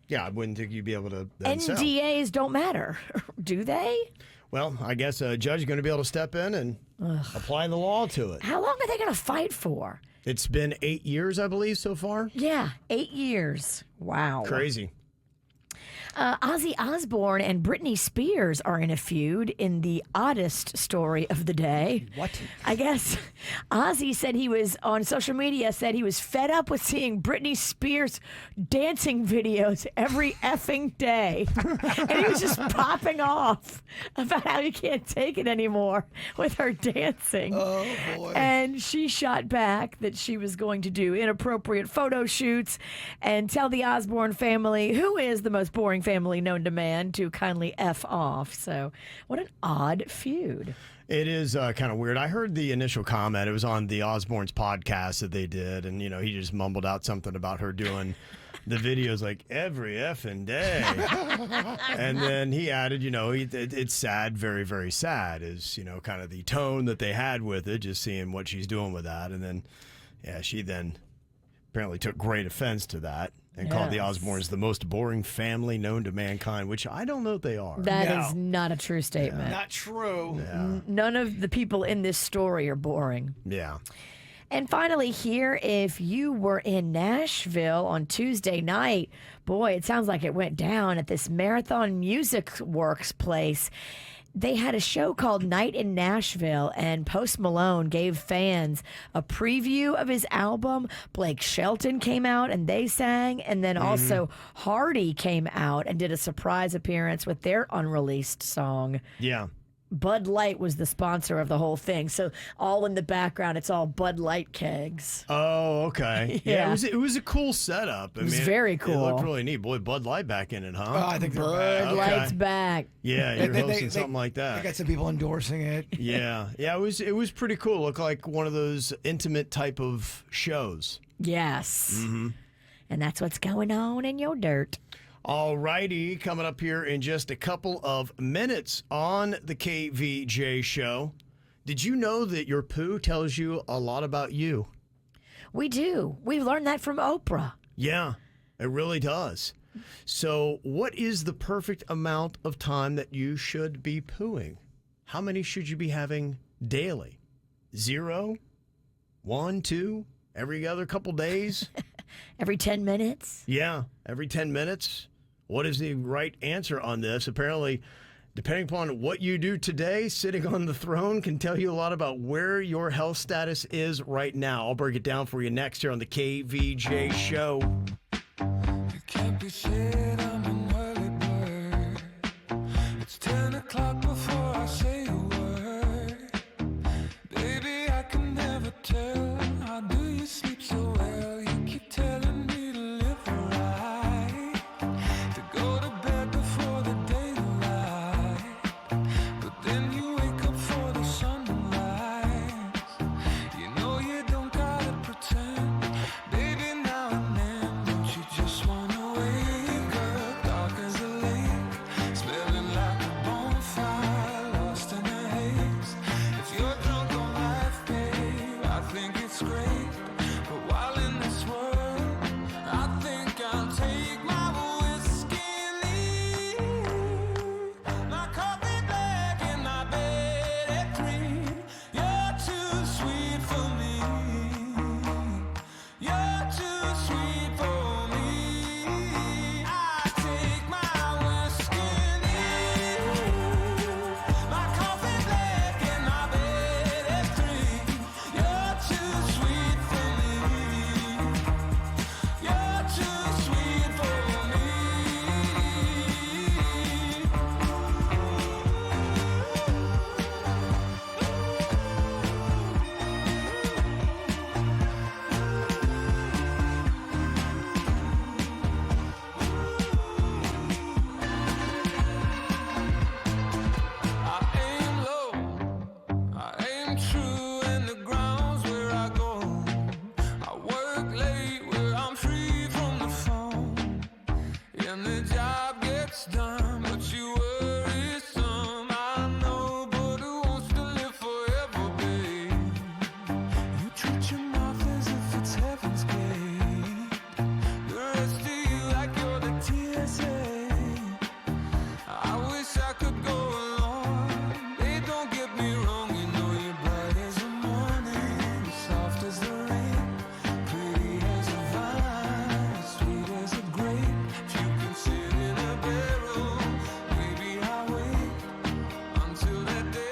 Yeah, I wouldn't think you'd be able to then sell. NDAs don't matter, do they? Well, I guess a judge is going to be able to step in and apply the law to it. How long are they going to fight for? It's been 8 years, I believe, so far. Yeah, 8 years. Wow. Crazy. Ozzy Osbourne and Britney Spears are in a feud in the oddest story of the day. What? I guess Ozzy said he was on social media, said he was fed up with seeing Britney Spears dancing videos every effing day. And he was just popping off about how he can't take it anymore with her dancing. Oh, boy. And she shot back that she was going to do inappropriate photo shoots and tell the Osbourne family, who is the most boring family known to man, to kindly F off. So what an odd feud. It is kind of weird. I heard the initial comment. It was on the Osbourne's podcast that they did, and, you know, he just mumbled out something about her doing the videos like every effing day. And then he added, you know, it's sad, very, very sad, is, you know, kind of the tone that they had with it, just seeing what she's doing with that. And then, yeah, she then apparently took great offense to that. And called the Osbournes the most boring family known to mankind, which I don't know if they are. That is not a true statement. Not true. None of the people in this story are boring. Yeah. And finally, here, if you were in Nashville on Tuesday night, boy, it sounds like it went down at this Marathon Music Works place. They had a show called Night in Nashville, and Post Malone gave fans a preview of his album. Blake Shelton came out and they sang, and then also Hardy came out and did a surprise appearance with their unreleased song. Yeah. Bud Light was the sponsor of the whole thing, so all in the background, it's all Bud Light kegs. Oh, okay. Yeah. It was a cool setup. It was very cool. It looked really neat. Boy, Bud Light back in it, huh? Oh, I think they're back. Bud Light's back. Yeah, you're hosting something like that. I got some people endorsing it. Yeah, it was pretty cool. Looked like one of those intimate type of shows. Yes. Mm-hmm. And that's what's going on in your dirt. All righty, coming up here in just a couple of minutes on the KVJ show. Did you know that your poo tells you a lot about you? We do. We learned that from Oprah. Yeah, it really does. So what is the perfect amount of time that you should be pooing? How many should you be having daily? 0, 1, 2, every other couple days? Every 10 minutes? Yeah, every 10 minutes. What is the right answer on this? Apparently, depending upon what you do today, sitting on the throne can tell you a lot about where your health status is right now. I'll break it down for you next here on the KVJ show. It can't be said I'm an early bird. It's 10 o'clock before I say a word. Baby, I can never tell. How do you sleep so well? You keep telling me to live right, to go to bed before the daylight, but then you wake up for the sunrise. You know you don't gotta pretend, baby, now and then. Don't you just wanna wake up dark as a lake, smelling like a bonfire, lost in a haze? If you're drunk on life, babe, I think it's great. But while in this world, I think I'll take my whiskey and leave. My coffee black and my bed at 3. You're too sweet for me. You're too sweet for me. I take my whiskey and leave. My coffee black and my bed at 3. You're too sweet for me. You're too sweet for me. I aim low, I aim true, and the ground's where I go. I work late where I'm free from the phone, and the job gets done, but you worry some. I know, but who wants to live forever, babe? You treat your mouth as if it's heaven's gate. The rest of you like you're the TSA. I wish I could go along. Hey, don't get me wrong, you know you're bright as the morning, soft as the rain, pretty as a vine, sweet as a grape. If you can sit in a barrel, maybe I'll wait until that day.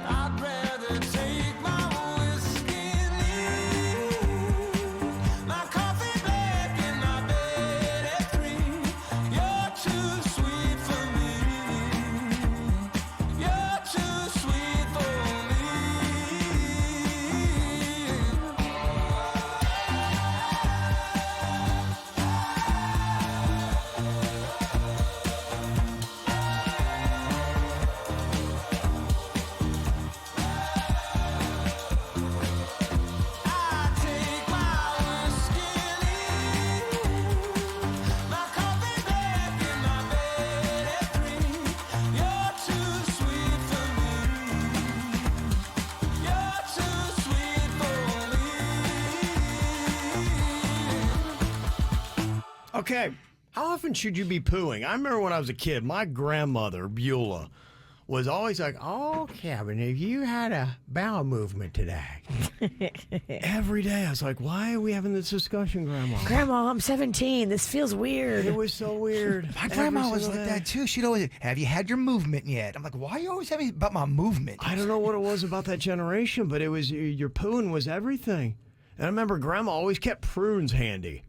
I'd rather take my whiskey and leave. My coffee black and my bed at 3. You're too sweet for me. You're too sweet for me. I take my whiskey and leave. My coffee black and my bed at 3. You're too sweet for me. You're too sweet for me. Okay, how often should you be pooing? I remember when I was a kid, my grandmother, Beulah, was always like, "Oh, Kevin, have you had a bowel movement today?" Every day I was like, "Why are we having this discussion, Grandma?" Grandma, I'm 17. This feels weird. It was so weird. My grandma was like that too. She'd always, have you had your movement yet? I'm like, why are you always having about my movement? I don't know what it was about that generation, but it was your pooing was everything. And I remember Grandma always kept prunes handy.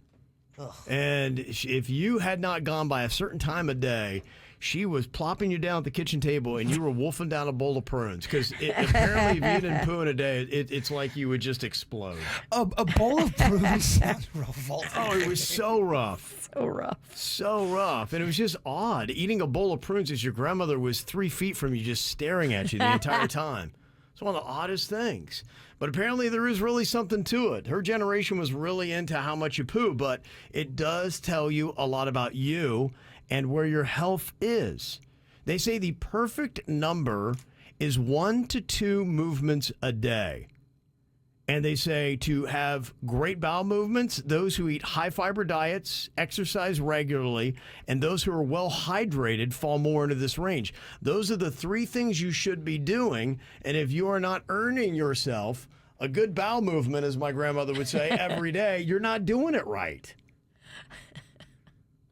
Ugh. And if you had not gone by a certain time of day, she was plopping you down at the kitchen table and you were wolfing down a bowl of prunes. Because apparently if you didn't poo in a day, it's like you would just explode. A bowl of prunes sounds revolting. Oh, it was so rough. So rough. So rough. And it was just odd. Eating a bowl of prunes as your grandmother was 3 feet from you just staring at you the entire time. It's one of the oddest things. But apparently there is really something to it. Her generation was really into how much you poo, but it does tell you a lot about you and where your health is. They say the perfect number is 1 to 2 movements a day. And they say to have great bowel movements, those who eat high-fiber diets, exercise regularly, and those who are well hydrated fall more into this range. Those are the 3 things you should be doing. And if you are not earning yourself a good bowel movement, as my grandmother would say, every day, you're not doing it right.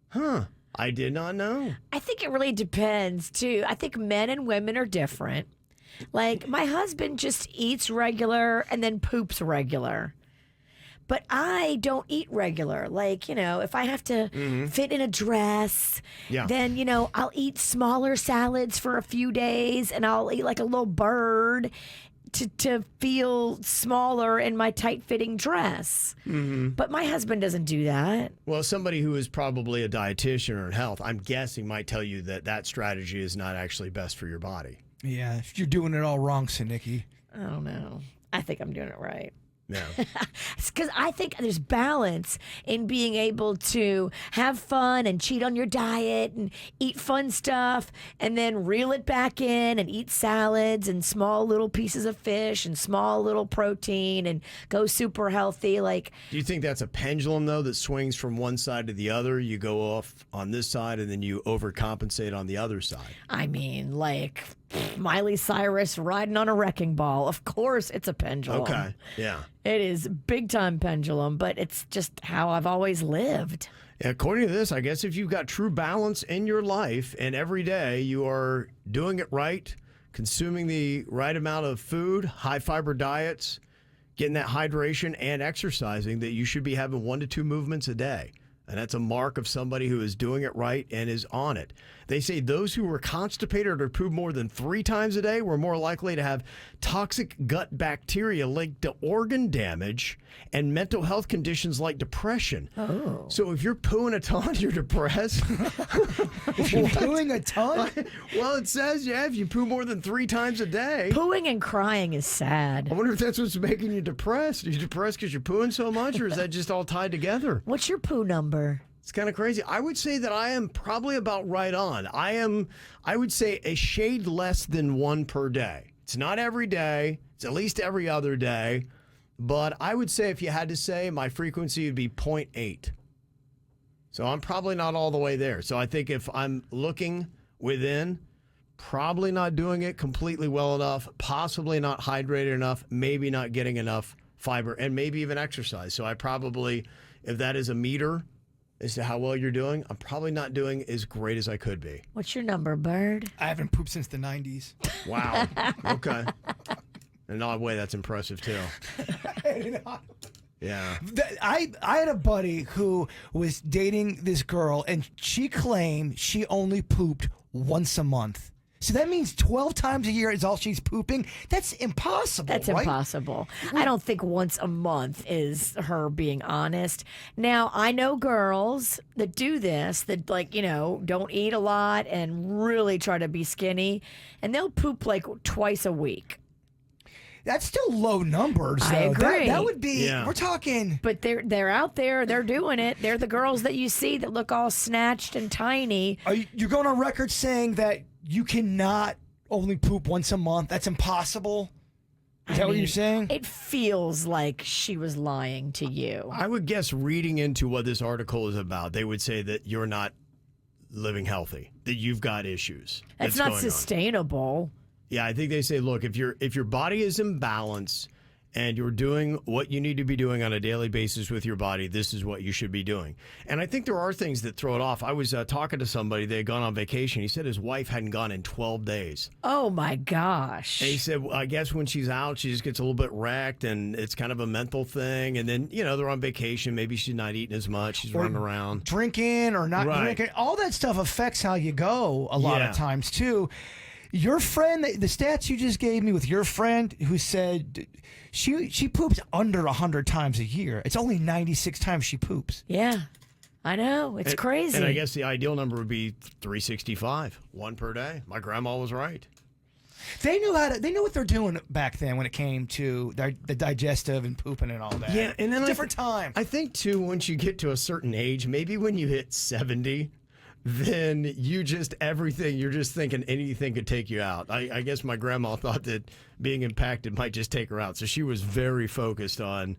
Huh. I did not know. I think it really depends, too. I think men and women are different. Like, my husband just eats regular and then poops regular. But I don't eat regular. Like, if I have to fit in a dress, then, I'll eat smaller salads for a few days and I'll eat like a little bird to feel smaller in my tight-fitting dress. But my husband doesn't do that. Well, somebody who is probably a dietitian or in health, I'm guessing might tell you that strategy is not actually best for your body. Yeah, you're doing it all wrong, Sinicki. I don't know. I think I'm doing it right. Yeah. Because I think there's balance in being able to have fun and cheat on your diet and eat fun stuff and then reel it back in and eat salads and small little pieces of fish and small little protein and go super healthy. Like, do you think that's a pendulum, though, that swings from one side to the other? You go off on this side and then you overcompensate on the other side. I mean, like Miley Cyrus riding on a wrecking ball. Of course it's a pendulum. Okay, yeah. It is big time pendulum, but it's just how I've always lived. According to this, I guess if you've got true balance in your life and every day you are doing it right, consuming the right amount of food, high fiber diets, getting that hydration and exercising, that you should be having 1 to 2 movements a day. And that's a mark of somebody who is doing it right and is on it. They say those who were constipated or poop more than 3 times a day were more likely to have toxic gut bacteria linked to organ damage and mental health conditions like depression. Oh. So if you're pooing a ton, you're depressed. If you're pooing a ton? Well, it says, if you poo more than 3 times a day. Pooing and crying is sad. I wonder if that's what's making you depressed. Are you depressed because you're pooing so much, or is that just all tied together? What's your poo number? It's kind of crazy. I would say that I am probably about right on. I would say a shade less than 1 per day. It's not every day. It's at least every other day. But I would say if you had to say, my frequency would be 0.8. So I'm probably not all the way there. So I think if I'm looking within, probably not doing it completely well enough, possibly not hydrated enough, maybe not getting enough fiber, and maybe even exercise. So I probably, if that is a meter as to how well you're doing, I'm probably not doing as great as I could be. What's your number, Bird? I haven't pooped since the 90s. Wow. Okay. In an odd way, that's impressive, too. Yeah. I had a buddy who was dating this girl, and she claimed she only pooped once a month. So that means 12 times a year is all she's pooping? That's impossible, That's right? impossible. I don't think once a month is her being honest. Now, I know girls that do this, that don't eat a lot and really try to be skinny, and they'll poop like twice a week. That's still low numbers, though. I agree. That would be, we're talking. But they're out there, they're doing it. They're the girls that you see that look all snatched and tiny. You're going on record saying that you cannot only poop once a month? That's impossible? Is that what you're saying? It feels like she was lying to you. I would guess reading into what this article is about, they would say that you're not living healthy, that you've got issues. That's going not on. sustainable. Yeah, I think they say, look, if your body is in balance and you're doing what you need to be doing on a daily basis with your body, this is what you should be doing. And I think there are things that throw it off. I was talking to somebody, they had gone on vacation. He said his wife hadn't gone in 12 days. Oh, my gosh. And he said, well, I guess when she's out, she just gets a little bit wrecked, and it's kind of a mental thing. And then, they're on vacation. Maybe she's not eating as much. She's running around. Drinking or not Right. drinking. All that stuff affects how you go a lot Yeah. of times, too. Your friend, the stats you just gave me with your friend who said she poops under 100 times a year. It's only 96 times she poops. Yeah, I know. It's crazy. And I guess the ideal number would be 365, one per day. My grandma was right. They knew what they're doing back then when it came to the digestive and pooping and all that. Yeah, and then different time. I think too, once you get to a certain age, maybe when you hit 70, then you're just thinking anything could take you out. I guess my grandma thought that being impacted might just take her out, so she was very focused on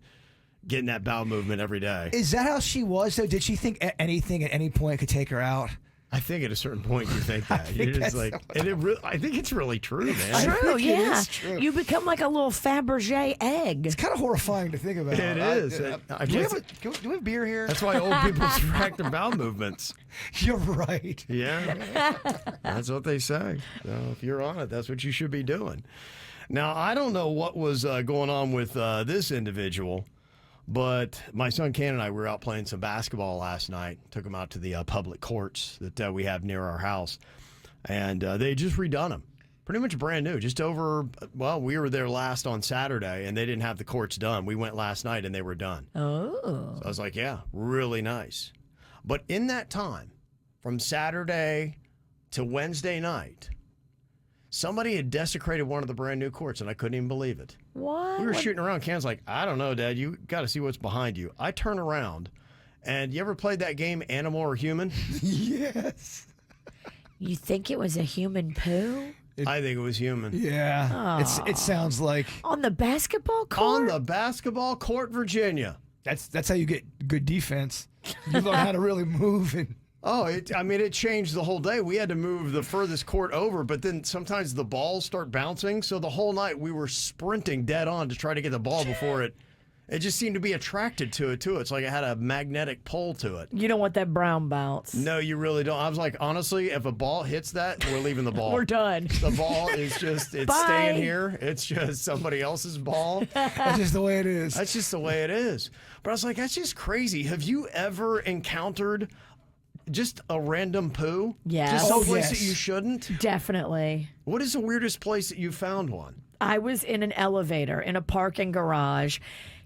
getting that bowel movement every day. Is that how she was, though? Did she think anything at any point could take her out? I think at a certain point you think that. You're just like, I think it's really true, man. True, yeah. It is true. You become like a little Fabergé egg. It's kind of horrifying to think about. It is. Do we have beer here? That's why old people track their bowel movements. You're right. Yeah. That's what they say. So if you're on it, that's what you should be doing. Now, I don't know what was going on with this individual, but my son Ken and I were out playing some basketball last night. Took him out to the public courts that we have near our house. And they just redone them. Pretty much brand new. Just over, we were there last on Saturday, and they didn't have the courts done. We went last night, and they were done. Oh. So I was like, yeah, really nice. But in that time, from Saturday to Wednesday night, somebody had desecrated one of the brand new courts, and I couldn't even believe it. What? We were shooting around. Ken's like, I don't know, Dad. You got to see what's behind you. I turn around, and you ever played that game, Animal or Human? Yes. You think it was a human poo? I think it was human. Yeah. It sounds like On the basketball court? On the basketball court, Virginia. that's how you get good defense. You learn how to really move and. Oh, it changed the whole day. We had to move the furthest court over, but then sometimes the balls start bouncing. So the whole night we were sprinting dead on to try to get the ball before it just seemed to be attracted to it, too. It's like it had a magnetic pull to it. You don't want that brown bounce. No, you really don't. I was like, honestly, if a ball hits that, we're leaving the ball. We're done. The ball is just, it's Bye. staying here. It's just somebody else's ball. That's just the way it is. That's just the way it is. But I was like, that's just crazy. Have you ever encountered just a random poo? Yes. Just someplace yes. that you shouldn't? Definitely. What is the weirdest place that you found one? I was in an elevator in a parking garage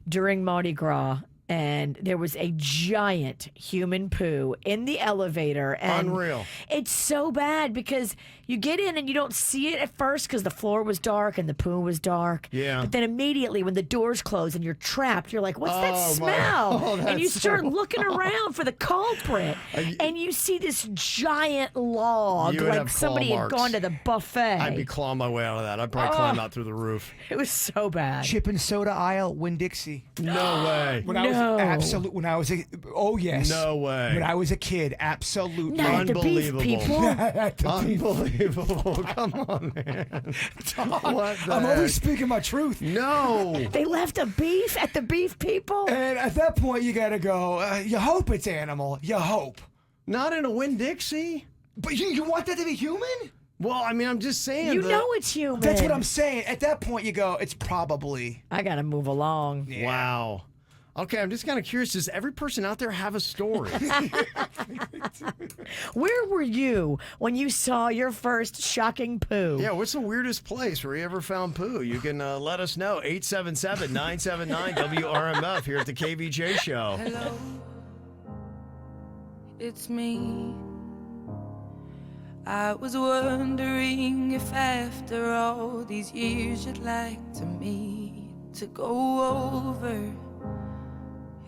during Mardi Gras, and there was a giant human poo in the elevator. And Unreal. It's so bad because you get in and you don't see it at first because the floor was dark and the poo was dark. Yeah. But then immediately when the doors close and you're trapped, you're like, what's that Oh, my- smell? Oh, and you that's start so- looking around for the culprit. And you see this giant log, You would like have claw somebody had marks. gone to the buffet. I'd be clawing my way out of that. I'd probably climb out through the roof. It was so bad. Chip and soda aisle, Winn-Dixie. No way. When I was oh yes. No way. When I was a kid, absolutely. Not the beef Unbelievable. people. Unbelievable. Come on, man. What the I'm heck? always speaking my truth. No. They left a beef at the beef people. And at that point, you gotta go. You hope it's animal. You hope. Not in a Winn-Dixie? But you want that to be human? Well, I mean, I'm just saying. You know it's human. That's what I'm saying. At that point, you go. It's probably. I gotta move along. Yeah. Wow. Okay, I'm just kind of curious. Does every person out there have a story? Where were you when you saw your first shocking poo? Yeah, what's the weirdest place where you ever found poo? You can let us know. 877-979-WRMF here at the KVJ Show. Hello, it's me. I was wondering if after all these years you'd like to meet to go over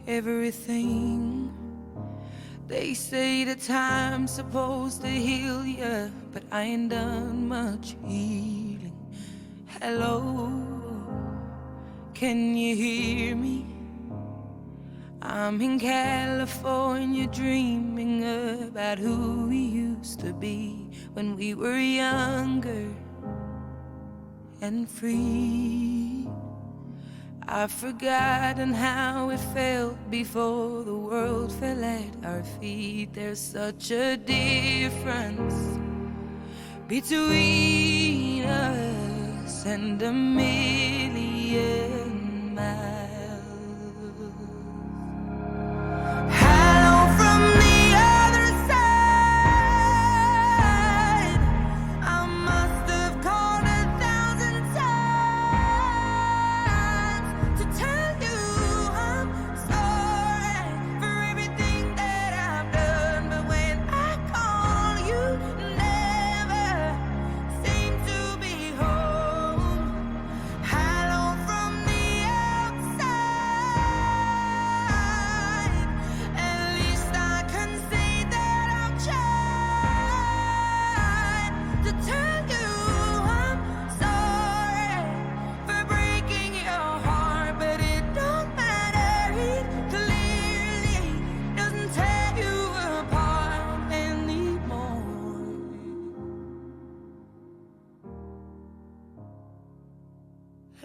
everything. They say the time's supposed to heal ya, but I ain't done much healing. Hello, can you hear me? I'm in California dreaming about who we used to be when we were younger and free. I've forgotten how it felt before the world fell at our feet. There's such a difference between us and a million miles. Hello from the other side. I must have called 1,000 times to tell you I'm sorry for everything that I've done. But when I call, you never seem to be home. Hello from the outside. At least I can say that I've tried to tell you I'm sorry for breaking your heart, but it don't matter. It clearly doesn't tear you apart anymore.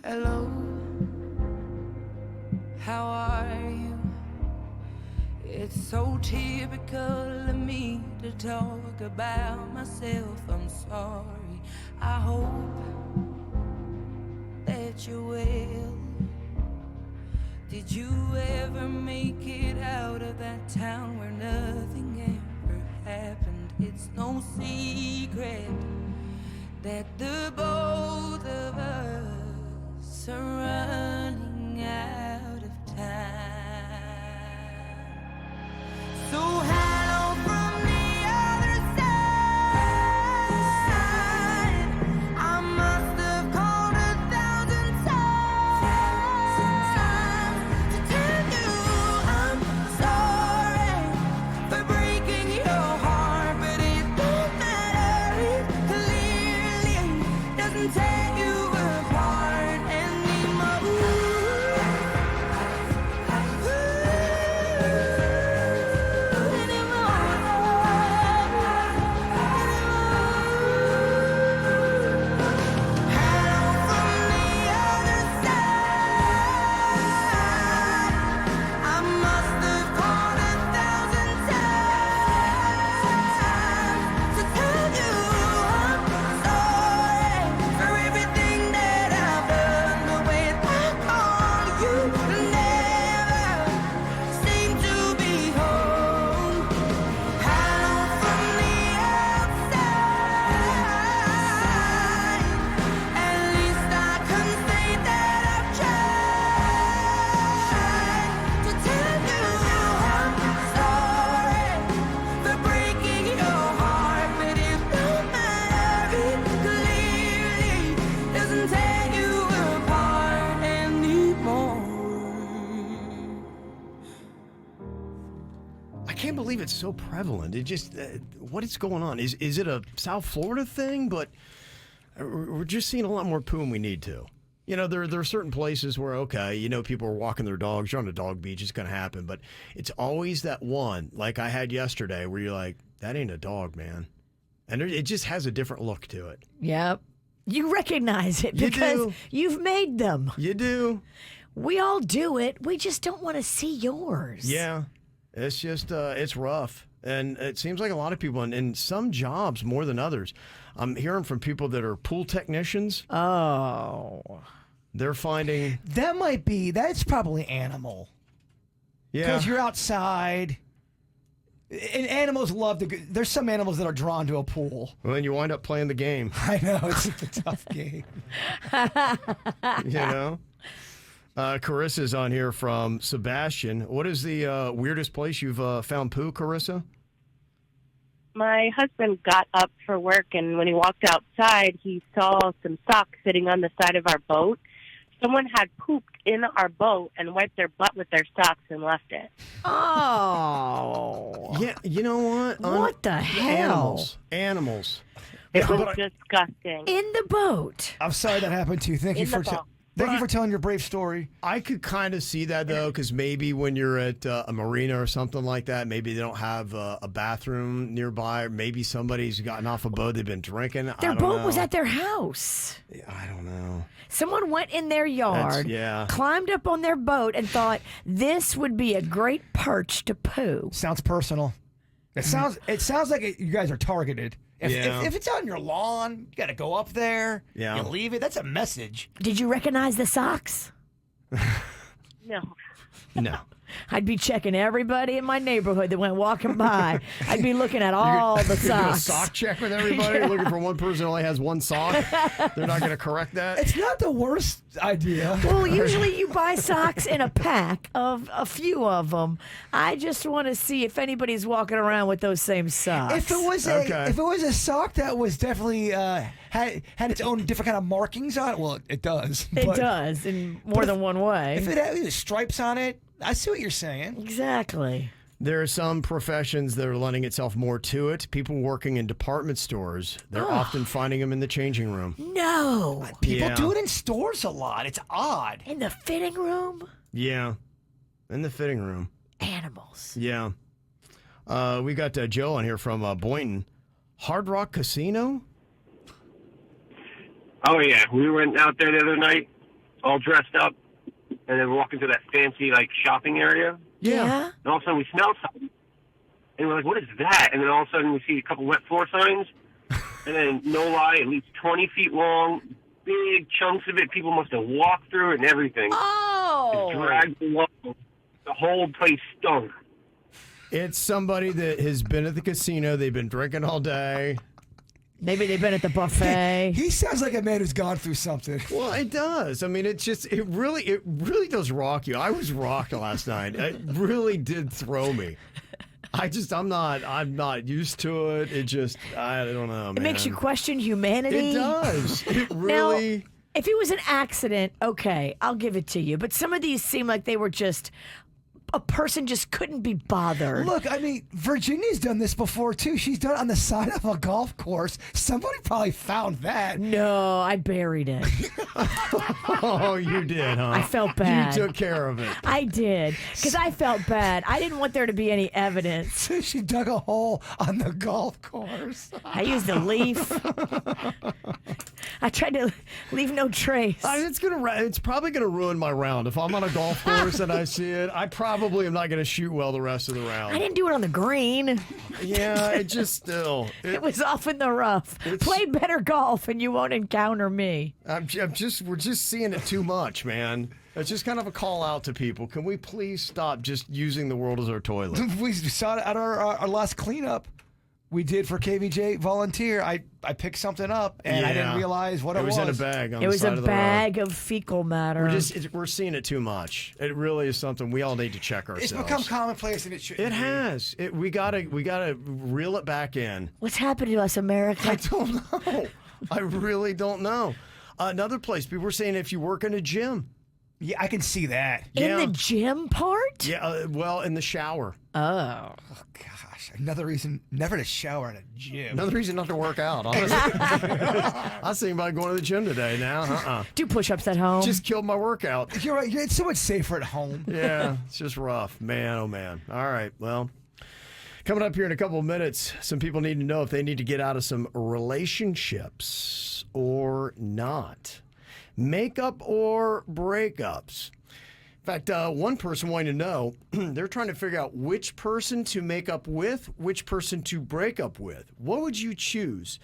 Hello, how are you? It's so typical of me to talk about myself. I'm sorry. I hope that you're well. Did you ever make it out of that town where nothing ever happened? It's no secret that the both of us are running out of time. So hello from the other side. I must have called 1,000 times to tell you I'm sorry for breaking your heart, but it don't matter. It clearly doesn't tear you apart anymore. I must have called 1,000 times to tell you I'm sorry for everything that I've done. But when I call, you never seem to be home. Hello from the outside. At least I can say that I've tried to tell you I'm sorry for breaking your heart, but it don't matter. It clearly doesn't tear you apart anymore. I can't believe it's so prevalent. It just, what is going on? Is it a South Florida thing? But we're just seeing a lot more poo than we need to. You know, there are certain places where, okay, you know, people are walking their dogs. You're on a dog beach. It's going to happen. But it's always that one, like I had yesterday, where you're like, that ain't a dog, man. And it just has a different look to it. Yep. You recognize it You because do. you've made them. You do. We all do it. We just don't want to see yours. Yeah. It's just, it's rough. And it seems like a lot of people, and in some jobs more than others, I'm hearing from people that are pool technicians. Oh. They're finding. That's probably animal. Yeah. Because you're outside. And animals love to go. There's some animals that are drawn to a pool. Well, then you wind up playing the game. I know. It's a tough game. You know? Carissa's on here from Sebastian. What is the weirdest place you've found poo, Carissa? My husband got up for work, and when he walked outside, he saw some socks sitting on the side of our boat. Someone had pooped in our boat and wiped their butt with their socks and left it. Oh. Yeah, you know what? What the hell? Animals. It was disgusting. In the boat. I'm sorry that happened to you. Thank you In the for boat. Thank you for telling your brave story. I could kind of see that, though, because maybe when you're at a marina or something like that, maybe they don't have a bathroom nearby. Or maybe somebody's gotten off a boat. They've been drinking. Their boat was at their house. I don't know. Someone went in their yard, climbed up on their boat, and thought this would be a great perch to poo. Sounds personal. It sounds like you guys are targeted. If it's on your lawn, you got to go up there. Yeah. You leave it. That's a message. Did you recognize the socks? No. No. I'd be checking everybody in my neighborhood that went walking by. I'd be looking at all the You're gonna socks. sock check with everybody, looking for one person who only has one sock. They're not going to correct that. It's not the worst idea. Well, usually you buy socks in a pack of a few of them. I just want to see if anybody's walking around with those same socks. If it was a sock that was definitely had its own different kind of markings on it, well, it does. It does in more than one way. If it had stripes on it, I see what you're saying. Exactly. There are some professions that are lending itself more to it. People working in department stores, they're often finding them in the changing room. No. People do it in stores a lot. It's odd. In the fitting room? Yeah, in the fitting room. Animals. Yeah. We got Joe on here from Boynton. Hard Rock Casino? Oh, yeah. We went out there the other night, all dressed up, and then walking to that fancy, shopping area. Yeah. And all of a sudden we smell something. And we're like, what is that? And then all of a sudden we see a couple wet floor signs. And then, no lie, at least 20 feet long, big chunks of it. People must have walked through it and everything. Oh! Just dragged along. The whole place stunk. It's somebody that has been at the casino. They've been drinking all day. Maybe they've been at the buffet. He sounds like a man who's gone through something. Well, it does. I mean, it really does rock you. I was rocked last night. It really did throw me. I'm not used to it. It just, I don't know, man. It makes you question humanity. It does. It really. Now, if it was an accident, okay, I'll give it to you. But some of these seem like they were just a person just couldn't be bothered. Look, I mean, Virginia's done this before, too. She's done it on the side of a golf course. Somebody probably found that. No, I buried it. Oh, you did, huh? I felt bad. You took care of it. I did, because I felt bad. I didn't want there to be any evidence. She dug a hole on the golf course. I used a leaf. I tried to leave no trace. It's probably gonna ruin my round. If I'm on a golf course and I see it, I probably am not gonna shoot well the rest of the round. I didn't do it on the green. Yeah, it just still. It was off in the rough. Play better golf and you won't encounter me. We're just seeing it too much, man. It's just kind of a call out to people. Can we please stop just using the world as our toilet? We saw it at our last cleanup we did for KVJ Volunteer. I picked something up and I didn't realize what it was. It was in a bag on It the was side a of the road. bag of fecal matter. We're seeing it too much. It really is something we all need to check ourselves. It's become commonplace and it shouldn't. It has. We gotta reel it back in. What's happened to us, America? I don't know. I really don't know. Another place, people were saying if you work in a gym. Yeah, I can see that. In the gym part? Yeah, well, in the shower. Oh, gosh. Another reason never to shower in a gym. Another reason not to work out, honestly. I was thinking about going to the gym today now. Do push-ups at home. Just killed my workout. You're right. It's so much safer at home. Yeah, it's just rough. Man, oh, man. All right, well. Coming up here in a couple of minutes, some people need to know if they need to get out of some relationships or not. Makeup or breakups. In fact, one person wanted to know, they're trying to figure out which person to make up with, which person to break up with. What would you choose?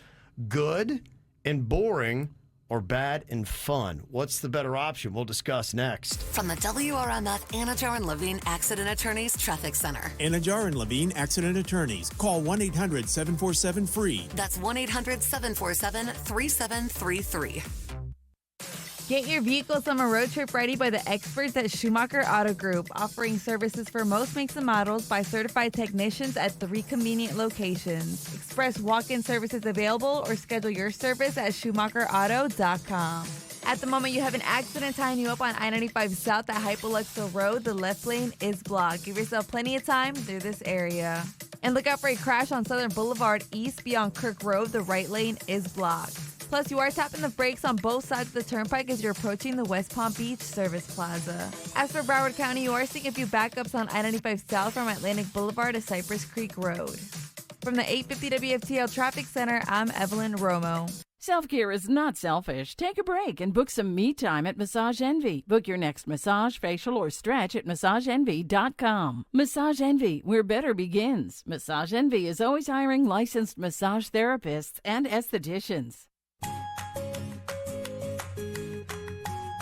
Good and boring or bad and fun? What's the better option? We'll discuss next. From the WRMF Anajar and Levine Accident Attorneys Traffic Center. Anajar and Levine Accident Attorneys. Call 1-800-747-FREE. That's 1-800-747-3733. Get your vehicle summer road trip ready by the experts at Schumacher Auto Group, offering services for most makes and models by certified technicians at 3 convenient locations. Express walk-in services available or schedule your service at SchumacherAuto.com. At the moment you have an accident tying you up on I-95 South at Hypoluxo Road, the left lane is blocked. Give yourself plenty of time through this area. And look out for a crash on Southern Boulevard East beyond Kirk Road, the right lane is blocked. Plus, you are tapping the brakes on both sides of the turnpike as you're approaching the West Palm Beach Service Plaza. As for Broward County, you are seeing a few backups on I-95 South from Atlantic Boulevard to Cypress Creek Road. From the 850 WFTL Traffic Center, I'm Evelyn Romo. Self-care is not selfish. Take a break and book some me time at Massage Envy. Book your next massage, facial, or stretch at massageenvy.com. Massage Envy, where better begins. Massage Envy is always hiring licensed massage therapists and estheticians.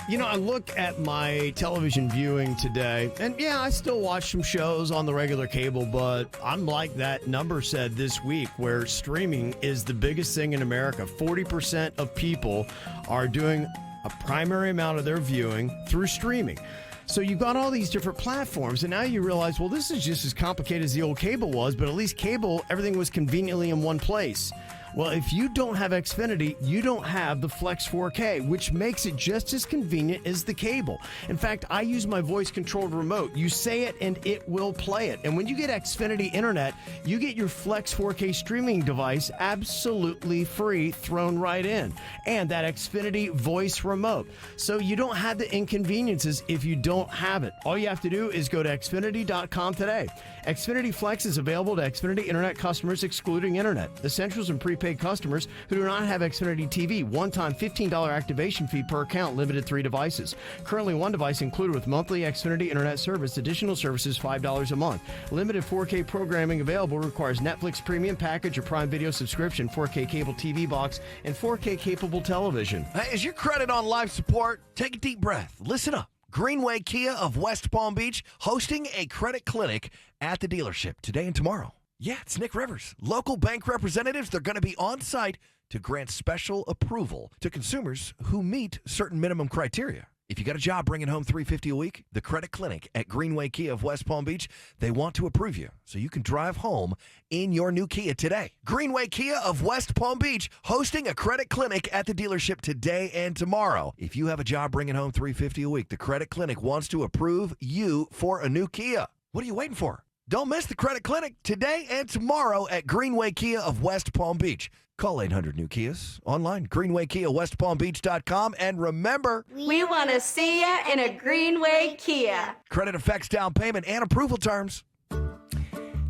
You know, I look at my television viewing today, and yeah, I still watch some shows on the regular cable, but I'm like that number said this week, where streaming is the biggest thing in America. 40% of people are doing a primary amount of their viewing through streaming. So you've got all these different platforms, and now you realize, well, this is just as complicated as the old cable was, but at least cable, everything was conveniently in one place. Well, if you don't have Xfinity, you don't have the Flex 4K, which makes it just as convenient as the cable. In fact, I use my voice-controlled remote. You say it, and it will play it. And when you get Xfinity Internet, you get your Flex 4K streaming device absolutely free, thrown right in. And that Xfinity voice remote. So you don't have the inconveniences if you don't have it. All you have to do is go to Xfinity.com today. Xfinity Flex is available to Xfinity Internet customers excluding Internet, Essentials, and prepaid customers who do not have Xfinity TV. One-time $15 activation fee per account, limited 3 devices. Currently, 1 device included with monthly Xfinity Internet service. Additional services $5 a month. Limited 4K programming available. Requires Netflix Premium Package or Prime Video subscription, 4K cable TV box, and 4K capable television. Hey, is your credit on life support? Take a deep breath. Listen up. Greenway Kia of West Palm Beach hosting a credit clinic at the dealership today and tomorrow. Yeah, it's Nick Rivers. Local bank representatives, they're going to be on site to grant special approval to consumers who meet certain minimum criteria. If you got a job bringing home $350 a week, the credit clinic at Greenway Kia of West Palm Beach, they want to approve you so you can drive home in your new Kia today. Greenway Kia of West Palm Beach hosting a credit clinic at the dealership today and tomorrow. If you have a job bringing home $350 a week, the credit clinic wants to approve you for a new Kia. What are you waiting for? Don't miss the credit clinic today and tomorrow at Greenway Kia of West Palm Beach. Call 800 New Kias online, greenwaykiawestpalmbeach.com. And remember, we want to see ya in a Greenway Kia. Credit affects down payment and approval terms.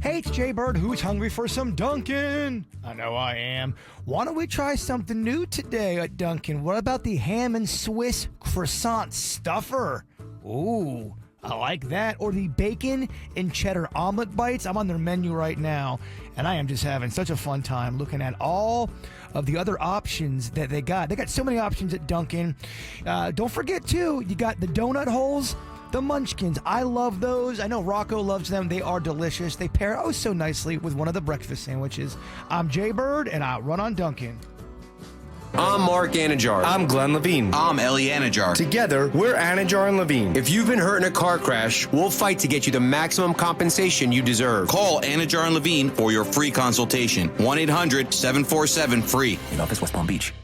Hey, it's Jay Bird. Who's hungry for some Dunkin'? I know I am. Why don't we try something new today at Dunkin'? What about the ham and Swiss croissant stuffer? Ooh, I like that. Or the bacon and cheddar omelet bites. I'm on their menu right now, and I am just having such a fun time looking at all of the other options that they got. They got so many options at Dunkin'. Don't forget, too, you got the donut holes, the munchkins. I love those. I know Rocco loves them. They are delicious. They pair oh so nicely with one of the breakfast sandwiches. I'm Jay Bird, and I run on Dunkin'. I'm Mark Anajar. I'm Glenn Levine. I'm Ellie Anajar. Together, we're Anajar and Levine. If you've been hurt in a car crash, we'll fight to get you the maximum compensation you deserve. Call Anajar and Levine for your free consultation. 1-800-747-FREE. In office, West Palm Beach.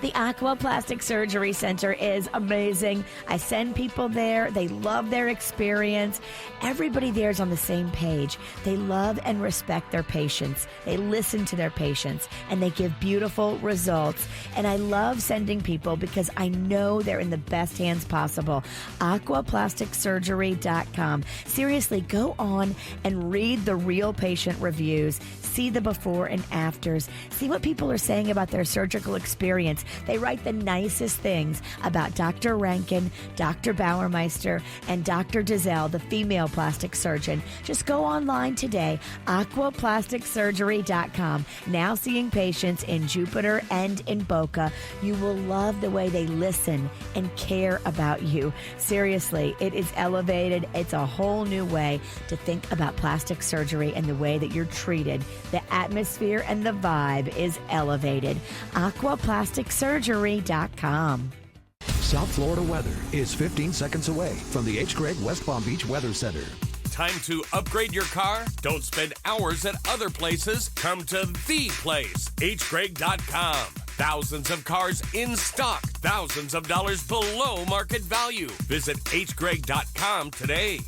The Aqua Plastic Surgery Center is amazing. I send people there. They love their experience. Everybody there is on the same page. They love and respect their patients. They listen to their patients, and they give beautiful results. And I love sending people because I know they're in the best hands possible. aquaplasticsurgery.com. Seriously, go on and read the real patient reviews. See the before and afters. See what people are saying about their surgical experience. They write the nicest things about Dr. Rankin, Dr. Bauermeister, and Dr. Dizelle, the female plastic surgeon. Just go online today, aquaplasticsurgery.com. Now seeing patients in Jupiter and in Boca. You will love the way they listen and care about you. Seriously, it is elevated. It's a whole new way to think about plastic surgery and the way that you're treated. The atmosphere and the vibe is elevated. aquaplasticsurgery.com. South Florida weather is 15 seconds away from the H. Gregg West Palm Beach Weather Center. Time to upgrade your car? Don't spend hours at other places. Come to the place, hgregg.com. Thousands of cars in stock, thousands of dollars below market value. Visit hgregg.com today.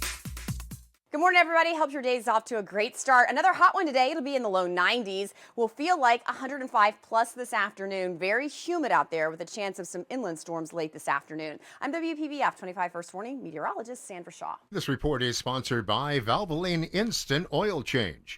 Good morning, everybody. Hope your day's off to a great start. Another hot one today. It'll be in the low 90s. Will feel like 105 plus this afternoon. Very humid out there with a chance of some inland storms late this afternoon. I'm WPBF 25 First Warning meteorologist Sandra Shaw. This report is sponsored by Valvoline Instant Oil Change.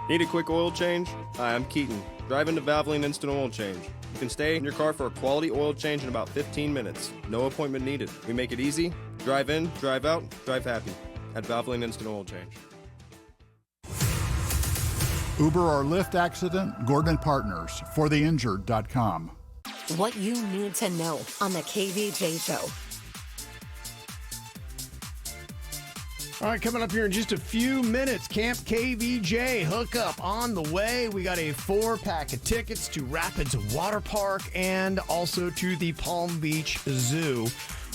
Need a quick oil change? Hi, I'm Keaton. Drive into Valvoline Instant Oil Change. You can stay in your car for a quality oil change in about 15 minutes. No appointment needed. We make it easy. Drive in, drive out, drive happy. At Valvoline Instant Oil Change. Uber or Lyft accident? Gordon Partners. ForTheInjured.com. What you need to know on the KVJ Show. All right, coming up here in just a few minutes, Camp KVJ hookup on the way. We got a 4-pack of tickets to Rapids Water Park and also to the Palm Beach Zoo.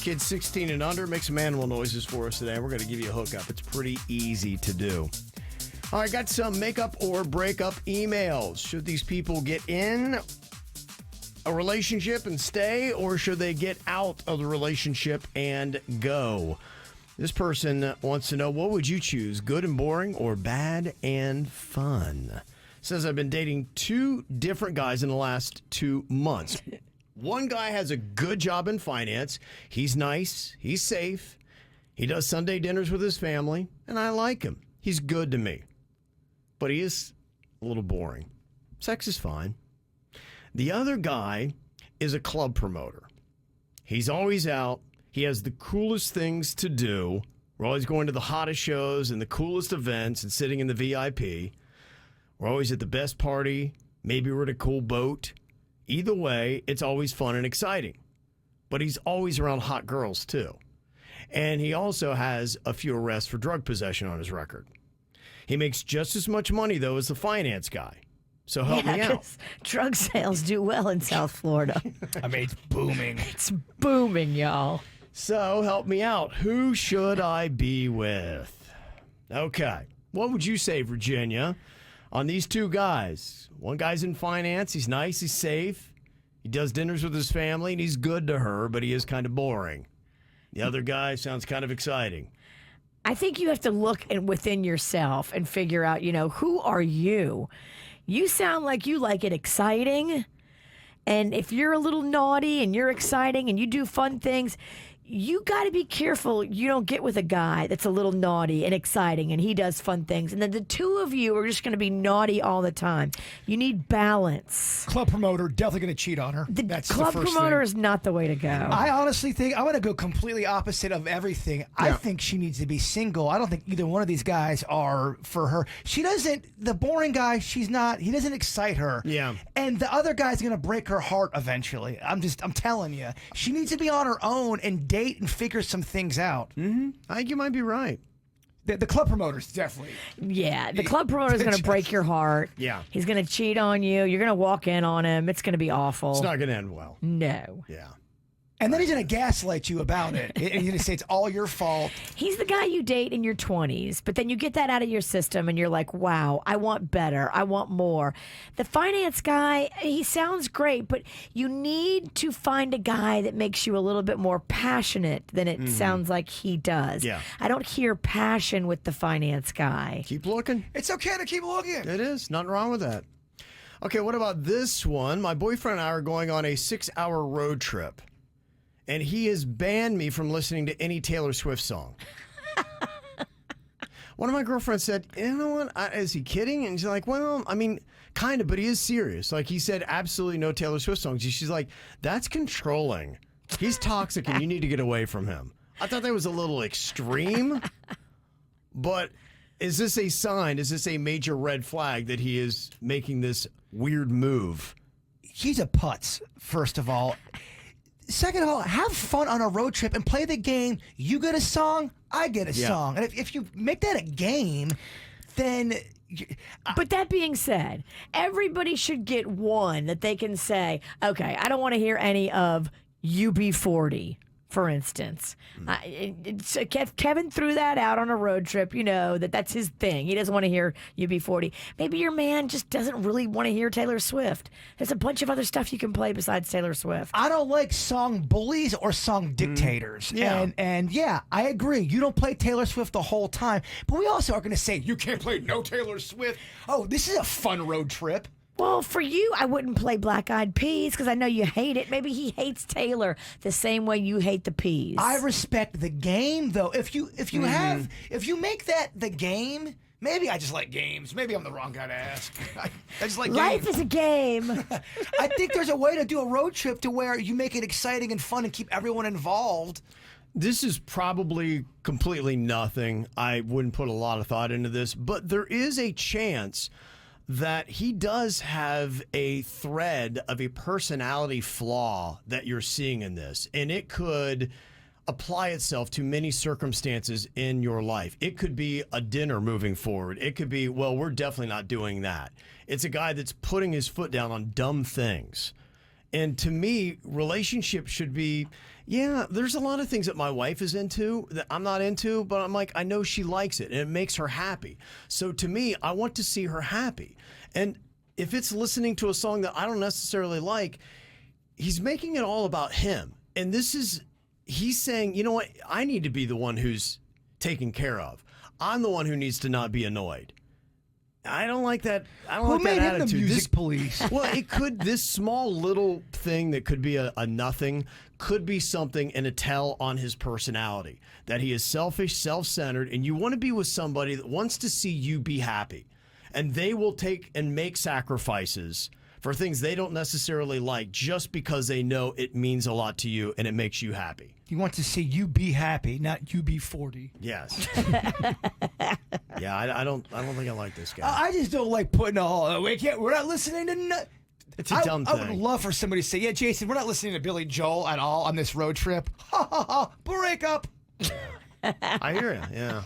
Kids 16 and under, make some animal noises for us today. We're going to give you a hookup. It's pretty easy to do. All right, got some makeup or breakup emails. Should these people get in a relationship and stay, or should they get out of the relationship and go? This person wants to know, what would you choose, good and boring or bad and fun? Says, I've been dating 2 different guys in the last 2 months. One guy has a good job in finance. He's nice. He's safe. He does Sunday dinners with his family, and I like him. He's good to me. But he is a little boring. Sex is fine. The other guy is a club promoter. He's always out. He has the coolest things to do. We're always going to the hottest shows and the coolest events and sitting in the VIP. We're always at the best party. Maybe we're at a cool boat. Either way, it's always fun and exciting. But he's always around hot girls, too. And he also has a few arrests for drug possession on his record. He makes just as much money, though, as the finance guy. So help me out. 'Cause drug sales do well in South Florida. I mean, it's booming. It's booming, y'all. So help me out. Who should I be with? Okay. What would you say, Virginia, on these 2 guys? One guy's in finance. He's nice. He's safe. He does dinners with his family, and he's good to her, but he is kind of boring. The other guy sounds kind of exciting. I think you have to look within yourself and figure out, who are you? You sound like you like it exciting. And if you're a little naughty and you're exciting and you do fun things, you got to be careful you don't get with a guy that's a little naughty and exciting and he does fun things. And then the 2 of you are just going to be naughty all the time. You need balance. Club promoter, definitely going to cheat on her. That's Club the first promoter thing. is not the way to go. I honestly think I'm going to go completely opposite of everything. Yeah. I think she needs to be single. I don't think either one of these guys are for her. She doesn't, the boring guy, she's not, he doesn't excite her. Yeah. And the other guy's going to break her heart eventually. I'm telling you. She needs to be on her own and date and figure some things out. Mm-hmm. I think you might be right. The club promoter's definitely. Yeah, the club promoter is going to break your heart. Yeah. He's going to cheat on you. You're going to walk in on him. It's going to be awful. It's not going to end well. No. Yeah. And then he's going to gaslight you about it. And he's going to say it's all your fault. He's the guy you date in your 20s, but then you get that out of your system and you're like, wow, I want better. I want more. The finance guy, he sounds great, but you need to find a guy that makes you a little bit more passionate than it sounds like he does. Yeah. I don't hear passion with the finance guy. Keep looking. It's okay to keep looking. It is. Nothing wrong with that. Okay, what about this one? My boyfriend and I are going on a 6-hour road trip. And he has banned me from listening to any Taylor Swift song. One of my girlfriends said, you know what, is he kidding? And she's like, well, I mean, kind of, but he is serious. Like, he said absolutely no Taylor Swift songs. She's like, that's controlling. He's toxic and you need to get away from him. I thought that was a little extreme, but is this a sign? Is this a major red flag that he is making this weird move? He's a putz, first of all. Second of all, have fun on a road trip and play the game. You get a song, I get a song. And if you make that a game, then... But that being said, everybody should get one that they can say, okay, I don't want to hear any of UB40 for instance. Kevin threw that out on a road trip, that's his thing. He doesn't want to hear UB40. Maybe your man just doesn't really want to hear Taylor Swift. There's a bunch of other stuff you can play besides Taylor Swift. I don't like song bullies or song dictators. Yeah. And yeah, I agree. You don't play Taylor Swift the whole time, but we also are going to say, you can't play no Taylor Swift. Oh, this is a fun road trip. Well, for you, I wouldn't play Black Eyed Peas because I know you hate it. Maybe he hates Taylor the same way you hate the Peas. I respect the game, though. If you make that the game, maybe I just like games. Maybe I'm the wrong guy to ask. I just like Life games. is a game. I think there's a way to do a road trip to where you make it exciting and fun and keep everyone involved. This is probably completely nothing. I wouldn't put a lot of thought into this, but there is a chance that he does have a thread of a personality flaw that you're seeing in this, and it could apply itself to many circumstances in your life. It could be a dinner moving forward. It could be, well, we're definitely not doing that. It's a guy that's putting his foot down on dumb things. And to me, relationships should be, yeah, there's a lot of things that my wife is into that I'm not into, but I'm like, I know she likes it and it makes her happy. So to me, I want to see her happy. And if it's listening to a song that I don't necessarily like, he's making it all about him. And he's saying, you know what? I need to be the one who's taken care of. I'm the one who needs to not be annoyed. I don't like that. I don't Who like made that him attitude. the music police? Well, this small little thing that could be a nothing could be something and a tell on his personality, that he is selfish, self-centered, and you want to be with somebody that wants to see you be happy. And they will take and make sacrifices for things they don't necessarily like just because they know it means a lot to you and it makes you happy. He wants to see you be happy, not you be 40. Yes. Yeah, I don't think I like this guy. I just don't like putting we're not listening to It's a dumb thing. I would love for somebody to say, yeah, Jason, we're not listening to Billy Joel at all on this road trip. Ha ha ha, breakup. I hear you, yeah.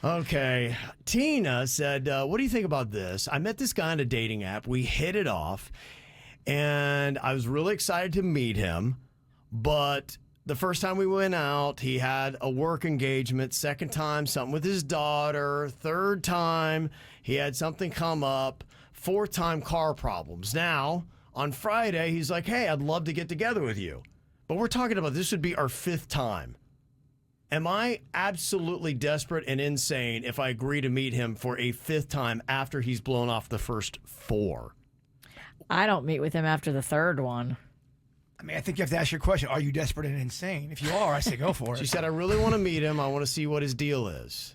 Okay. Tina said, what do you think about this? I met this guy on a dating app. We hit it off, and I was really excited to meet him, but the first time we went out, he had a work engagement. Second time, something with his daughter. Third time, he had something come up. Fourth time, car problems. Now, on Friday, he's like, hey, I'd love to get together with you. But we're talking about this would be our fifth time. Am I absolutely desperate and insane if I agree to meet him for a fifth time after he's blown off the first four? I don't meet with him after the third one. I mean, I think you have to ask your question, are you desperate and insane? If you are, I say go for it. She said, I really want to meet him. I want to see what his deal is.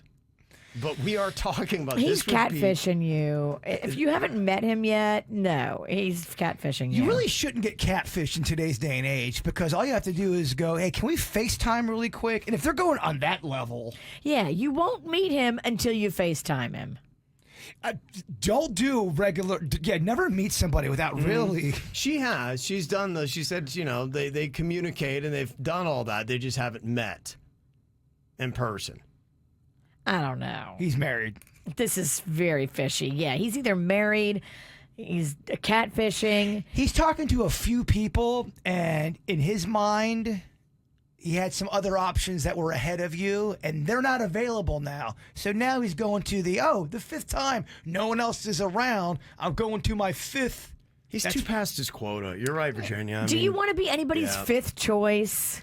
But we are talking about He's this. catfishing you. If you haven't met him yet, no, he's catfishing you. You really shouldn't get catfished in today's day and age because all you have to do is go, hey, can we FaceTime really quick? And if they're going on that level. Yeah, you won't meet him until you FaceTime him. Don't do regular. Yeah, never meet somebody without really. She has. She's done she said, they communicate and they've done all that. They just haven't met in person. I don't know. He's married. This is very fishy. Yeah, he's either married, he's catfishing. He's talking to a few people, and in his mind, he had some other options that were ahead of you, and they're not available now. So now he's going to the fifth time. No one else is around. I'm going to my fifth. He's too past his quota. You're right, Virginia. Do you want to be anybody's fifth choice?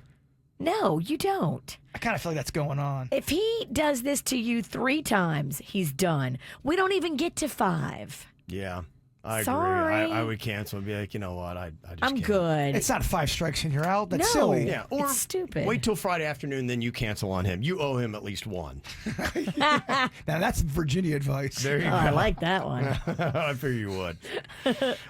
No, you don't. I kind of feel like that's going on. If he does this to you 3 times, he's done. We don't even get to 5. Yeah, I Sorry. agree. I would cancel and be like, you know what? I just I'm can't. good. It's not 5 strikes and you're out. That's No. silly. Yeah, or It's stupid. Wait till Friday afternoon, then you cancel on him. You owe him at least one. Now that's Virginia advice. There you go. I like that one. I figure you would.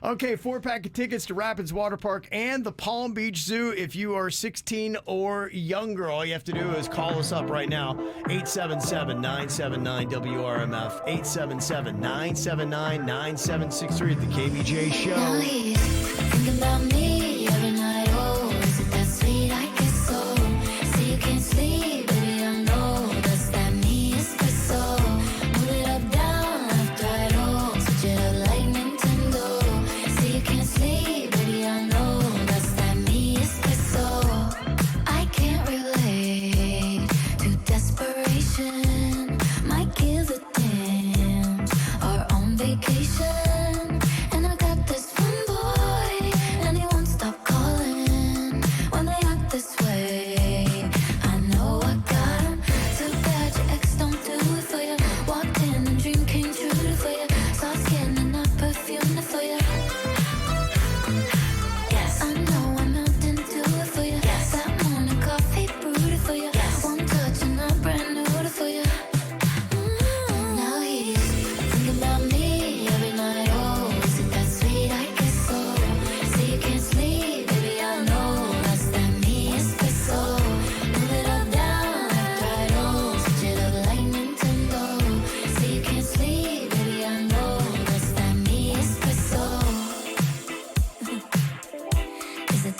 Okay, 4-pack of tickets to Rapids Water Park and the Palm Beach Zoo. If you are 16 or younger, all you have to do is call us up right now. 877-979-WRMF. 877-979-9763 at the KVJ Show. Think about me every night. Oh, is it that sweet? I guess so. See, you can't sleep, baby. I know that's that me espresso. Move it up, down, left, right. Oh, switch it up like Nintendo. See, you can't sleep, baby. I know that's that me espresso. I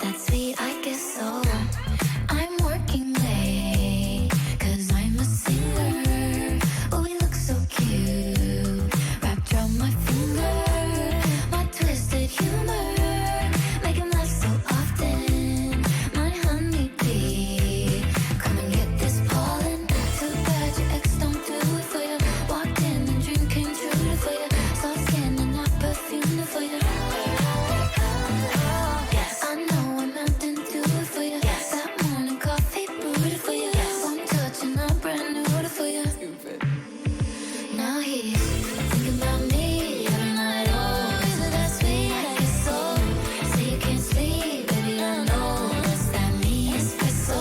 that sweet? I guess so. I'm working late, 'cause I'm a singer. Oh, we look so cute, wrapped around my finger. My twisted humor, make him laugh so often. My honeybee, come and get this pollen. Too bad your ex don't do it for you. Walked in and dream came true for you. Soft skin and hot perfume for you. Yes, I know I'm Mountain Dew for you. Yes, that morning coffee brewed for you. Yes, one touch and I'm brand new for you. Now he's thinking about me every night. Oh, is it that sweet? I guess so. Say you can't sleep, baby, I know. That's that me espresso.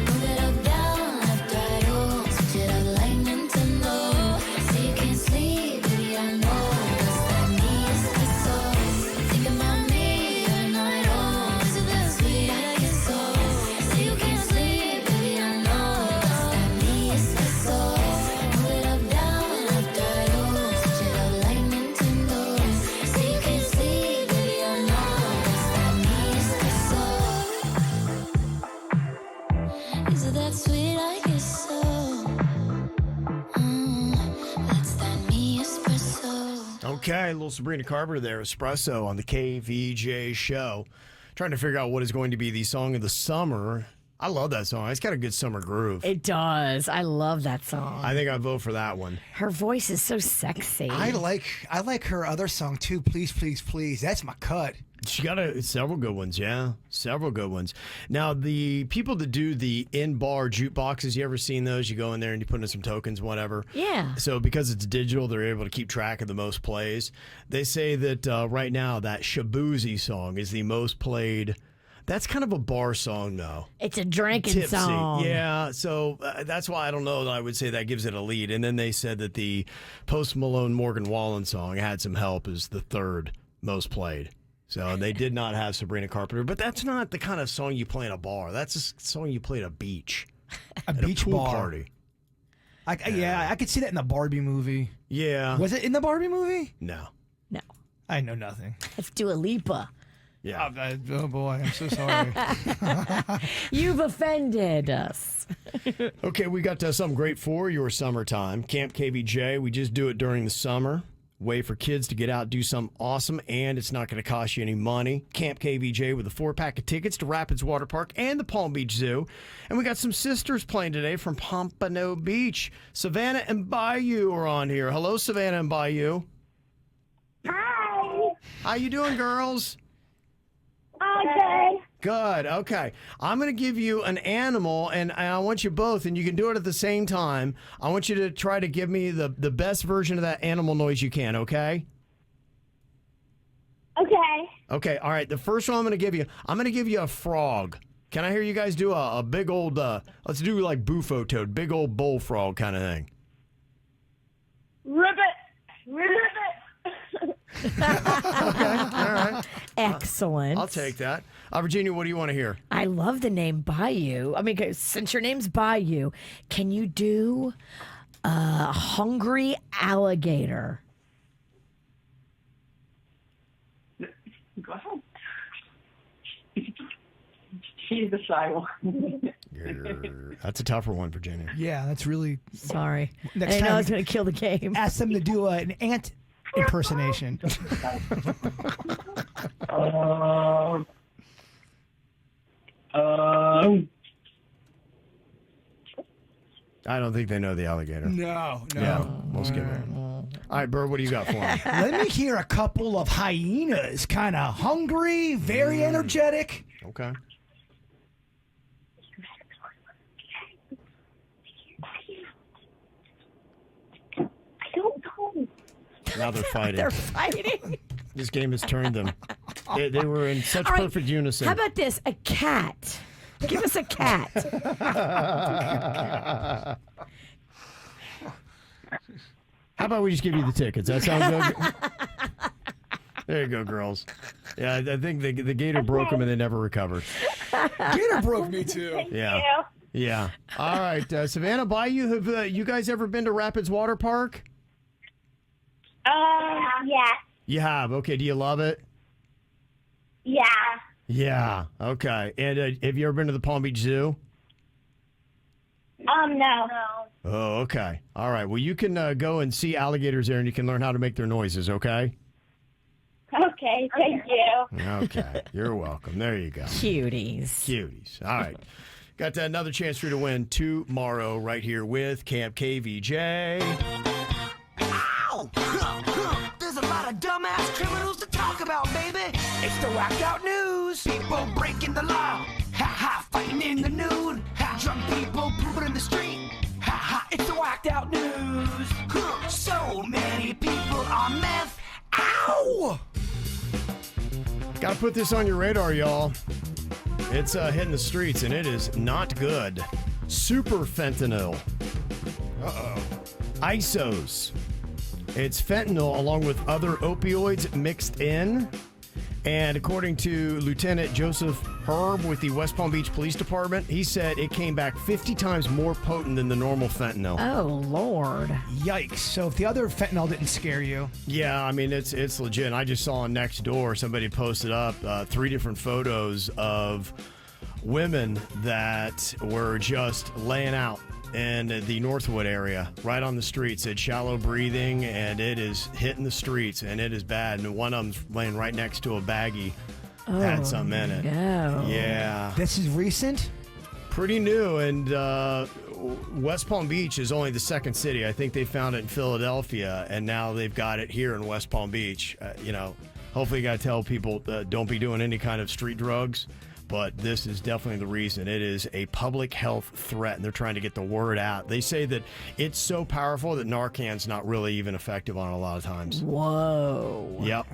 Move it up, down, left, right, oh. Switch it up like Nintendo. Say you can't sleep, baby, I know. That's that me espresso. Thinking about me every night. Oh, is it that sweet? I guess so. Say you can't sleep, baby, I know. That's that me espresso. Move it up, down, left, right, oh. Switch it up like Nintendo. Say you can't sleep, baby, I know. That's that me espresso. Is it that sweet? I guess so. That's that me espresso. Okay, little Sabrina Carpenter there, Espresso on the KVJ show. Trying to figure out what is going to be the song of the summer. I love that song. It's got a good summer groove. It does. I love that song. I think I'd vote for that one. Her voice is so sexy. I like her other song too. Please, please, please. That's my cut. She got several good ones, yeah. Several good ones. Now, the people that do the in-bar jukeboxes, you ever seen those? You go in there and you put in some tokens, whatever. Yeah. So because it's digital, they're able to keep track of the most plays. They say that right now that Shabuzi song is the most played. That's kind of a bar song, though. It's a drinking Tipsy. song. Yeah, so that's why I don't know that I would say that gives it a lead. And then they said that the Post Malone Morgan Wallen song, Had Some Help, is the third most played. So they did not have Sabrina Carpenter, but that's not the kind of song you play in a bar. That's a song you play at a beach. A beach pool bar. party. Yeah, I could see that in the Barbie movie. Yeah. Was it in the Barbie movie? No. No. I know nothing. It's Dua Lipa. Yeah. Oh boy, I'm so sorry. You've offended us. Okay, we got something great for your summertime. Camp KVJ, we just do it during the summer. Way for kids to get out, do something awesome, and it's not going to cost you any money. Camp KVJ with a 4-pack of tickets to Rapids Water Park and the Palm Beach Zoo. And we got some sisters playing today from Pompano Beach. Savannah and Bayou are on here. Hello, Savannah and Bayou. Hi. How you doing, girls? Good. Good. Okay. I'm going to give you an animal, and I want you both, and you can do it at the same time. I want you to try to give me the best version of that animal noise you can, okay? Okay. Okay. All right. The first one I'm going to give you a frog. Can I hear you guys do a big old, let's do like Bufo Toad, big old bullfrog kind of thing. Ribbit. Okay. All right. Excellent. I'll take that. Virginia, what do you want to hear? I love the name Bayou. I mean, 'cause since your name's Bayou, can you do hungry alligator? Go ahead. She's the shy one. That's a tougher one, Virginia. Yeah, that's really. Sorry. Next I know time, I was going to kill the game. Ask them to do an ant impersonation. I don't think they know the alligator. No. Yeah, we'll skip it. All right, Bird, what do you got for me? Let me hear a couple of hyenas. Kind of hungry, very energetic. Okay. I don't know. Now they're fighting. They're fighting. This game has turned them. They were in such All right, perfect unison. How about this? A cat. Give us a cat. How about we just give you the tickets? That sounds good. There you go, girls. Yeah, I think the gator broke them and they never recovered. Gator broke me too. Yeah. Yeah. All right, Savannah, Bayou, have you guys ever been to Rapids Water Park? Yeah. You have. Okay. Do you love it? Yeah. Yeah. Okay. And have you ever been to the Palm Beach Zoo? No. Oh, okay. All right. Well, you can go and see alligators there, and you can learn how to make their noises, okay? Okay, thank you. Okay. You're welcome. There you go. Cuties. All right. Got another chance for you to win tomorrow right here with Camp KVJ. Ow! There's a lot of dumbass criminals to talk about, baby. It's the whacked out news. People breaking the law. Ha ha, fighting in the nude. Ha, drunk people pooping in the street. Ha ha, it's the whacked out news. So many people on meth. Ow! Got to put this on your radar, y'all. It's hitting the streets, and it is not good. Super fentanyl. Uh-oh. ISOs. It's fentanyl along with other opioids mixed in. And according to Lieutenant Joseph Herb with the West Palm Beach Police Department, he said it came back 50 times more potent than the normal fentanyl. Oh, Lord. Yikes. So if the other fentanyl didn't scare you. Yeah, I mean, it's legit. I just saw on Nextdoor, somebody posted up 3 different photos of women that were just laying out in the Northwood area, right on the streets. It's shallow breathing, and it is hitting the streets, and it is bad. And one of them's laying right next to a baggie. Had something in it. No. Yeah. This is recent? Pretty new, and West Palm Beach is only the second city. I think they found it in Philadelphia, and now they've got it here in West Palm Beach. Hopefully you got to tell people don't be doing any kind of street drugs. But this is definitely the reason. It is a public health threat, and they're trying to get the word out. They say that it's so powerful that Narcan's not really even effective on it a lot of times. Whoa. Yep.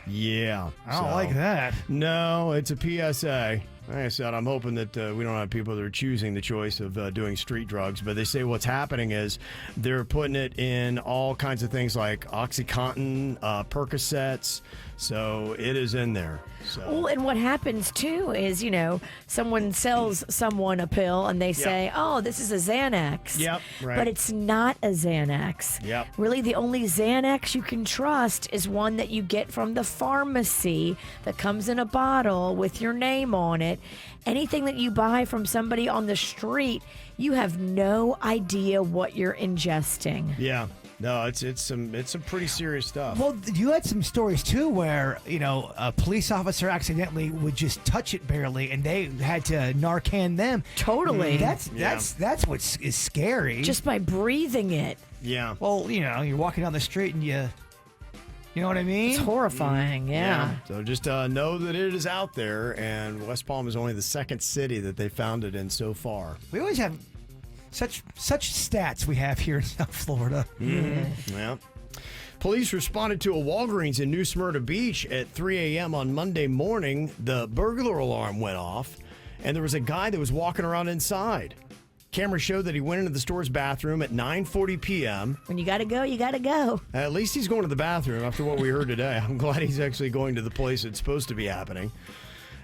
Yeah. I don't like that. No, it's a PSA. Like I said, I'm hoping that we don't have people that are choosing the choice of doing street drugs. But they say what's happening is they're putting it in all kinds of things like OxyContin, Percocets. So it is in there. So. Well, and what happens too is, someone sells someone a pill and they say, oh, this is a Xanax. Yep, right. But it's not a Xanax. Yep. Really, the only Xanax you can trust is one that you get from the pharmacy that comes in a bottle with your name on it. Anything that you buy from somebody on the street, you have no idea what you're ingesting. Yeah. No, it's some pretty serious stuff. Well, you had some stories too where a police officer accidentally would just touch it barely, and they had to Narcan them. Totally. That's what is scary. Just by breathing it. Yeah. Well, you're walking down the street and you know what I mean? It's horrifying. Yeah. So just know that it is out there, and West Palm is only the second city that they found it in so far. We always have such stats we have here in South Florida. Mm-hmm. Yeah. Police responded to a Walgreens in New Smyrna Beach at 3 a.m. on Monday morning. The burglar alarm went off, and there was a guy that was walking around inside. Camera showed that he went into the store's bathroom at 9:40 p.m. When you got to go, you got to go. At least he's going to the bathroom after what we heard today. I'm glad he's actually going to the place it's supposed to be happening.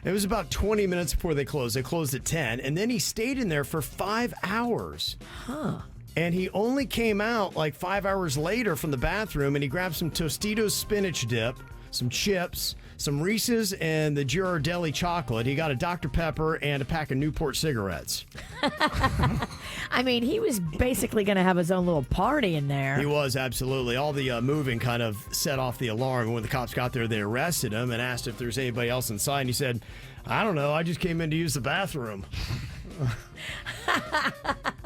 It was about 20 minutes before they closed. They closed at 10, and then he stayed in there for 5 hours. Huh. And he only came out like 5 hours later from the bathroom, and he grabbed some Tostitos spinach dip, some chips, some Reese's, and the Ghirardelli chocolate. He got a Dr. Pepper and a pack of Newport cigarettes. I mean, he was basically going to have his own little party in there. He was, absolutely. All the moving kind of set off the alarm. And when the cops got there, they arrested him and asked if there's anybody else inside. And he said, I don't know. I just came in to use the bathroom.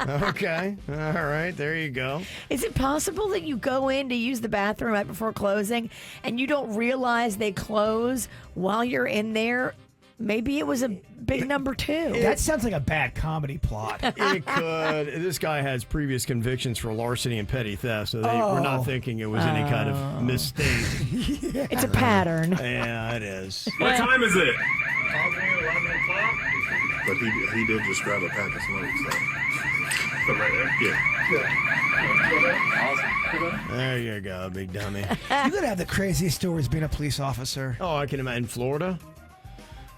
Okay. All right. There you go. Is it possible that you go in to use the bathroom right before closing and you don't realize they close while you're in there? Maybe it was a big number 2. That sounds like a bad comedy plot. It could. This guy has previous convictions for larceny and petty theft, so they were not thinking it was any kind of mistake. Yeah. It's a pattern. Yeah, it is. What time is it? 11 o'clock. But he did just grab a pack of smokes. So right there? Yeah. Awesome. There you go, big dummy. You gotta have the craziest stories being a police officer. Oh, I can imagine. In Florida?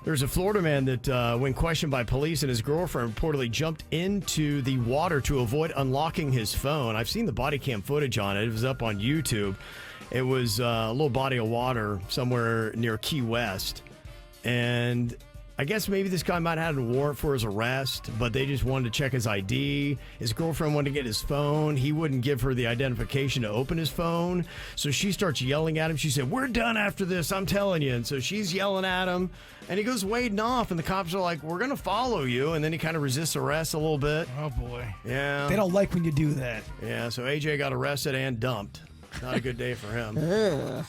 There's a Florida man that, when questioned by police, and his girlfriend reportedly jumped into the water to avoid unlocking his phone. I've seen the body cam footage on it. It was up on YouTube. It was a little body of water somewhere near Key West. And I guess maybe this guy might have had a warrant for his arrest, but they just wanted to check his ID. His girlfriend wanted to get his phone. He wouldn't give her the identification to open his phone. So she starts yelling at him. She said, "We're done after this, I'm telling you." And so she's yelling at him, and he goes wading off, and the cops are like, "We're going to follow you." And then he kind of resists arrest a little bit. Oh, boy. Yeah. They don't like when you do that. Yeah, so AJ got arrested and dumped. Not a good day for him.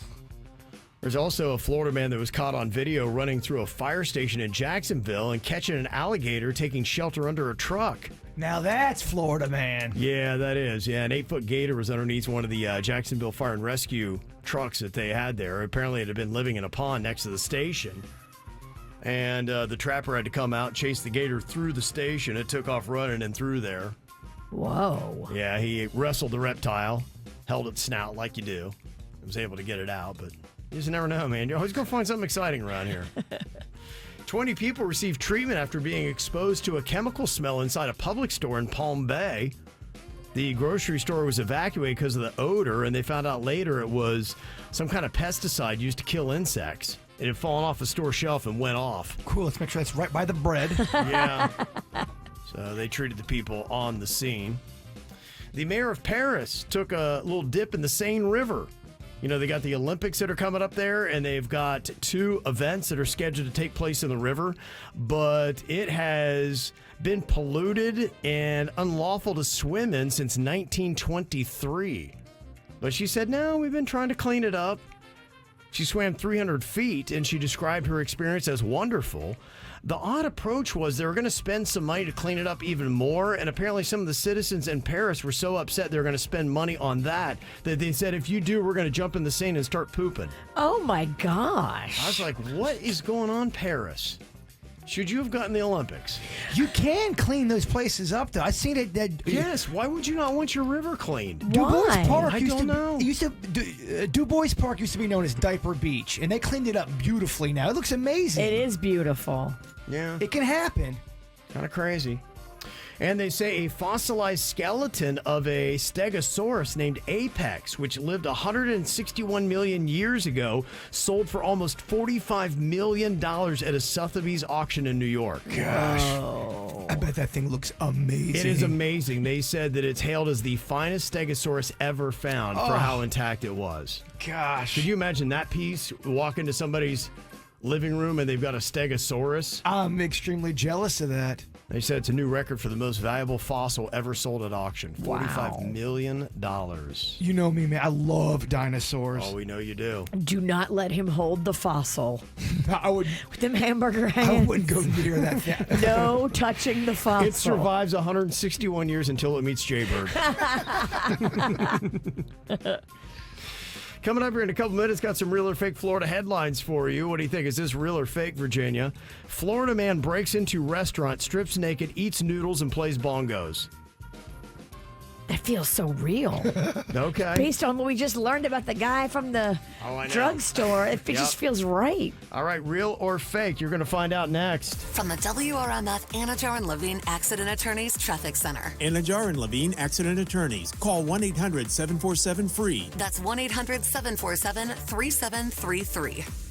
There's also a Florida man that was caught on video running through a fire station in Jacksonville and catching an alligator taking shelter under a truck. Now that's Florida, man. Yeah, that is. Yeah, an 8-foot gator was underneath one of the Jacksonville Fire and Rescue trucks that they had there. Apparently, it had been living in a pond next to the station. And the trapper had to come out, chase the gator through the station. It took off running and through there. Whoa. Yeah, he wrestled the reptile, held its snout like you do. Was able to get it out, but you just never know, man. You're always going to find something exciting around here. 20 people received treatment after being exposed to a chemical smell inside a public store in Palm Bay. The grocery store was evacuated because of the odor, and they found out later it was some kind of pesticide used to kill insects. It had fallen off a store shelf and went off. Cool, let's make sure that's right by the bread. Yeah. So they treated the people on the scene. The mayor of Paris took a little dip in the Seine River. You know, they got the Olympics that are coming up there, and they've got 2 events that are scheduled to take place in the river, but it has been polluted and unlawful to swim in since 1923. But she said, no, we've been trying to clean it up. She swam 300 feet, and she described her experience as wonderful. The odd approach was they were going to spend some money to clean it up even more, and apparently some of the citizens in Paris were so upset they were going to spend money on that they said, if you do, we're going to jump in the Seine and start pooping. Oh, my gosh. I was like, what is going on, Paris? Should you have gotten the Olympics? You can clean those places up, though. I've seen it. Yes. Why would you not want your river cleaned? DuBois Park I don't know. DuBois Park used to be known as Diaper Beach, and they cleaned it up beautifully now. It looks amazing. It is beautiful. Yeah. It can happen. Kind of crazy. And they say a fossilized skeleton of a stegosaurus named Apex, which lived 161 million years ago, sold for almost $45 million at a Sotheby's auction in New York. Gosh. I bet that thing looks amazing. It is amazing. They said that it's hailed as the finest stegosaurus ever found for how intact it was. Gosh. Could you imagine that piece? Walk into somebody's living room and they've got a stegosaurus? I'm extremely jealous of that. They said it's a new record for the most valuable fossil ever sold at auction. $45 million. You know me, man. I love dinosaurs. Oh, we know you do. Do not let him hold the fossil. I would. With them hamburger hands. I wouldn't go near that thing. No touching the fossil. It survives 161 years until it meets Jaybird. Coming up here in a couple minutes, got some real or fake Florida headlines for you. What do you think? Is this real or fake, Virginia? Florida man breaks into restaurant, strips naked, eats noodles, and plays bongos. That feels so real. Okay. Based on what we just learned about the guy from the drugstore, it just feels right. All right, real or fake? You're going to find out next. From the WRMF Anajar and Levine Accident Attorneys Traffic Center. Anajar and Levine Accident Attorneys. Call 1-800-747-FREE. That's 1-800-747-3733.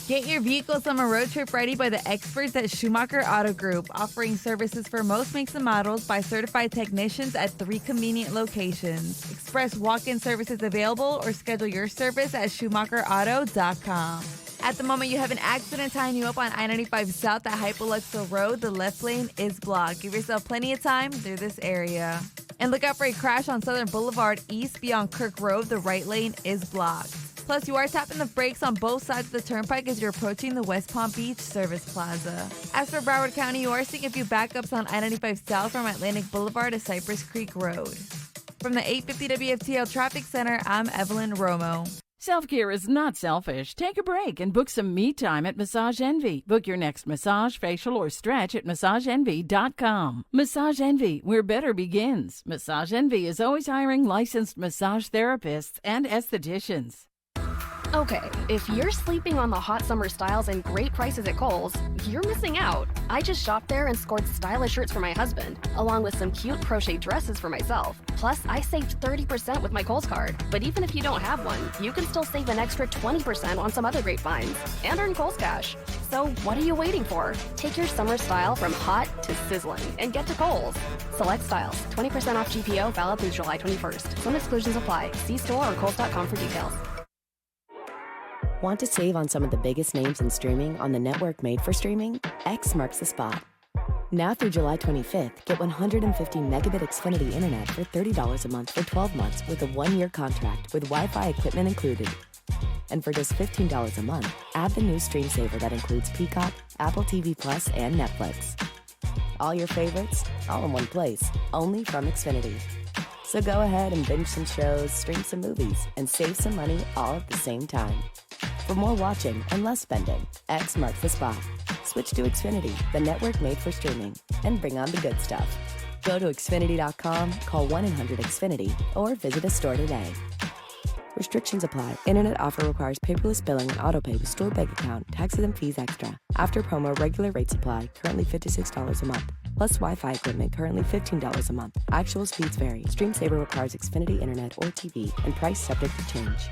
Get your vehicle summer road trip ready by the experts at Schumacher Auto Group, offering services for most makes and models by certified technicians at 3 convenient locations. Express walk-in services available or schedule your service at SchumacherAuto.com. At the moment, you have an accident tying you up on I-95 South at Hypoluxo Road. The left lane is blocked. Give yourself plenty of time through this area. And look out for a crash on Southern Boulevard East beyond Kirk Road. The right lane is blocked. Plus, you are tapping the brakes on both sides of the turnpike as you're approaching the West Palm Beach Service Plaza. As for Broward County, you are seeing a few backups on I-95 South from Atlantic Boulevard to Cypress Creek Road. From the 850 WFTL Traffic Center, I'm Evelyn Romo. Self-care is not selfish. Take a break and book some me time at Massage Envy. Book your next massage, facial, or stretch at MassageEnvy.com. Massage Envy, where better begins. Massage Envy is always hiring licensed massage therapists and estheticians. Okay, if you're sleeping on the hot summer styles and great prices at Kohl's, you're missing out. I just shopped there and scored stylish shirts for my husband, along with some cute crochet dresses for myself. Plus, I saved 30% with my Kohl's card. But even if you don't have one, you can still save an extra 20% on some other great finds and earn Kohl's cash. So what are you waiting for? Take your summer style from hot to sizzling and get to Kohl's. Select styles, 20% off GPO, valid through July 21st. Some exclusions apply. See store or Kohl's.com for details. Want to save on some of the biggest names in streaming on the network made for streaming? X marks the spot. Now through July 25th, get 150 megabit Xfinity internet for $30 a month for 12 months with a 1-year contract with Wi-Fi equipment included. And for just $15 a month, add the new Stream Saver that includes Peacock, Apple TV Plus, and Netflix. All your favorites, all in one place, only from Xfinity. So go ahead and binge some shows, stream some movies, and save some money all at the same time. For more watching and less spending, X marks the spot. Switch to Xfinity, the network made for streaming, and bring on the good stuff. Go to Xfinity.com, call 1-800-XFINITY, or visit a store today. Restrictions apply. Internet offer requires paperless billing and autopay with stored bank account. Taxes and fees extra. After promo, regular rates apply. Currently $56 a month. Plus Wi-Fi equipment, currently $15 a month. Actual speeds vary. Stream Saver requires Xfinity Internet or TV, and price subject to change.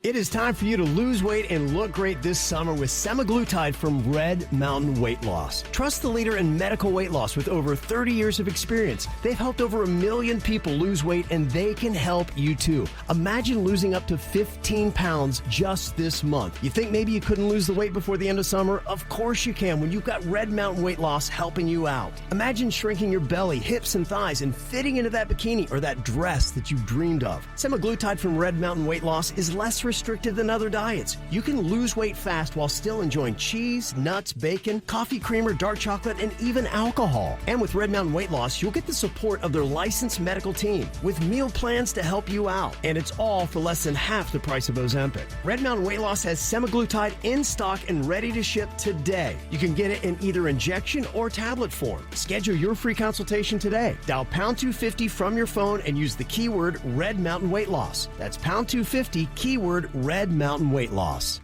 It is time for you to lose weight and look great this summer with semaglutide from Red Mountain Weight Loss. Trust the leader in medical weight loss with over 30 years of experience. They've helped over 1 million people lose weight, and they can help you too. Imagine losing up to 15 pounds just this month. You think maybe you couldn't lose the weight before the end of summer? Of course you can when you've got Red Mountain Weight Loss helping you out. Imagine shrinking your belly, hips, and thighs and fitting into that bikini or that dress that you've dreamed of. Semaglutide from Red Mountain Weight Loss is less restrictive than other diets. You can lose weight fast while still enjoying cheese, nuts, bacon, coffee creamer, dark chocolate, and even alcohol. And with Red Mountain Weight Loss, you'll get the support of their licensed medical team with meal plans to help you out. And it's all for less than half the price of Ozempic. Red Mountain Weight Loss has semaglutide in stock and ready to ship today. You can get it in either injection or tablet form. Schedule your free consultation today. Dial pound 250 from your phone and use the keyword Red Mountain Weight Loss. That's pound 250, keyword Red Mountain Weight Loss.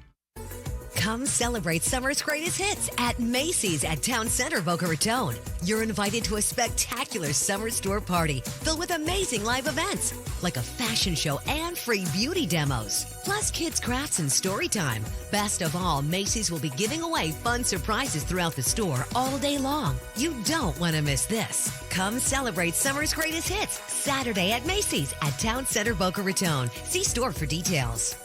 Come celebrate summer's greatest hits at Macy's at Town Center, Boca Raton. You're invited to a spectacular summer store party filled with amazing live events like a fashion show and free beauty demos, plus kids' crafts and story time. Best of all, Macy's will be giving away fun surprises throughout the store all day long. You don't want to miss this. Come celebrate summer's greatest hits Saturday at Macy's at Town Center, Boca Raton. See store for details.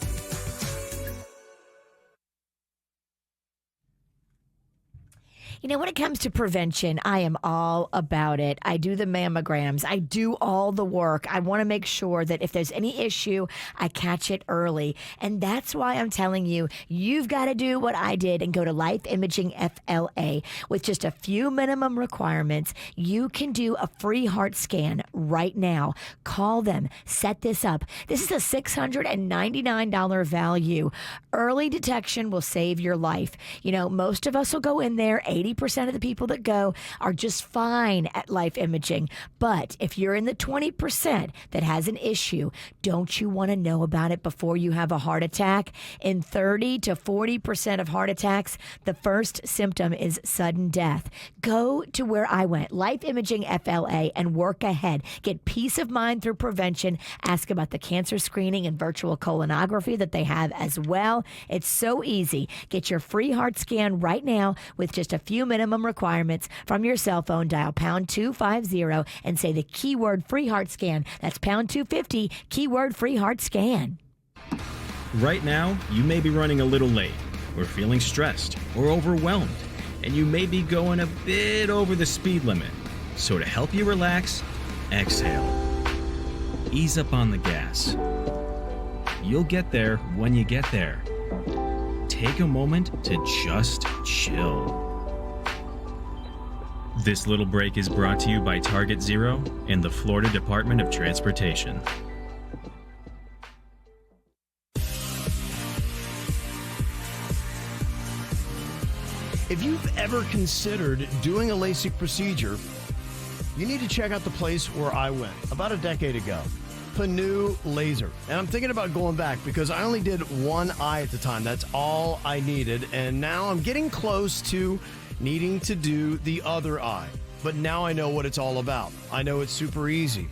You know, when it comes to prevention, I am all about it. I do the mammograms. I do all the work. I want to make sure that if there's any issue, I catch it early. And that's why I'm telling you, you've got to do what I did and go to Life Imaging FLA. With just a few minimum requirements, you can do a free heart scan right now. Call them. Set this up. This is a $699 value. Early detection will save your life. You know, most of us will go in there, 80% of the people that go are just fine at Life Imaging. But if you're in the 20% that has an issue, don't you want to know about it before you have a heart attack? In 30 to 40% of heart attacks, the first symptom is sudden death. Go to where I went, Life Imaging FLA, and work ahead. Get peace of mind through prevention. Ask about the cancer screening and virtual colonography that they have as well. It's so easy. Get your free heart scan right now with just a few minimum requirements from your cell phone. Dial pound 250 and say the keyword free heart scan. That's pound 250, keyword free heart scan. Right now, you may be running a little late, or feeling stressed, or overwhelmed, and you may be going a bit over the speed limit. So to help you relax, exhale. Ease up on the gas. You'll get there when you get there. Take a moment to just chill. This little break is brought to you by Target Zero and the Florida Department of Transportation. If you've ever considered doing a LASIK procedure, you need to check out the place where I went about a decade ago. Panu laser. And I'm thinking about going back because I only did one eye at the time. That's all I needed. And now I'm getting close to needing to do the other eye. But now I know what it's all about. I know it's super easy.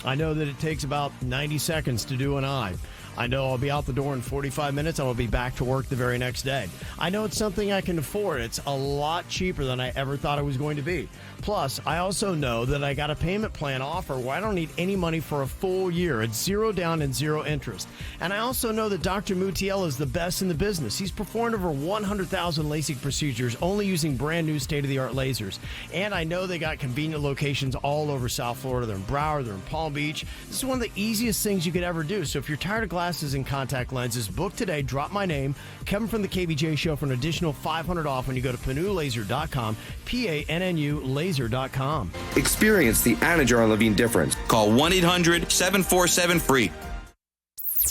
I know that it takes about 90 seconds to do an eye. I know I'll be out the door in 45 minutes and I'll be back to work the very next day. I know it's something I can afford. It's a lot cheaper than I ever thought it was going to be. Plus, I also know that I got a payment plan offer where I don't need any money for a full year. It's 0 down and 0 interest. And I also know that Dr. Mutiel is the best in the business. He's performed over 100,000 LASIK procedures only using brand new state-of-the-art lasers. And I know they got convenient locations all over South Florida. They're in Broward, they're in Palm Beach. This is one of the easiest things you could ever do. So if you're tired of glasses and contact lenses, book today. Drop my name, Kevin from the KVJ Show, for an additional $500 off when you go to panulaser.com, P-A-N-N-U, laser.com. Experience the Anajar Levine difference. Call 1-800-747-FREE.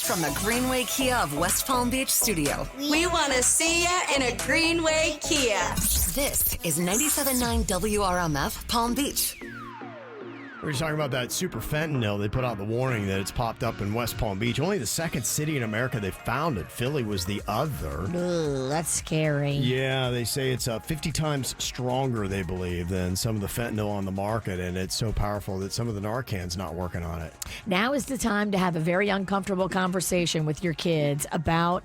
From the Greenway Kia of West Palm Beach studio. We want to see ya in a Greenway Kia. This is 97.9 WRMF Palm Beach. We were talking about that super fentanyl. They put out the warning that it's popped up in West Palm Beach. Only the second city in America they found it. Philly was the other. Ugh, that's scary. Yeah, they say it's 50 times stronger, they believe, than some of the fentanyl on the market. And it's so powerful that some of the Narcan's not working on it. Now is the time to have a very uncomfortable conversation with your kids about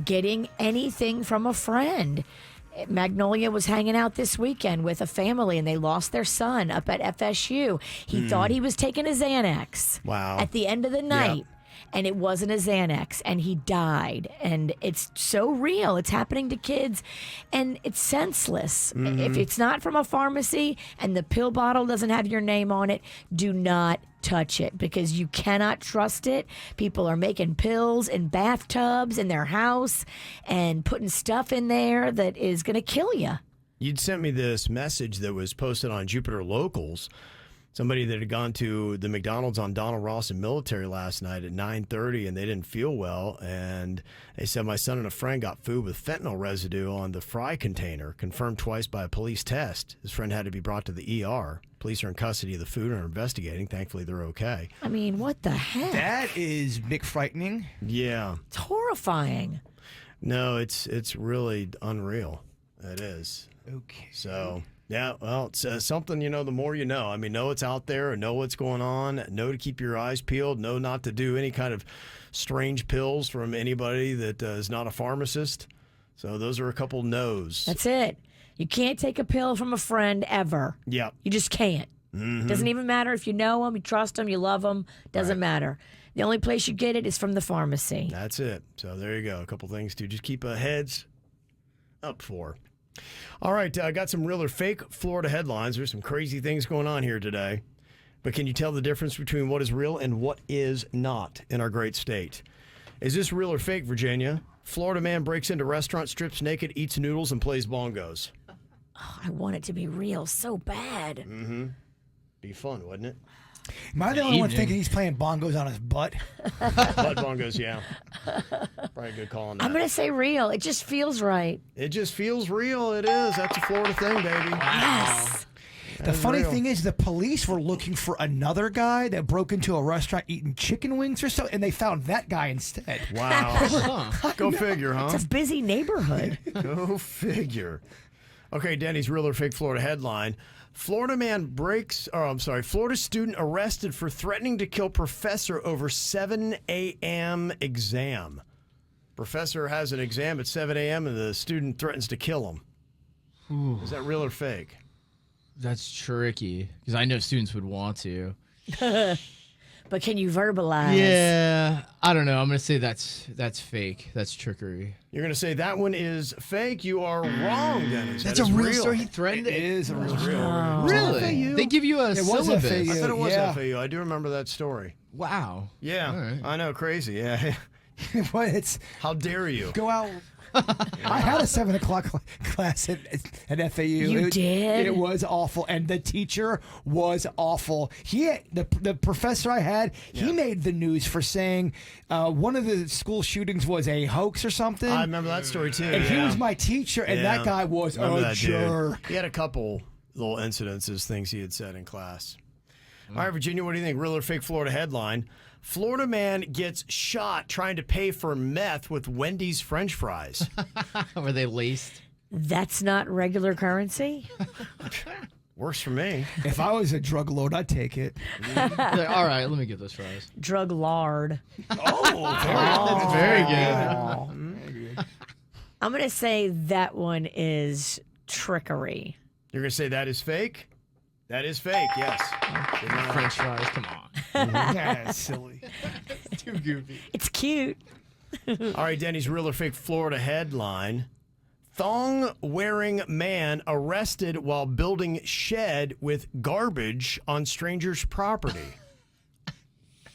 getting anything from a friend. Magnolia was hanging out this weekend with a family and they lost their son up at FSU. He thought he was taking a Xanax. Wow. At the end of the night. And it wasn't a Xanax, and he died. And it's so real. It's happening to kids, and it's senseless. If it's not from a pharmacy and the pill bottle doesn't have your name on it, do not touch it because you cannot trust it. People are making pills in bathtubs in their house and putting stuff in there that is going to kill you. You'd sent me this message that was posted on Jupiter Locals. Somebody that had gone to the McDonald's on Donald Ross and Military last night at 9:30, and they didn't feel well. And they said, my son and a friend got food with fentanyl residue on the fry container, confirmed twice by a police test. His friend had to be brought to the ER. Police are in custody of the food and are investigating. Thankfully, they're okay. I mean, what the heck? That is big frightening. Yeah. It's horrifying. No, it's really unreal. It is. Okay. So... yeah, well, it's something, the more you know. I mean, know it's out there, know what's going on, know to keep your eyes peeled, know not to do any kind of strange pills from anybody that is not a pharmacist. So those are a couple no's. That's it. You can't take a pill from a friend ever. Yeah. You just can't. Doesn't even matter if you know them, you trust them, you love them. Doesn't matter. The only place you get it is from the pharmacy. That's it. So there you go. A couple things to just keep heads up for. All right, I got some real or fake Florida headlines. There's some crazy things going on here today. But can you tell the difference between what is real and what is not in our great state? Is this real or fake, Virginia? Florida man breaks into restaurant, strips naked, eats noodles, and plays bongos. Oh, I want it to be real so bad. Be fun, wouldn't it? Am I the only one thinking he's playing bongos on his butt? Butt bongos, yeah. Probably a good call on that. I'm going to say real. It just feels right. It just feels real. It is. That's a Florida thing, baby. Yes. The funny thing is the police were looking for another guy that broke into a restaurant eating chicken wings or so, and they found that guy instead. Wow. Go figure, huh? It's a busy neighborhood. Go figure. Okay, Denny's real or fake Florida headline. Florida student arrested for threatening to kill professor over 7 a.m. exam. Professor has an exam at 7 a.m. and the student threatens to kill him. Ooh. Is that real or fake? That's tricky because I know students would want to. But can you verbalize? Yeah, I don't know. I'm going to say that's fake. That's trickery. You're going to say that one is fake. You are wrong, Dennis. That's a real story. He threatened it. It is a real story. Really? They give you a syllabus. I thought it was FAU. I do remember that story. Wow. Yeah. Right. I know. Crazy. Yeah. How dare you? Go out. I had a 7 o'clock class at FAU. You did? It was awful, and the teacher was awful. The professor I had, he made the news for saying one of the school shootings was a hoax or something. I remember that story too. And he was my teacher, and that guy was a jerk. He had a couple little incidences, things he had said in class. All right, Virginia, what do you think? Real or fake Florida headline? Florida man gets shot trying to pay for meth with Wendy's French fries. Were they laced? That's not regular currency. Works for me. If I was a drug lord, I'd take it. Like, all right, let me get those fries. Drug lard. That's very good. I'm going to say that one is trickery. You're going to say that is fake? That is fake, yes. French fries, come on. That's silly. It's too goofy. It's cute. All right, Denny's real or fake Florida headline. Thong-wearing man arrested while building shed with garbage on stranger's property.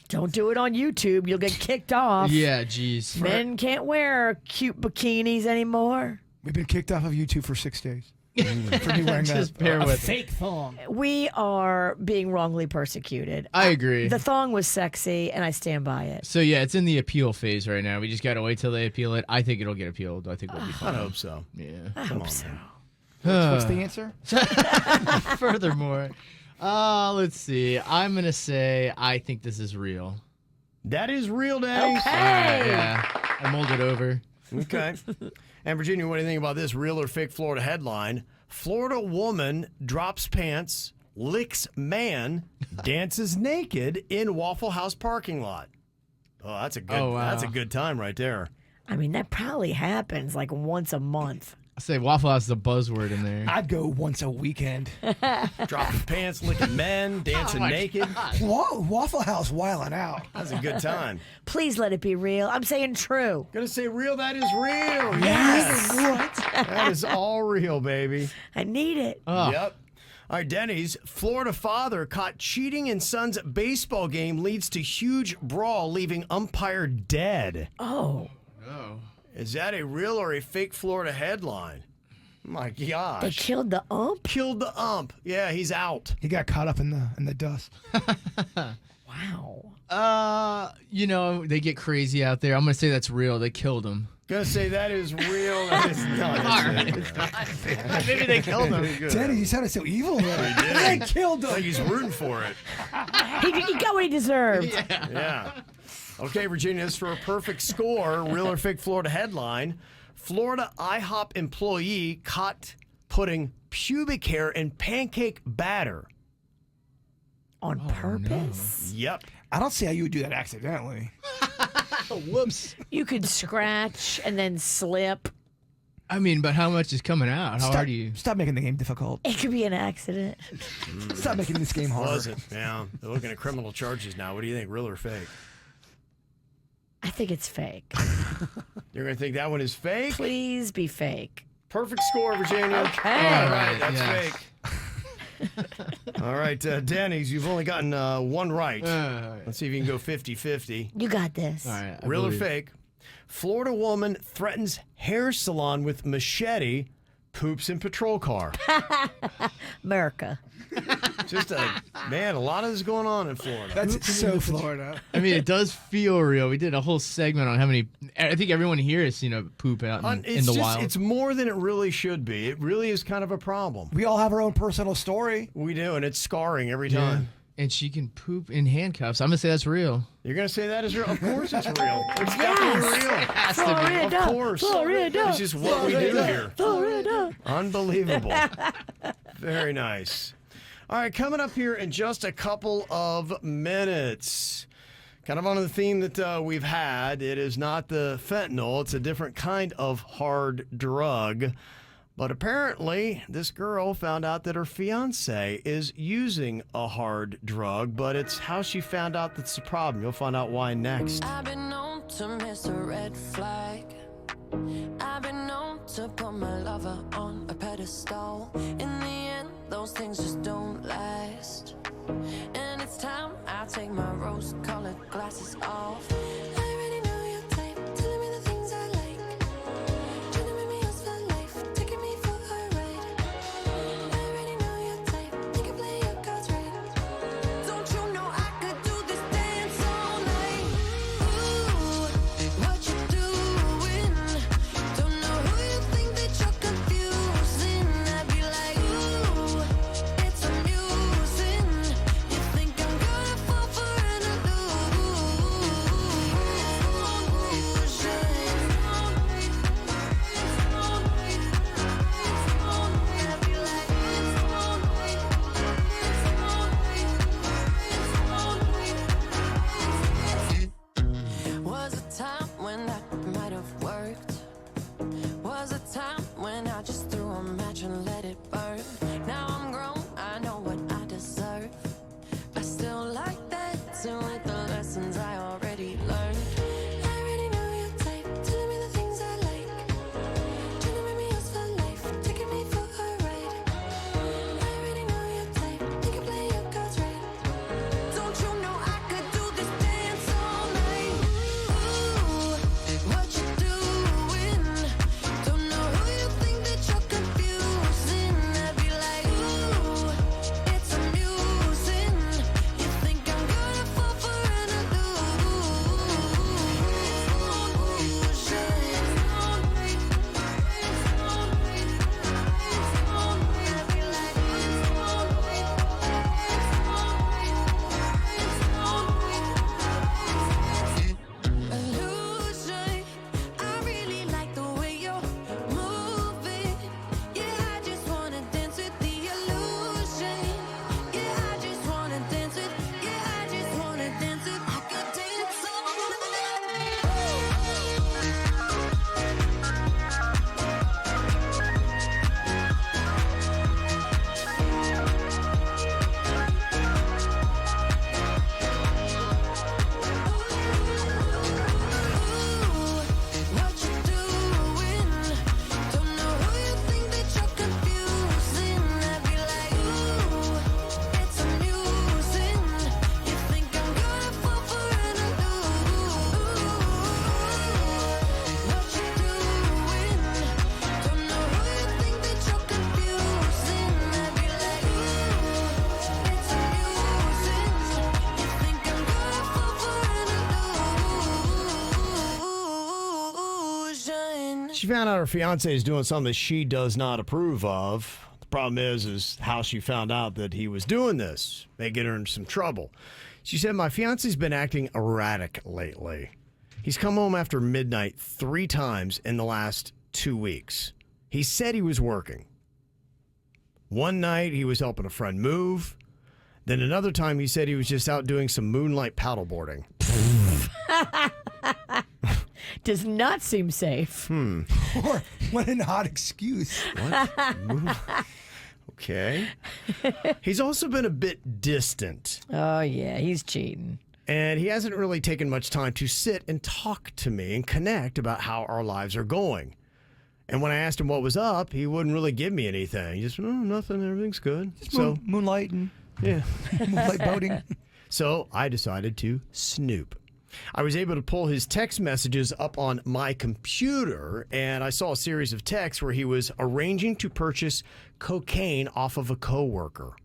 Don't do it on YouTube. You'll get kicked off. Yeah, geez. Men can't wear cute bikinis anymore. We've been kicked off of YouTube for 6 days. For me wearing Just a bear with it. fake thong. We are being wrongly persecuted. I agree. The thong was sexy, and I stand by it. So, yeah, it's in the appeal phase right now. We just got to wait till they appeal it. I think it'll get appealed. I think we'll be fine. I hope so. Yeah. I hope so. What's the answer? Furthermore, let's see. I'm going to say I think this is real. That is real, Denny. Okay. All right, yeah. I mulled it over. Okay. And Virginia, what do you think about this real or fake Florida headline? Florida woman drops pants, licks man, dances naked in Waffle House parking lot. Oh, that's a good time right there. I mean, that probably happens like once a month. I say Waffle House is a buzzword in there. I'd go once a weekend. Dropping pants, licking men, dancing naked. Waffle House wilding out. That's a good time. Please let it be real. I'm saying true. Gonna say real, that is real. Yes. What? That is all real, baby. I need it. Oh. Yep. All right, Denny's. Florida father caught cheating in son's baseball game leads to huge brawl, leaving umpire dead. Oh. No. Is that a real or a fake Florida headline? My gosh. They killed the ump? Killed the ump. Yeah, he's out. He got caught up in the dust. Wow. You know, they get crazy out there. I'm going to say that's real. They killed him. Gonna say that is real. That is not. Maybe they killed him. Denny, you sounded so evil. They killed him. Like he's rooting for it. He got what he deserved. Yeah. Okay, Virginia, this is for a perfect score. Real or fake Florida headline. Florida IHOP employee caught putting pubic hair in pancake batter. On purpose? No. Yep. I don't see how you would do that accidentally. Whoops. You could scratch and then slip. I mean, but how much is coming out? How hard do you... Stop making the game difficult. It could be an accident. Stop making this game hard. Was it? Yeah. They're looking at criminal charges now. What do you think, real or fake? I think it's fake. You're going to think that one is fake? Please be fake. Perfect score, Virginia. Okay. All right, that's yes. fake. All right, Denny's, you've only gotten one right. Let's see if you can go 50-50. You got this. All right. Real or fake? Florida woman threatens hair salon with machete, poops in patrol car. America. Just a lot of this is going on in Florida. That's so Florida. I mean, it does feel real. We did a whole segment on how many. I think everyone here has seen a poop out in the wild. It's more than it really should be. It really is kind of a problem. We all have our own personal story. We do, and it's scarring every time. And she can poop in handcuffs. I'm gonna say that's real. You're gonna say that is real? Of course it's real. It's definitely real. It has to be. Florida, Of course. Florida, It's just what we do here. Florida. Unbelievable. Very nice. All right, coming up here in just a couple of minutes. Kind of on the theme that we've had. It is not the fentanyl. It's a different kind of hard drug. But apparently, this girl found out that her fiancé is using a hard drug, but it's how she found out that's the problem. You'll find out why next. I've been known to miss a red flag. I've been known to put my lover on a pedestal. In the end, those things just don't last. And it's time I take my rose-colored glasses off. I already know your type, telling me the things I like. Trying to make me yours for life, taking me for a ride. I already know your type, you can play your cards right. Don't you know I could do this dance all night? Ooh, what you doing? Don't know who you think that you're confusing. I'd be like, ooh, it's amusing. You think I'm gonna fall for an illusion? she found out her fiance is doing something that she does not approve of. The problem is how she found out that he was doing this. May get her in some trouble. She said, my fiance's been acting erratic lately. He's come home after midnight 3 times in the last 2 weeks. He said he was working. One night he was helping a friend move. Then another time he said he was just out doing some moonlight paddleboarding. Does not seem safe. Or what an odd excuse. What? Okay. He's also been a bit distant. Oh, yeah, he's cheating. And he hasn't really taken much time to sit and talk to me and connect about how our lives are going. And when I asked him what was up, he wouldn't really give me anything. He just, nothing, everything's good. So moonlighting. Yeah. Moonlight boating. So I decided to snoop. I was able to pull his text messages up on my computer, and I saw a series of texts where he was arranging to purchase cocaine off of a coworker.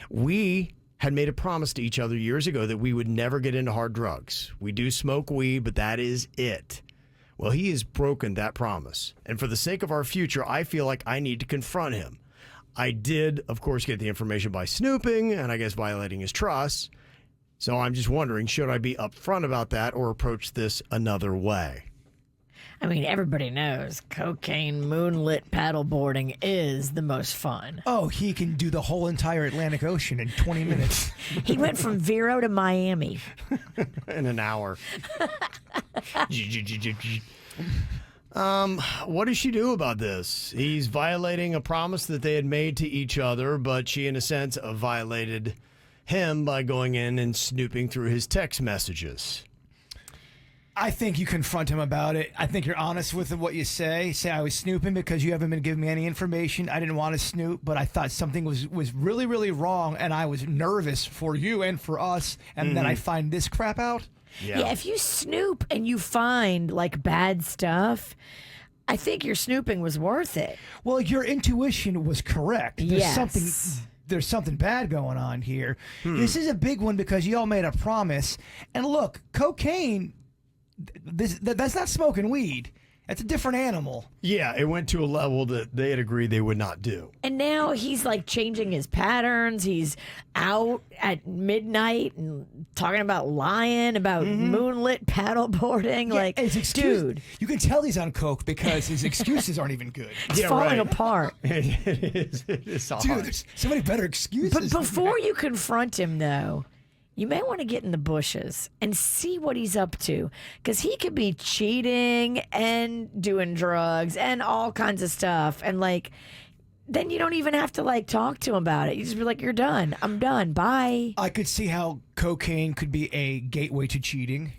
We had made a promise to each other years ago that we would never get into hard drugs. We do smoke weed, but that is it. Well, he has broken that promise. And for the sake of our future, I feel like I need to confront him. I did, of course, get the information by snooping and I guess violating his trust. So I'm just wondering, should I be upfront about that or approach this another way? I mean, everybody knows cocaine moonlit paddleboarding is the most fun. Oh, he can do the whole entire Atlantic Ocean in 20 minutes. He went from Vero to Miami. In an hour. What does she do about this? He's violating a promise that they had made to each other, but she, in a sense, violated him by going in and snooping through his text messages. I think you confront him about it. I think you're honest with what you say. Say, I was snooping because you haven't been giving me any information. I didn't want to snoop, but I thought something was really, really wrong, and I was nervous for you and for us, and then I find this crap out. Yeah, if you snoop and you find, like, bad stuff, I think your snooping was worth it. Well, your intuition was correct. There's something bad going on here. This is a big one because you all made a promise. And look, cocaine, that's not smoking weed. That's a different animal. Yeah, it went to a level that they had agreed they would not do. And now he's like changing his patterns. He's out at midnight and talking about lying, about moonlit paddleboarding. Yeah, like, dude. You can tell he's on coke because his excuses aren't even good. It's falling apart. It is hard. Dude, there's so many better excuses. But before you confront him, though, you may want to get in the bushes and see what he's up to, because he could be cheating and doing drugs and all kinds of stuff. And like, then you don't even have to like talk to him about it. You just be like, you're done. I'm done. Bye. I could see how cocaine could be a gateway to cheating.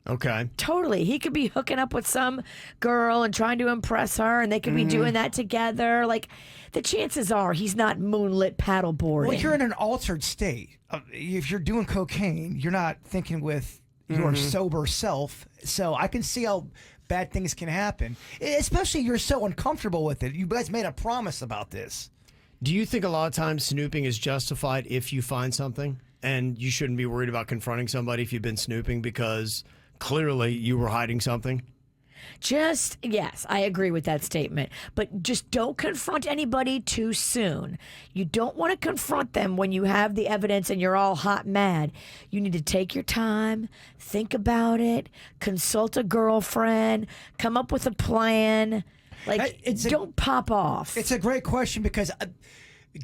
Okay. Totally. He could be hooking up with some girl and trying to impress her, and they could be doing that together. Like, the chances are he's not moonlit paddleboarding. Well, you're in an altered state. If you're doing cocaine, you're not thinking with your sober self. So I can see how bad things can happen, especially you're so uncomfortable with it. You guys made a promise about this. Do you think a lot of times snooping is justified if you find something and you shouldn't be worried about confronting somebody if you've been snooping because clearly you were hiding something? Yes, I agree with that statement. But just don't confront anybody too soon. You don't want to confront them when you have the evidence and you're all hot mad. You need to take your time, think about it, consult a girlfriend, come up with a plan. Like, don't pop off. It's a great question because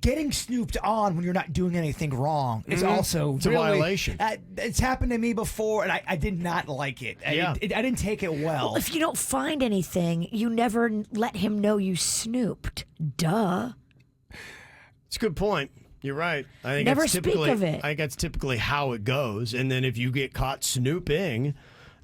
getting snooped on when you're not doing anything wrong is also a violation. It's happened to me before, and I did not like it. I didn't take it well. Well, if you don't find anything, you never let him know you snooped. Duh. It's a good point. You're right. I think Never that's speak typically, of it. I think that's typically how it goes. And then if you get caught snooping,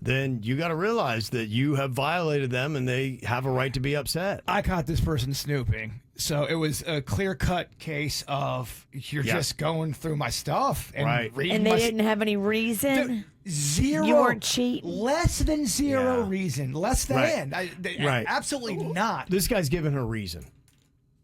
then you got to realize that you have violated them and they have a right to be upset. I caught this person snooping. So it was a clear-cut case of you're just going through my stuff and reading and they didn't have any reason? Zero. You weren't cheating? Less than zero reason. Less than. Right. Absolutely not. This guy's giving her reason.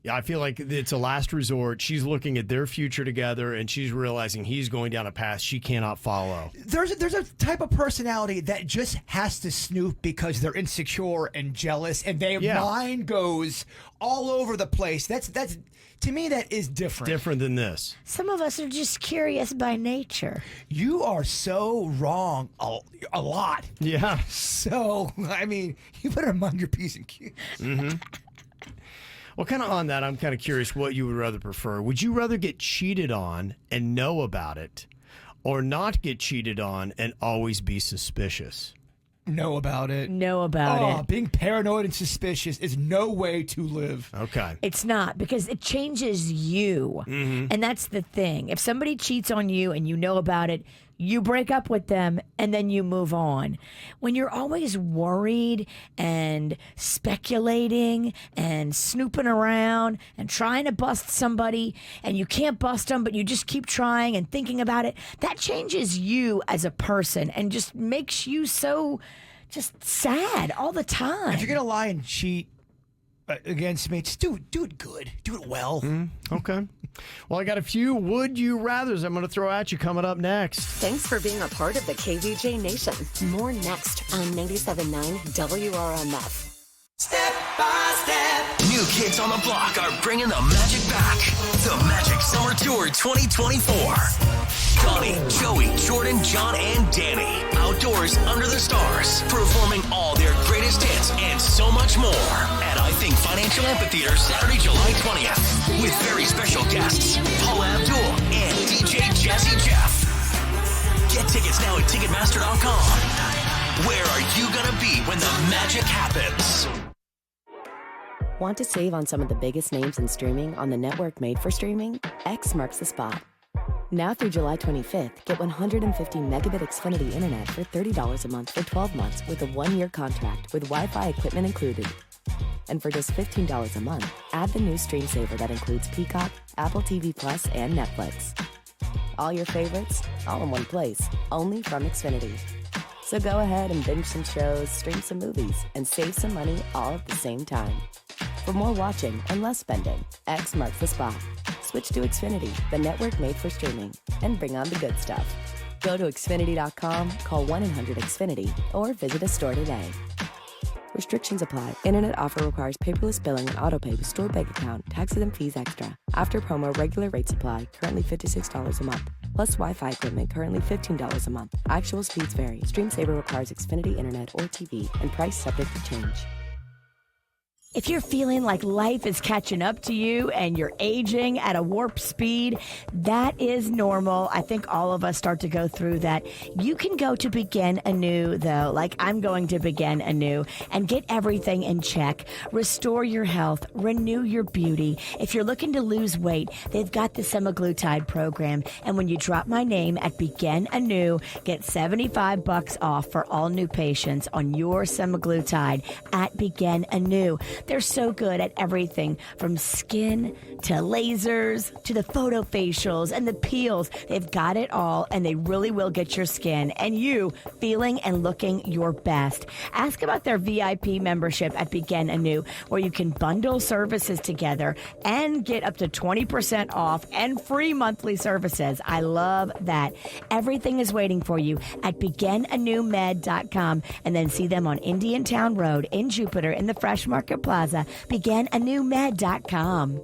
Yeah, I feel like it's a last resort. She's looking at their future together, and she's realizing he's going down a path she cannot follow. There's a type of personality that just has to snoop because they're insecure and jealous, and their mind goes all over the place. That's to me, that is different. Different than this. Some of us are just curious by nature. You are so wrong a lot. Yeah. So, I mean, you better mind your P's and Q's. Mm-hmm. Well, kind of on that, I'm kind of curious what you would rather prefer. Would you rather get cheated on and know about it, or not get cheated on and always be suspicious? Know about it. Know about it. Being paranoid and suspicious is no way to live. Okay. It's not, because it changes you. Mm-hmm. And that's the thing. If somebody cheats on you and you know about it, you break up with them and then you move on. When you're always worried and speculating and snooping around and trying to bust somebody and you can't bust them, but you just keep trying and thinking about it, that changes you as a person and just makes you so just sad all the time. If you're going to lie and cheat against me, just do it good. Do it well. Okay. Well, I got a few would you rathers I'm going to throw at you coming up next. Thanks for being a part of the KVJ Nation. More next on 97.9 WRMF. Step by step. New kids on the block are bringing the magic back. The Magic Summer Tour 2024. Connie, Joey, Jordan, John, and Danny. Outdoors under the stars. Performing all their greatest hits and so much more. At I Think Financial Amphitheater Saturday, July 20th. With very special guests, Paula Abdul and DJ Jazzy Jeff. Get tickets now at Ticketmaster.com. Where are you going to be when the magic happens? Want to save on some of the biggest names in streaming on the network made for streaming? X marks the spot. Now through July 25th, get 150 megabit Xfinity internet for $30 a month for 12 months with a 1-year contract with Wi-Fi equipment included. And for just $15 a month, add the new Stream Saver that includes Peacock, Apple TV Plus, and Netflix. All your favorites, all in one place, only from Xfinity. So go ahead and binge some shows, stream some movies, and save some money all at the same time. For more watching and less spending, X marks the spot. Switch to Xfinity, the network made for streaming, and bring on the good stuff. Go to Xfinity.com, call 1-800-XFINITY, or visit a store today. Restrictions apply. Internet offer requires paperless billing and autopay with stored bank account. Taxes and fees extra. After promo, regular rates apply. Currently $56 a month. Plus Wi-Fi equipment, currently $15 a month. Actual speeds vary. Stream Saver requires Xfinity Internet or TV, and price subject to change. If you're feeling like life is catching up to you and you're aging at a warp speed, that is normal. I think all of us start to go through that. You can go to Begin Anew, though, like I'm going to Begin Anew, and get everything in check. Restore your health, renew your beauty. If you're looking to lose weight, they've got the semaglutide program. And when you drop my name at Begin Anew, get $75 off for all new patients on your semaglutide at Begin Anew. They're so good at everything from skin to lasers to the photo facials and the peels. They've got it all, and they really will get your skin and you feeling and looking your best. Ask about their VIP membership at Begin Anew, where you can bundle services together and get up to 20% off and free monthly services. I love that. Everything is waiting for you at beginanewmed.com, and then see them on Indiantown Road in Jupiter in the Fresh Market Plaza. Beginanewmed.com.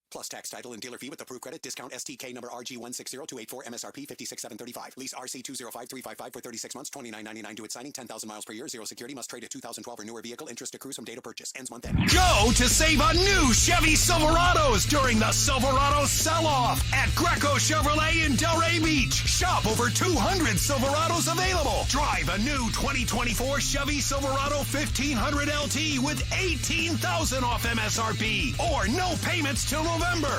Plus tax, title, and dealer fee with approved credit. Discount STK number RG160284 MSRP 56735. Lease RC205355 for 36 months, $29.99 due at signing, 10,000 miles per year, 0 security. Must trade a 2012 or newer vehicle. Interest accrues from date of purchase. Ends month end. Go to save on new Chevy Silverados during the Silverado sell-off at Greco Chevrolet in Delray Beach. Shop over 200 Silverados available. Drive a new 2024 Chevy Silverado 1500 LT with $18,000 off MSRP or no payments till November.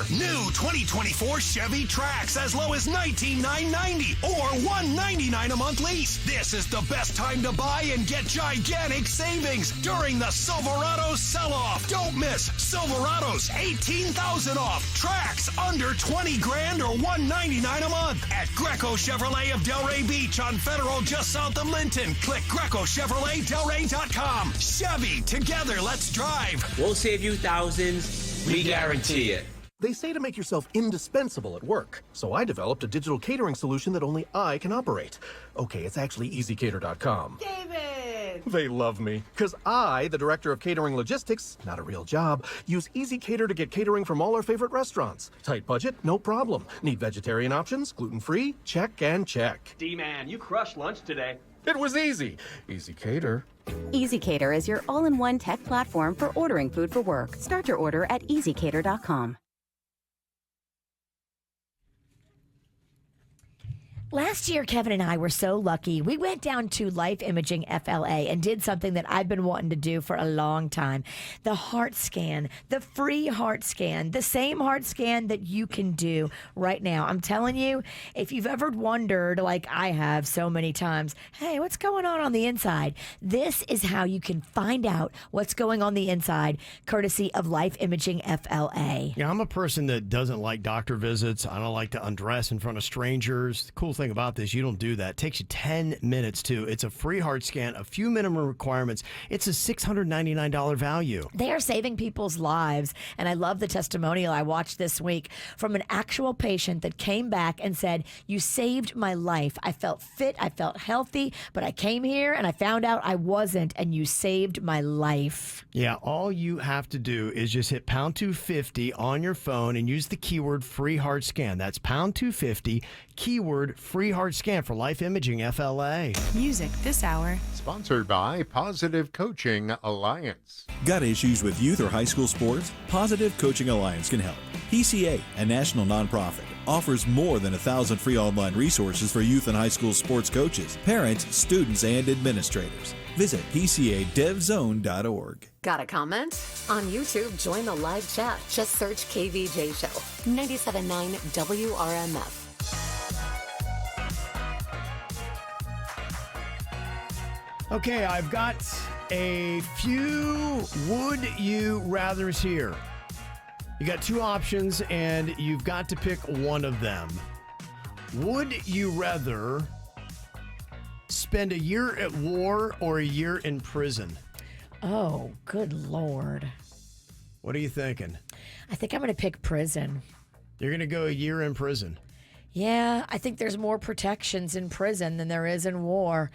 New 2024 Chevy Trax as low as $19,990 or $199 a month lease. This is the best time to buy and get gigantic savings during the Silverado sell-off. Don't miss Silverados, $18,000 off. Trax under $20,000 or $199 a month at Greco Chevrolet of Delray Beach on Federal just south of Linton. Click GrecoChevroletDelray.com. Chevy, together, let's drive. We'll save you thousands. We guarantee it. They say to make yourself indispensable at work, so I developed a digital catering solution that only I can operate. Okay, it's actually easycater.com. David! They love me, because I, the director of catering logistics, not a real job, use EasyCater to get catering from all our favorite restaurants. Tight budget? No problem. Need vegetarian options? Gluten-free? Check and check. D-Man, you crushed lunch today. It was easy. EasyCater. EasyCater is your all-in-one tech platform for ordering food for work. Start your order at easycater.com. Last year, Kevin and I were so lucky. We went down to Life Imaging FLA and did something that I've been wanting to do for a long time. The heart scan, the free heart scan, the same heart scan that you can do right now. I'm telling you, if you've ever wondered, like I have so many times, hey, what's going on the inside? This is how you can find out what's going on the inside, courtesy of Life Imaging FLA. Yeah, I'm a person that doesn't like doctor visits. I don't like to undress in front of strangers. The cool thing about this, you don't do that. It takes you 10 minutes too. It's a free heart scan, a few minimum requirements. It's a $699 value. They are saving people's lives. And I love the testimonial I watched this week from an actual patient that came back and said, you saved my life. I felt fit, I felt healthy, but I came here and I found out I wasn't, and you saved my life. Yeah, all you have to do is just hit pound 250 on your phone and use the keyword free heart scan. That's pound 250, keyword free heart scan for Life Imaging FLA. Music this hour. Sponsored by Positive Coaching Alliance. Got issues with youth or high school sports? Positive Coaching Alliance can help. PCA, a national nonprofit, offers more than 1,000 free online resources for youth and high school sports coaches, parents, students, and administrators. Visit PCADevZone.org. Got a comment? On YouTube, join the live chat. Just search KVJ Show. 97.9 WRMF. Okay, I've got a few would you rathers here. You got two options and you've got to pick one of them. Would you rather spend a year at war or a year in prison? Oh, good Lord. What are you thinking? I think I'm going to pick prison. You're going to go a year in prison? Yeah, I think there's more protections in prison than there is in war.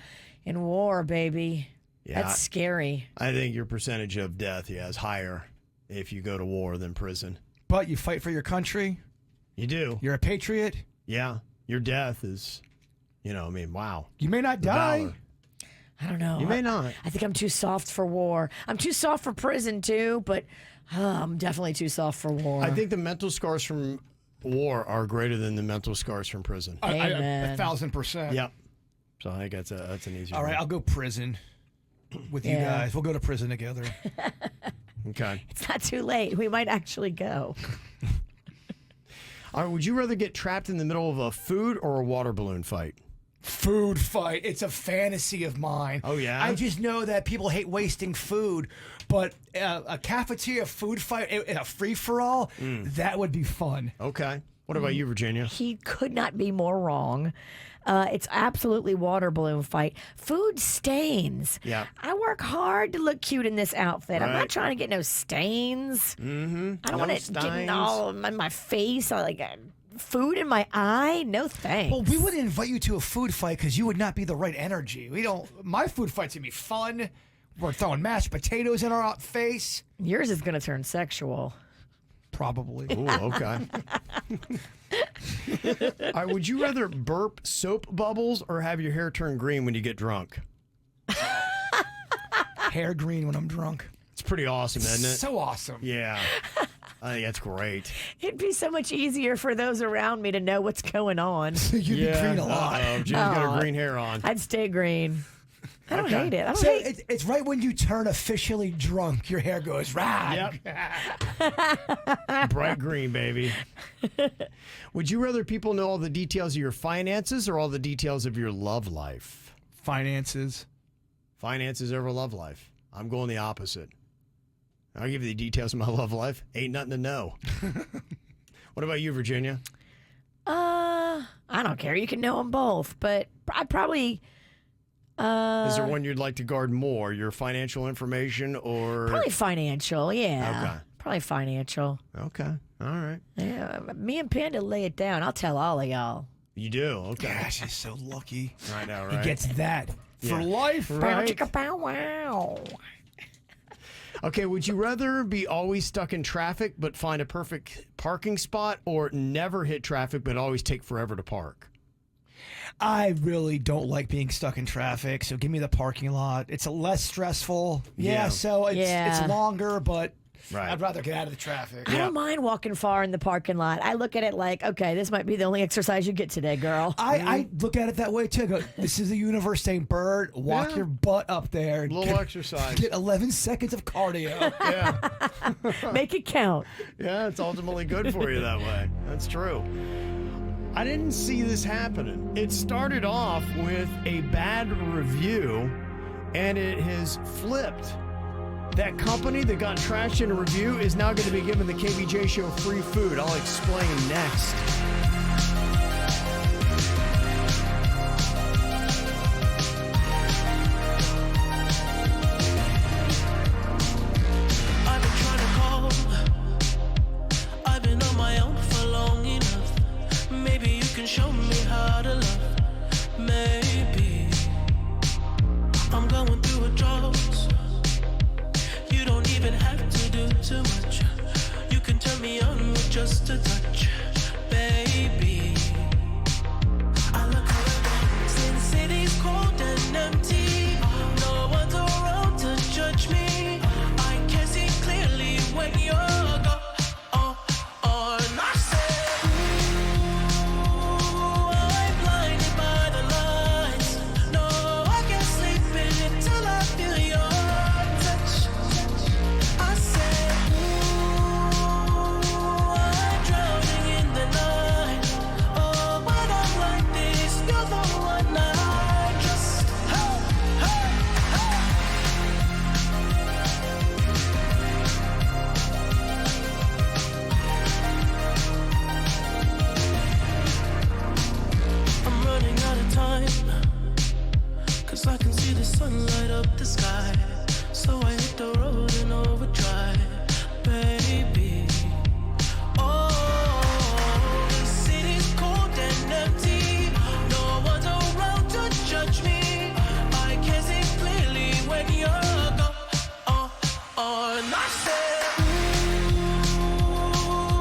In war, baby. Yeah, that's scary. I think your percentage of death, is higher if you go to war than prison. But you fight for your country. You do. You're a patriot. Yeah. Your death is, wow. You may not die. Valor. I don't know. You may not. I think I'm too soft for war. I'm too soft for prison, too, but I'm definitely too soft for war. I think the mental scars from war are greater than the mental scars from prison. Amen. 1,000%. Yep. So I think that's an easy one. All right, I'll go prison with you guys. We'll go to prison together. Okay. It's not too late. We might actually go. All right, would you rather get trapped in the middle of a food or a water balloon fight? Food fight. It's a fantasy of mine. Oh, yeah? I just know that people hate wasting food, but a cafeteria food fight, a free-for-all, that would be fun. Okay. What about you, Virginia? He could not be more wrong. It's absolutely water balloon fight. Food stains. Yeah. I work hard to look cute in this outfit. I'm Right. not trying to get no stains. Mm-hmm. I don't want it getting all in my face. Or like food in my eye. No thanks. Well, we wouldn't invite you to a food fight because you would not be the right energy. We don't. My food fight's gonna be fun. We're throwing mashed potatoes in our face. Yours is gonna turn sexual. Probably. Ooh, okay. All right, would you rather burp soap bubbles or have your hair turn green when you get drunk? Hair green when I'm drunk. It's pretty awesome, isn't it? So awesome. Yeah. I think that's great. It'd be so much easier for those around me to know what's going on. You'd be green a lot. Jenny's got her green hair on. I'd stay green. I don't hate it. I don't So hate it's right when you turn officially drunk, your hair goes rad. Yep. Bright green, baby. Would you rather people know all the details of your finances or all the details of your love life? Finances. Finances over love life. I'm going the opposite. I'll give you the details of my love life. Ain't nothing to know. What about you, Virginia? I don't care. You can know them both, but I'd probably... Is there one you'd like to guard more, your financial information or... Probably financial, yeah. Okay. Probably financial. Okay. All right. Yeah, me and Panda lay it down. I'll tell all of y'all. You do? Okay. Gosh, he's so lucky. I know, He right? gets that for Yeah. life. Right. Chicka bow wow. Okay, would you rather be always stuck in traffic but find a perfect parking spot, or never hit traffic but always take forever to park? I really don't like being stuck in traffic, so give me the parking lot. It's less stressful. Yeah, so it's longer, but Right. I'd rather get out of the traffic. I don't mind walking far in the parking lot. I look at it like, okay, this might be the only exercise you get today, girl. I look at it that way too. Go, this is the universe saying, Bird, walk your butt up there. A little exercise. Get 11 seconds of cardio. Yeah. Make it count. Yeah, it's ultimately good for you that way. That's true. I didn't see this happening. It started off with a bad review, and it has flipped. That company that got trashed in a review is now going to be giving the KVJ show free food. I'll explain next. I've been trying to call. I've been on my own for long enough. Maybe you can show me how to love. Maybe I'm going through a drought. You don't even have to do too much. You can turn me on with just a touch, baby. I look around since city's cold and empty. No one's around to judge me. I can see clearly when you're gone. I said, ooh, I'm blinded by the lights. No, I can't sleep until I feel your touch. I said, ooh, I'm drowning in the night. Oh, when I'm like this, you're the one I just, hey, hey, hey. I'm running out of time, 'cause I can see the sun light up the sky. So I hit the road in overdrive, baby. Oh, the city's cold and empty. No one's around to judge me. I can see clearly when you're gone. And I said, ooh,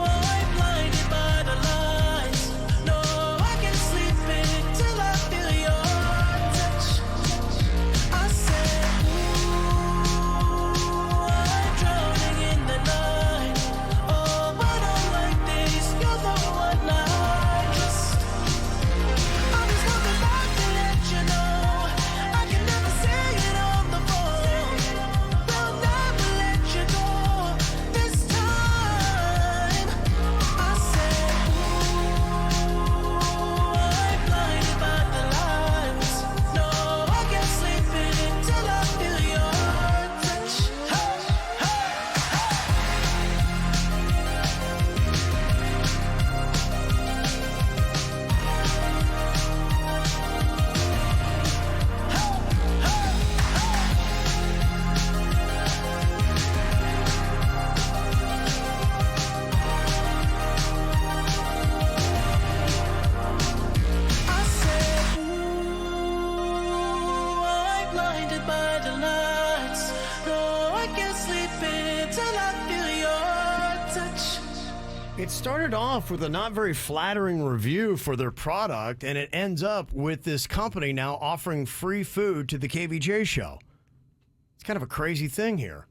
I'm blinded by the lights. No, I can't sleep until I feel your touch. I said, ooh, I'm drowning in the night. Oh, when I'm like this, you're the one I just. I'm just looking back to let you know I can never say it on the phone. We'll never let you go this time. I said, ooh, I'm blinded by the lights. No, I can't sleep until I feel your touch. Hey, hey, I said, ooh, I'm blinded by the lights. No, I can't sleep until I feel your touch. It started off with a not very flattering review for their product, and it ends up with this company now offering free food to the KVJ show. It's kind of a crazy thing here.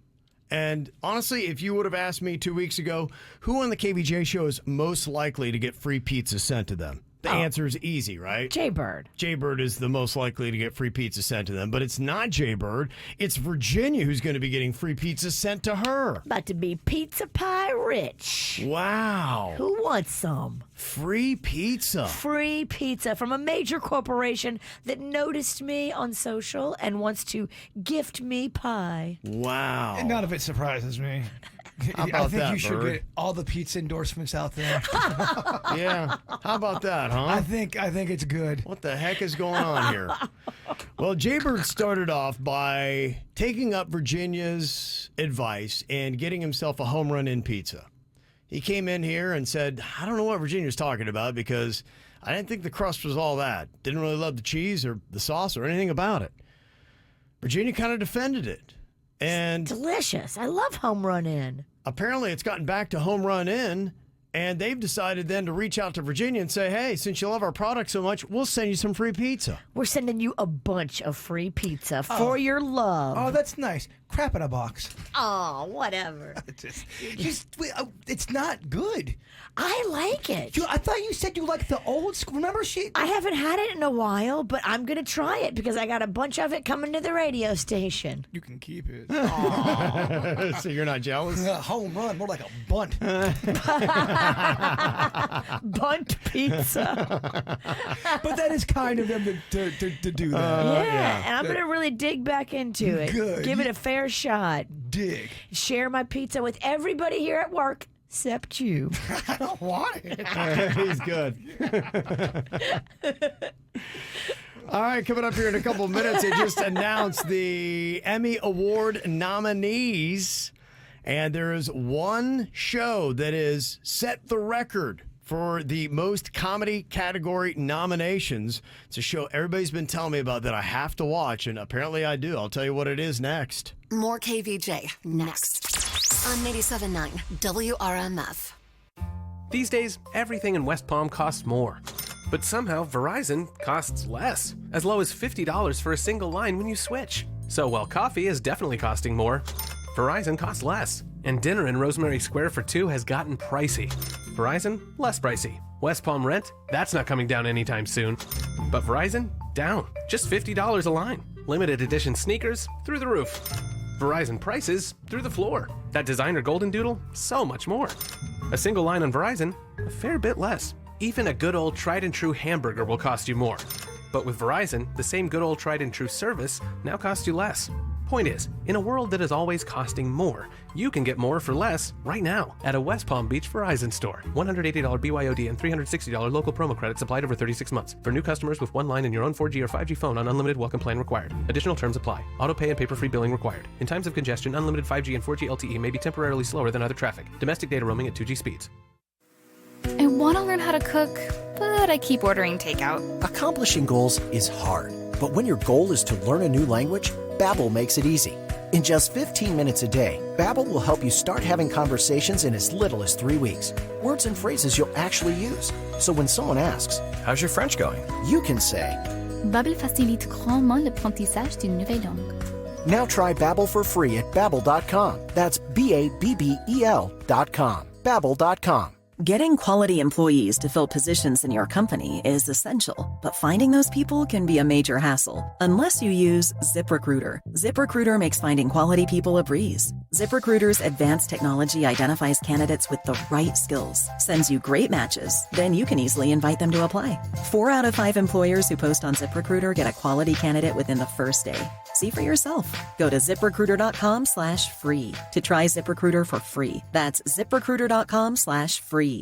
And honestly, if you would have asked me 2 weeks ago, who on the KVJ show is most likely to get free pizza sent to them? The answer is easy, right? Jaybird. Jaybird is the most likely to get free pizza sent to them, but it's not Jaybird. It's Virginia who's going to be getting free pizza sent to her. About to be pizza pie rich. Wow. Who wants some? Free pizza. Free pizza from a major corporation that noticed me on social and wants to gift me pie. Wow. And none of it surprises me. How I about think that, you should Bird? get all the pizza endorsements out there. Yeah. How about that, huh? I think it's good. What the heck is going on here? Well, Jaybird started off by taking up Virginia's advice and getting himself a home run in pizza. He came in here and said, I don't know what Virginia's talking about because I didn't think the crust was all that. Didn't really love the cheese or the sauce or anything about it. Virginia kind of defended it. And delicious. I love home run in. Apparently it's gotten back to home run in, and they've decided then to reach out to Virginia and say, hey, since you love our product so much, we'll send you some free pizza. We're sending you a bunch of free pizza for your love. Oh, that's nice. Crap in a box. Oh, whatever. It's not good. I like it. I thought you said you liked the old school. Remember I haven't had it in a while, but I'm going to try it because I got a bunch of it coming to the radio station. You can keep it. So you're not jealous? Home run, more like a bunt. Bunt pizza. But that is kind of them to do that. Yeah, and I'm going to really dig back into it. Good. Give it a fair shot. Dig. Share my pizza with everybody here at work except you. I don't want it. He's good. All right, coming up here in a couple of minutes, they just announced the Emmy Award nominees. And there is one show that is set the record for the most comedy category nominations. It's a show everybody's been telling me about that I have to watch, and apparently I do. I'll tell you what it is next. More KVJ next on 87.9 WRMF. These days, everything in West Palm costs more. But somehow, Verizon costs less, as low as $50 for a single line when you switch. So while coffee is definitely costing more, Verizon costs less. And dinner in Rosemary Square for two has gotten pricey. Verizon, less pricey. West Palm rent, that's not coming down anytime soon. But Verizon, down. Just $50 a line. Limited edition sneakers, through the roof. Verizon prices, through the floor. That designer golden doodle, so much more. A single line on Verizon, a fair bit less. Even a good old tried and true hamburger will cost you more. But with Verizon, the same good old tried and true service now costs you less. Point is, in a world that is always costing more, you can get more for less right now at a West Palm Beach Verizon store. $180 BYOD and $360 local promo credits applied over 36 months. For new customers with one line and your own 4G or 5G phone on unlimited welcome plan required. Additional terms apply. Auto pay and paper-free billing required. In times of congestion, unlimited 5G and 4G LTE may be temporarily slower than other traffic. Domestic data roaming at 2G speeds. I want to learn how to cook, but I keep ordering takeout. Accomplishing goals is hard, but when your goal is to learn a new language, Babbel makes it easy. In just 15 minutes a day, Babbel will help you start having conversations in as little as 3 weeks. Words and phrases you'll actually use. So when someone asks, "How's your French going?" you can say, Babbel facilite grandement l'apprentissage d'une nouvelle langue. Now try Babbel for free at Babbel.com. That's Babbel.com. Babbel.com. Getting quality employees to fill positions in your company is essential, but finding those people can be a major hassle unless you use ZipRecruiter. ZipRecruiter makes finding quality people a breeze. ZipRecruiter's advanced technology identifies candidates with the right skills, sends you great matches, then you can easily invite them to apply. 4 out of 5 employers who post on ZipRecruiter get a quality candidate within the first day. See for yourself. Go to ZipRecruiter.com/free to try ZipRecruiter for free. That's ZipRecruiter.com/free.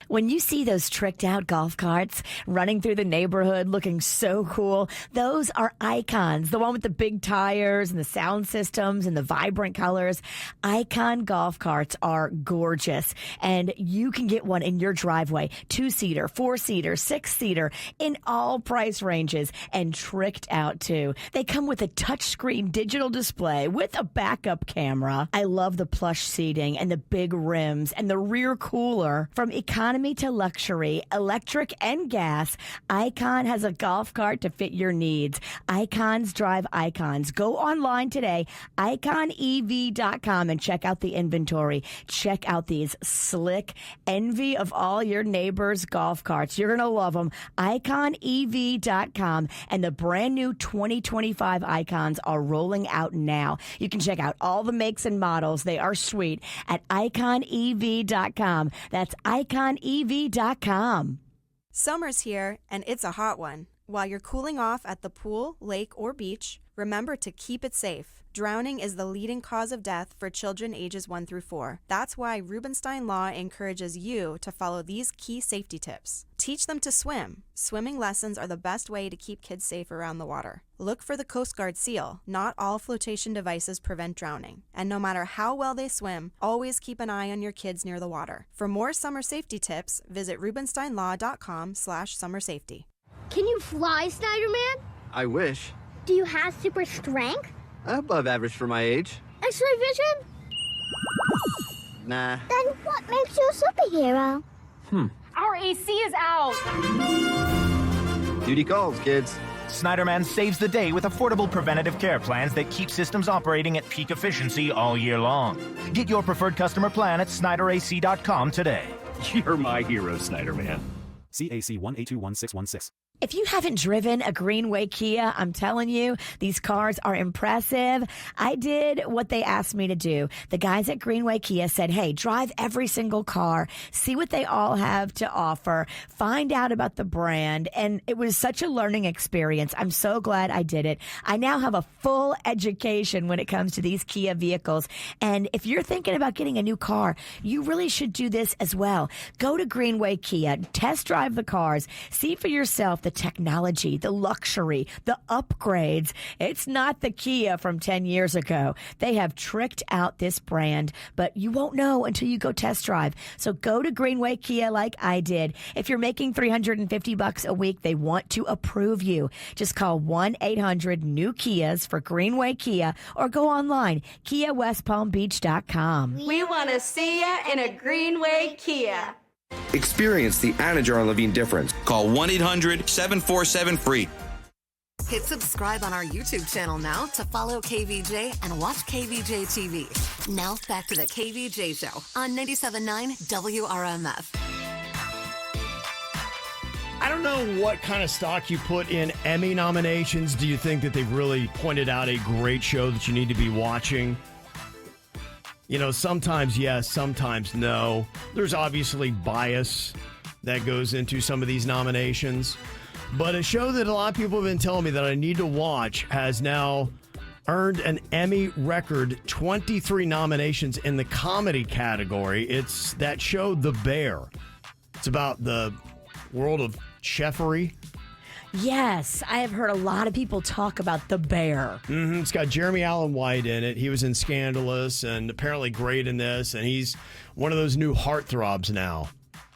When you see those tricked out golf carts running through the neighborhood looking so cool, those are Icons, the one with the big tires and the sound systems and the vibrant colors. Icon golf carts are gorgeous, and you can get one in your driveway, 2-seater, 4-seater, 6-seater, in all price ranges, and tricked out too. They come with a touchscreen digital display with a backup camera. I love the plush seating and the big rims and the rear cooler. From economy to luxury, electric and gas, Icon has a golf cart to fit your needs. Icons drive icons. Go online today, iconev.com, and check out the inventory. Check out these slick, envy of all your neighbors' golf carts. You're going to love them. iconev.com, and the brand new 2025 Icons are rolling out now. You can check out all the makes and models. They are sweet at iconev.com. That's iconev.com. Summer's here, and it's a hot one. While you're cooling off at the pool, lake, or beach, remember to keep it safe. Drowning is the leading cause of death for children ages 1 through 4. That's why Rubenstein Law encourages you to follow these key safety tips. Teach them to swim. Swimming lessons are the best way to keep kids safe around the water. Look for the Coast Guard seal. Not all flotation devices prevent drowning. And no matter how well they swim, always keep an eye on your kids near the water. For more summer safety tips, visit rubensteinlaw.com/summersafety. Can you fly, Snyderman? I wish. Do you have super strength? Above average for my age. X-ray vision? Nah. Then what makes you a superhero? Our AC is out. Duty calls, kids. Snyderman saves the day with affordable preventative care plans that keep systems operating at peak efficiency all year long. Get your preferred customer plan at snyderac.com today. You're my hero, Snyderman. CAC 1821616. If you haven't driven a Greenway Kia, I'm telling you, these cars are impressive. I did what they asked me to do. The guys at Greenway Kia said, hey, drive every single car, see what they all have to offer, find out about the brand. And it was such a learning experience. I'm so glad I did it. I now have a full education when it comes to these Kia vehicles. And if you're thinking about getting a new car, you really should do this as well. Go to Greenway Kia, test drive the cars, see for yourself the technology, the luxury, the upgrades. It's not the Kia from 10 years ago. They have tricked out this brand, but you won't know until you go test drive. So go to Greenway Kia like I did. If you're making $350 a week, they want to approve you. Just call 1-800-NEW-KIAs for Greenway Kia or go online, KiaWestPalmBeach.com. We want to see ya in a Greenway Kia. Experience the Anajar Levine difference. Call 1-800-747-FREE. Hit subscribe on our YouTube channel now to follow KVJ and watch KVJ TV. Now back to the KVJ Show on 97.9 WRMF. I don't know what kind of stock you put in Emmy nominations. Do you think that they've really pointed out a great show that you need to be watching? You know, sometimes yes, sometimes no. There's obviously bias that goes into some of these nominations. But a show that a lot of people have been telling me that I need to watch has now earned an Emmy record 23 nominations in the comedy category. It's that show, The Bear. It's about the world of chefery. Yes, I have heard a lot of people talk about The Bear. It's got Jeremy Allen White in it. He was in Scandalous and apparently great in this. And he's one of those new heartthrobs now.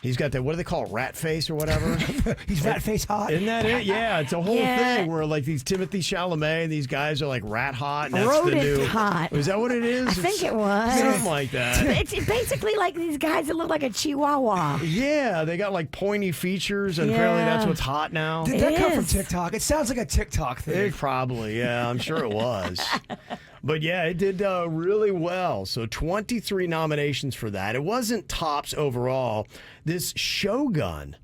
He's got that, what do they call it, rat face or whatever? He's rat face hot. Isn't that it? Yeah, it's a whole thing where like these Timothy Chalamet and these guys are like rat hot. And that's Rodent the new hot. Is that what it is? I think it was. Something like that. It's basically like these guys that look like a chihuahua. Yeah, they got like pointy features and apparently that's what's hot now. Did that come from TikTok? It sounds like a TikTok thing. It probably, yeah, I'm sure it was. But yeah, it did really well. So 23 nominations for that. It wasn't tops overall. This Shogun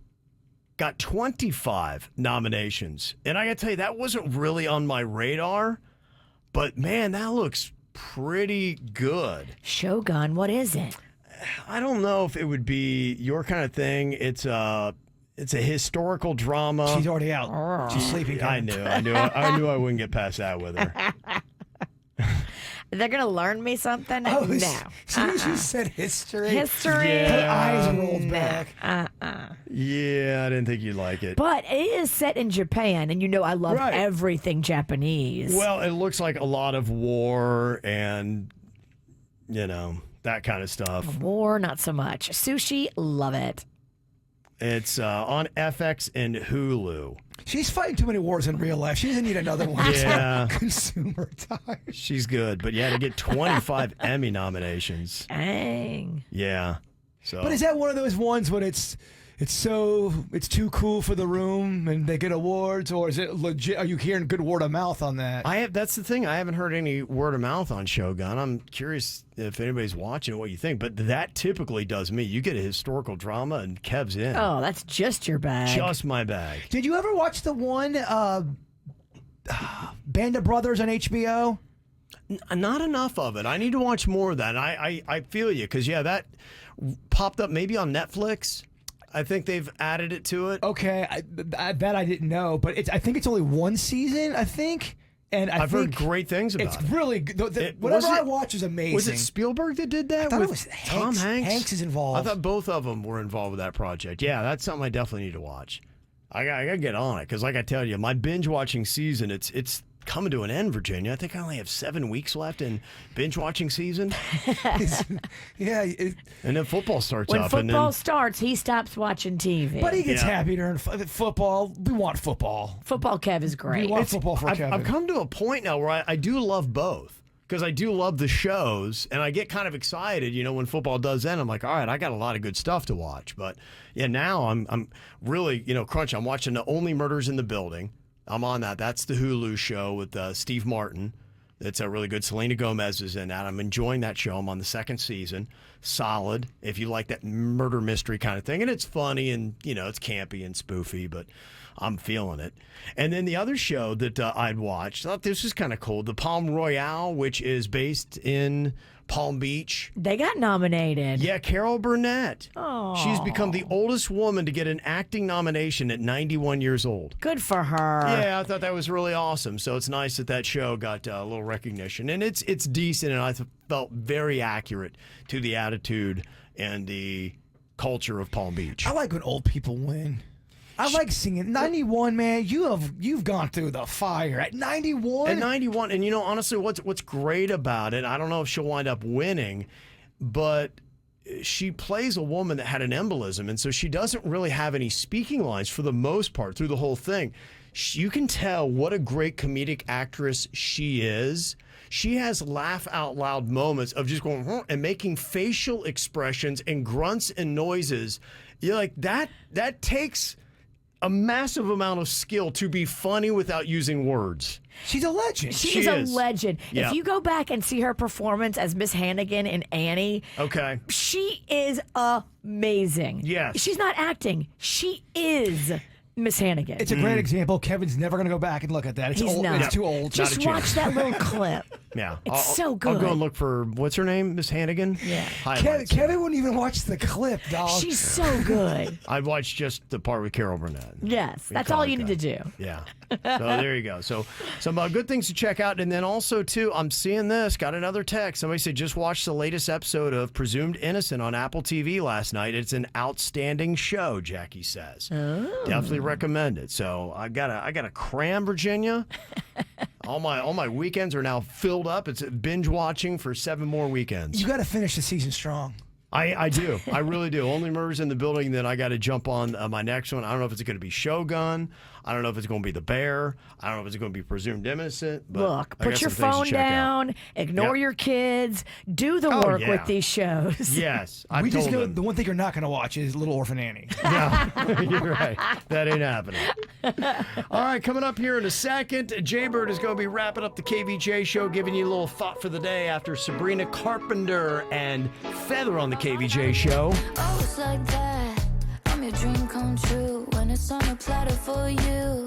got 25 nominations. And I got to tell you, that wasn't really on my radar. But man, that looks pretty good. Shogun, what is it? I don't know if it would be your kind of thing. It's a historical drama. She's already out. She's sleeping. I knew I wouldn't get past that with her. They're going to learn me something? Oh, no. She said history. History. Yeah. Her eyes rolled back. Yeah, I didn't think you'd like it. But it is set in Japan, and you know I love everything Japanese. Well, it looks like a lot of war and, you know, that kind of stuff. War, not so much. Sushi, love it. It's on FX and Hulu. She's fighting too many wars in real life. She doesn't need another one. Yeah. Consumer time. She's good. But yeah, to get 25 Emmy nominations. Dang. Yeah. So. But is that one of those ones when it's too cool for the room and they get awards, or is it legit? Are you hearing good word of mouth on that? That's the thing. I haven't heard any word of mouth on Shogun. I'm curious if anybody's watching what you think, but that typically does me. You get a historical drama and Kev's in. Oh, that's just your bag. Just my bag. Did you ever watch the one Band of Brothers on HBO? Not enough of it. I need to watch more of that. I feel you because, yeah, that popped up maybe on Netflix. I think they've added it to it. Okay, that I didn't know, but I think it's only one season. I think, and I've heard great things about it. It's really good. Whatever I watch is amazing. Was it Spielberg that did that? I thought with it was Tom Hanks. Hanks is involved. I thought both of them were involved with that project. Yeah, that's something I definitely need to watch. I gotta get on it because, like I tell you, my binge watching season it's coming to an end, Virginia. I think I only have 7 weeks left in binge watching season. Yeah, and then football starts when up. Football starts, he stops watching TV. But he gets happy during football. We want football. Football Kev is great. We want football for Kevin. I've come to a point now where I do love both because I do love the shows and I get kind of excited, when football does end. I'm like, all right, I got a lot of good stuff to watch. But yeah, now I'm really, crunch. I'm watching the Only Murders in the Building. I'm on that. That's the Hulu show with Steve Martin. It's a really good. Selena Gomez is in that. I'm enjoying that show. I'm on the 2nd season. Solid. If you like that murder mystery kind of thing. And it's funny and, it's campy and spoofy, but I'm feeling it. And then the other show that I'd watched, I thought this was kind of cool. The Palm Royale, which is based in Palm Beach. They got nominated. Yeah, Carol Burnett. Oh. She's become the oldest woman to get an acting nomination at 91 years old. Good for her. Yeah, I thought that was really awesome. So it's nice that show got a little recognition. And it's decent, and I felt very accurate to the attitude and the culture of Palm Beach. I like when old people win. I like singing. 91, man, you've gone through the fire at 91. At 91, and honestly, what's great about it, I don't know if she'll wind up winning, but she plays a woman that had an embolism, and so she doesn't really have any speaking lines for the most part through the whole thing. You can tell what a great comedic actress she is. She has laugh out loud moments of just going and making facial expressions and grunts and noises. You're like, that takes a massive amount of skill to be funny without using words. She's a legend. She is a legend. Yeah. If you go back and see her performance as Miss Hannigan in Annie, okay, she is amazing. Yes. She's not acting. She is Miss Hannigan. It's a great example. Kevin's never going to go back and look at that. It's He's old. not. It's too old. Just watch that little clip. Yeah. It's so good. I'll go and look for, what's her name? Miss Hannigan? Yeah. Kevin wouldn't even watch the clip, dog. She's so good. I'd watch just the part with Carol Burnett. Yes, that's all you need to do. Yeah. So there you go. So some good things to check out. And then also, too, I'm seeing this. Got another text. Somebody said, just watched the latest episode of Presumed Innocent on Apple TV last night. It's an outstanding show, Jackie says. Oh. Definitely recommend it. So I gotta cram, Virginia. All my weekends are now filled up. It's binge watching for 7 more weekends. You got to finish the season strong. I do. I really do. Only Murders in the Building. Then I got to jump on my next one. I don't know if it's going to be Shogun. I don't know if it's going to be The Bear. I don't know if it's going to be Presumed Innocent. But Look, I got put your some things phone to check out. down, ignore your kids, do the work with these shows. Yes. We just know the one thing you're not going to watch is Little Orphan Annie. No, you're right. That ain't happening. All right, coming up here in a second, Jaybird is going to be wrapping up the KVJ show, giving you a little thought for the day after Sabrina Carpenter and Feather on the KVJ show. Oh, it's like that. I'm your dream come true when it's on a platter for you.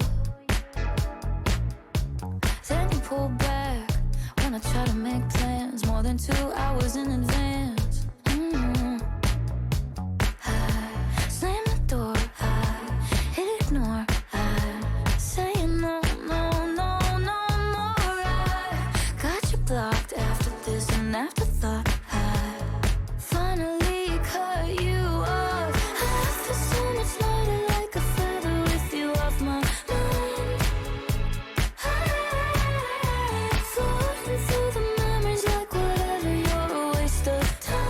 Then you pull back when I try to make plans more than 2 hours in advance. I slam the door, I ignore, I say no, no, no, no more. I got you blocked after this and afterthought. I finally cut you off. I feel so much lighter like a feather with you off my mind. Floating through the memories like whatever, you're a waste of time.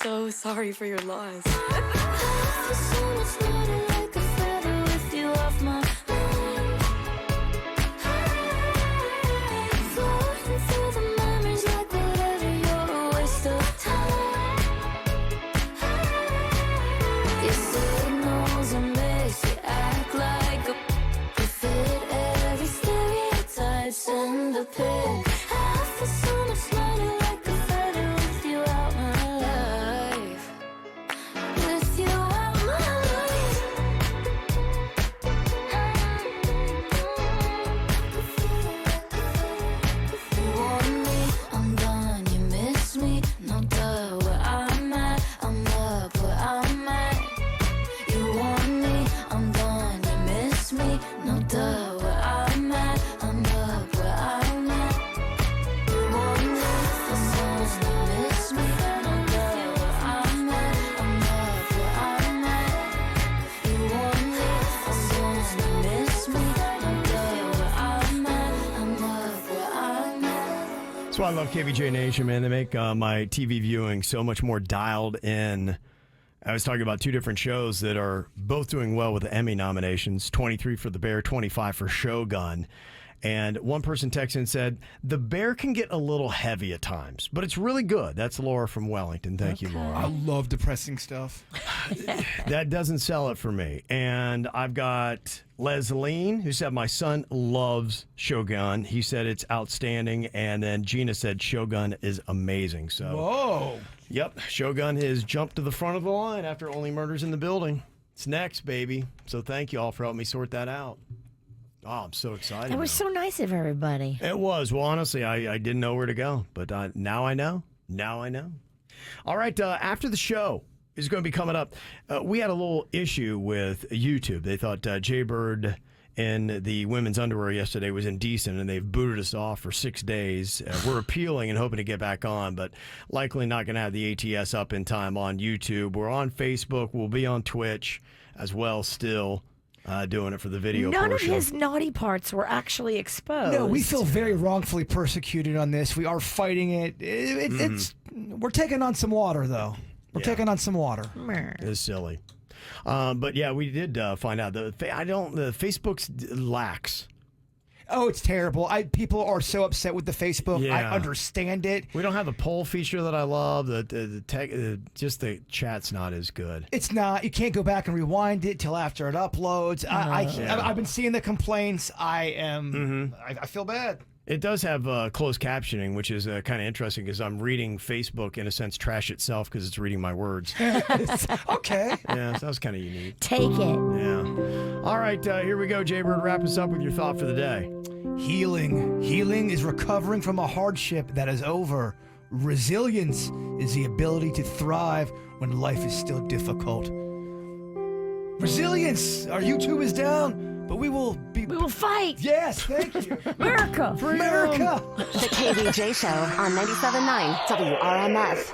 so sorry for your loss. So much lighter like a feather with you off my mind. Floating through the memories like whatever, you're a waste of time. Your signals are mixed, you act like a you fit every stereotype, send a pic. I feel so much lighter like a feather with you out my life. With you out my life. You want me, I'm gone, you miss me. No duh, where I'm at, I'm up where I'm at. You want me, I'm gone, you miss me. No duh, where I'm at, I'm up where I'm at. You want me, I'm gone, you miss me. No duh, where I'm at, I'm up where I'm at. You want me, I'm gone, you miss me. No duh, where I'm at, I'm up where I'm at. That's why I love KVJ Nation, man. They make my TV viewing so much more dialed in. I was talking about two different shows that are both doing well with the Emmy nominations, 23 for The Bear, 25 for Shogun. And one person texted and said, The Bear can get a little heavy at times, but it's really good. That's Laura from Wellington. Thank you, I Laura. love depressing stuff. That doesn't sell it for me. And I've got Lesline, who said, my son loves Shogun. He said it's outstanding. And then Gina said Shogun is amazing. So, Whoa. Yep, Shogun has jumped to the front of the line after Only Murders in the Building. It's next, baby. So thank you all for helping me sort that out. Oh, I'm so excited. That was so nice of everybody. It was. Well, honestly, I didn't know where to go, but now I know. Now I know. All right, after the show is going to be coming up, we had a little issue with YouTube. They thought Jaybird in the women's underwear yesterday was indecent, and they've booted us off for 6 days. We're appealing and hoping to get back on, but likely not going to have the ATS up in time on YouTube. We're on Facebook. We'll be on Twitch as well still. Doing it for the video None portion. of his naughty parts were actually exposed. No, we feel very wrongfully persecuted on this. We are fighting it. It's we're taking on some water, though. We're taking on some water. It's silly. But yeah, we did find out the Facebook's lax. Oh, it's terrible. People are so upset with the Facebook. Yeah. I understand it. We don't have the poll feature that I love. The tech, just the chat's not as good. It's not. You can't go back and rewind it till after it uploads. I've been seeing the complaints. I feel bad. It does have closed captioning, which is kind of interesting because I'm reading Facebook, in a sense, trash itself because it's reading my words. Okay. Yeah, so that was kind of unique. Take it. Yeah. All right, here we go, Jaybird. Wrap us up with your thought for the day. Healing. Healing is recovering from a hardship that is over. Resilience is the ability to thrive when life is still difficult. Resilience! Our YouTube is down, but we will fight! Yes, thank you. America! America! The KVJ Show on 97.9 WRMF.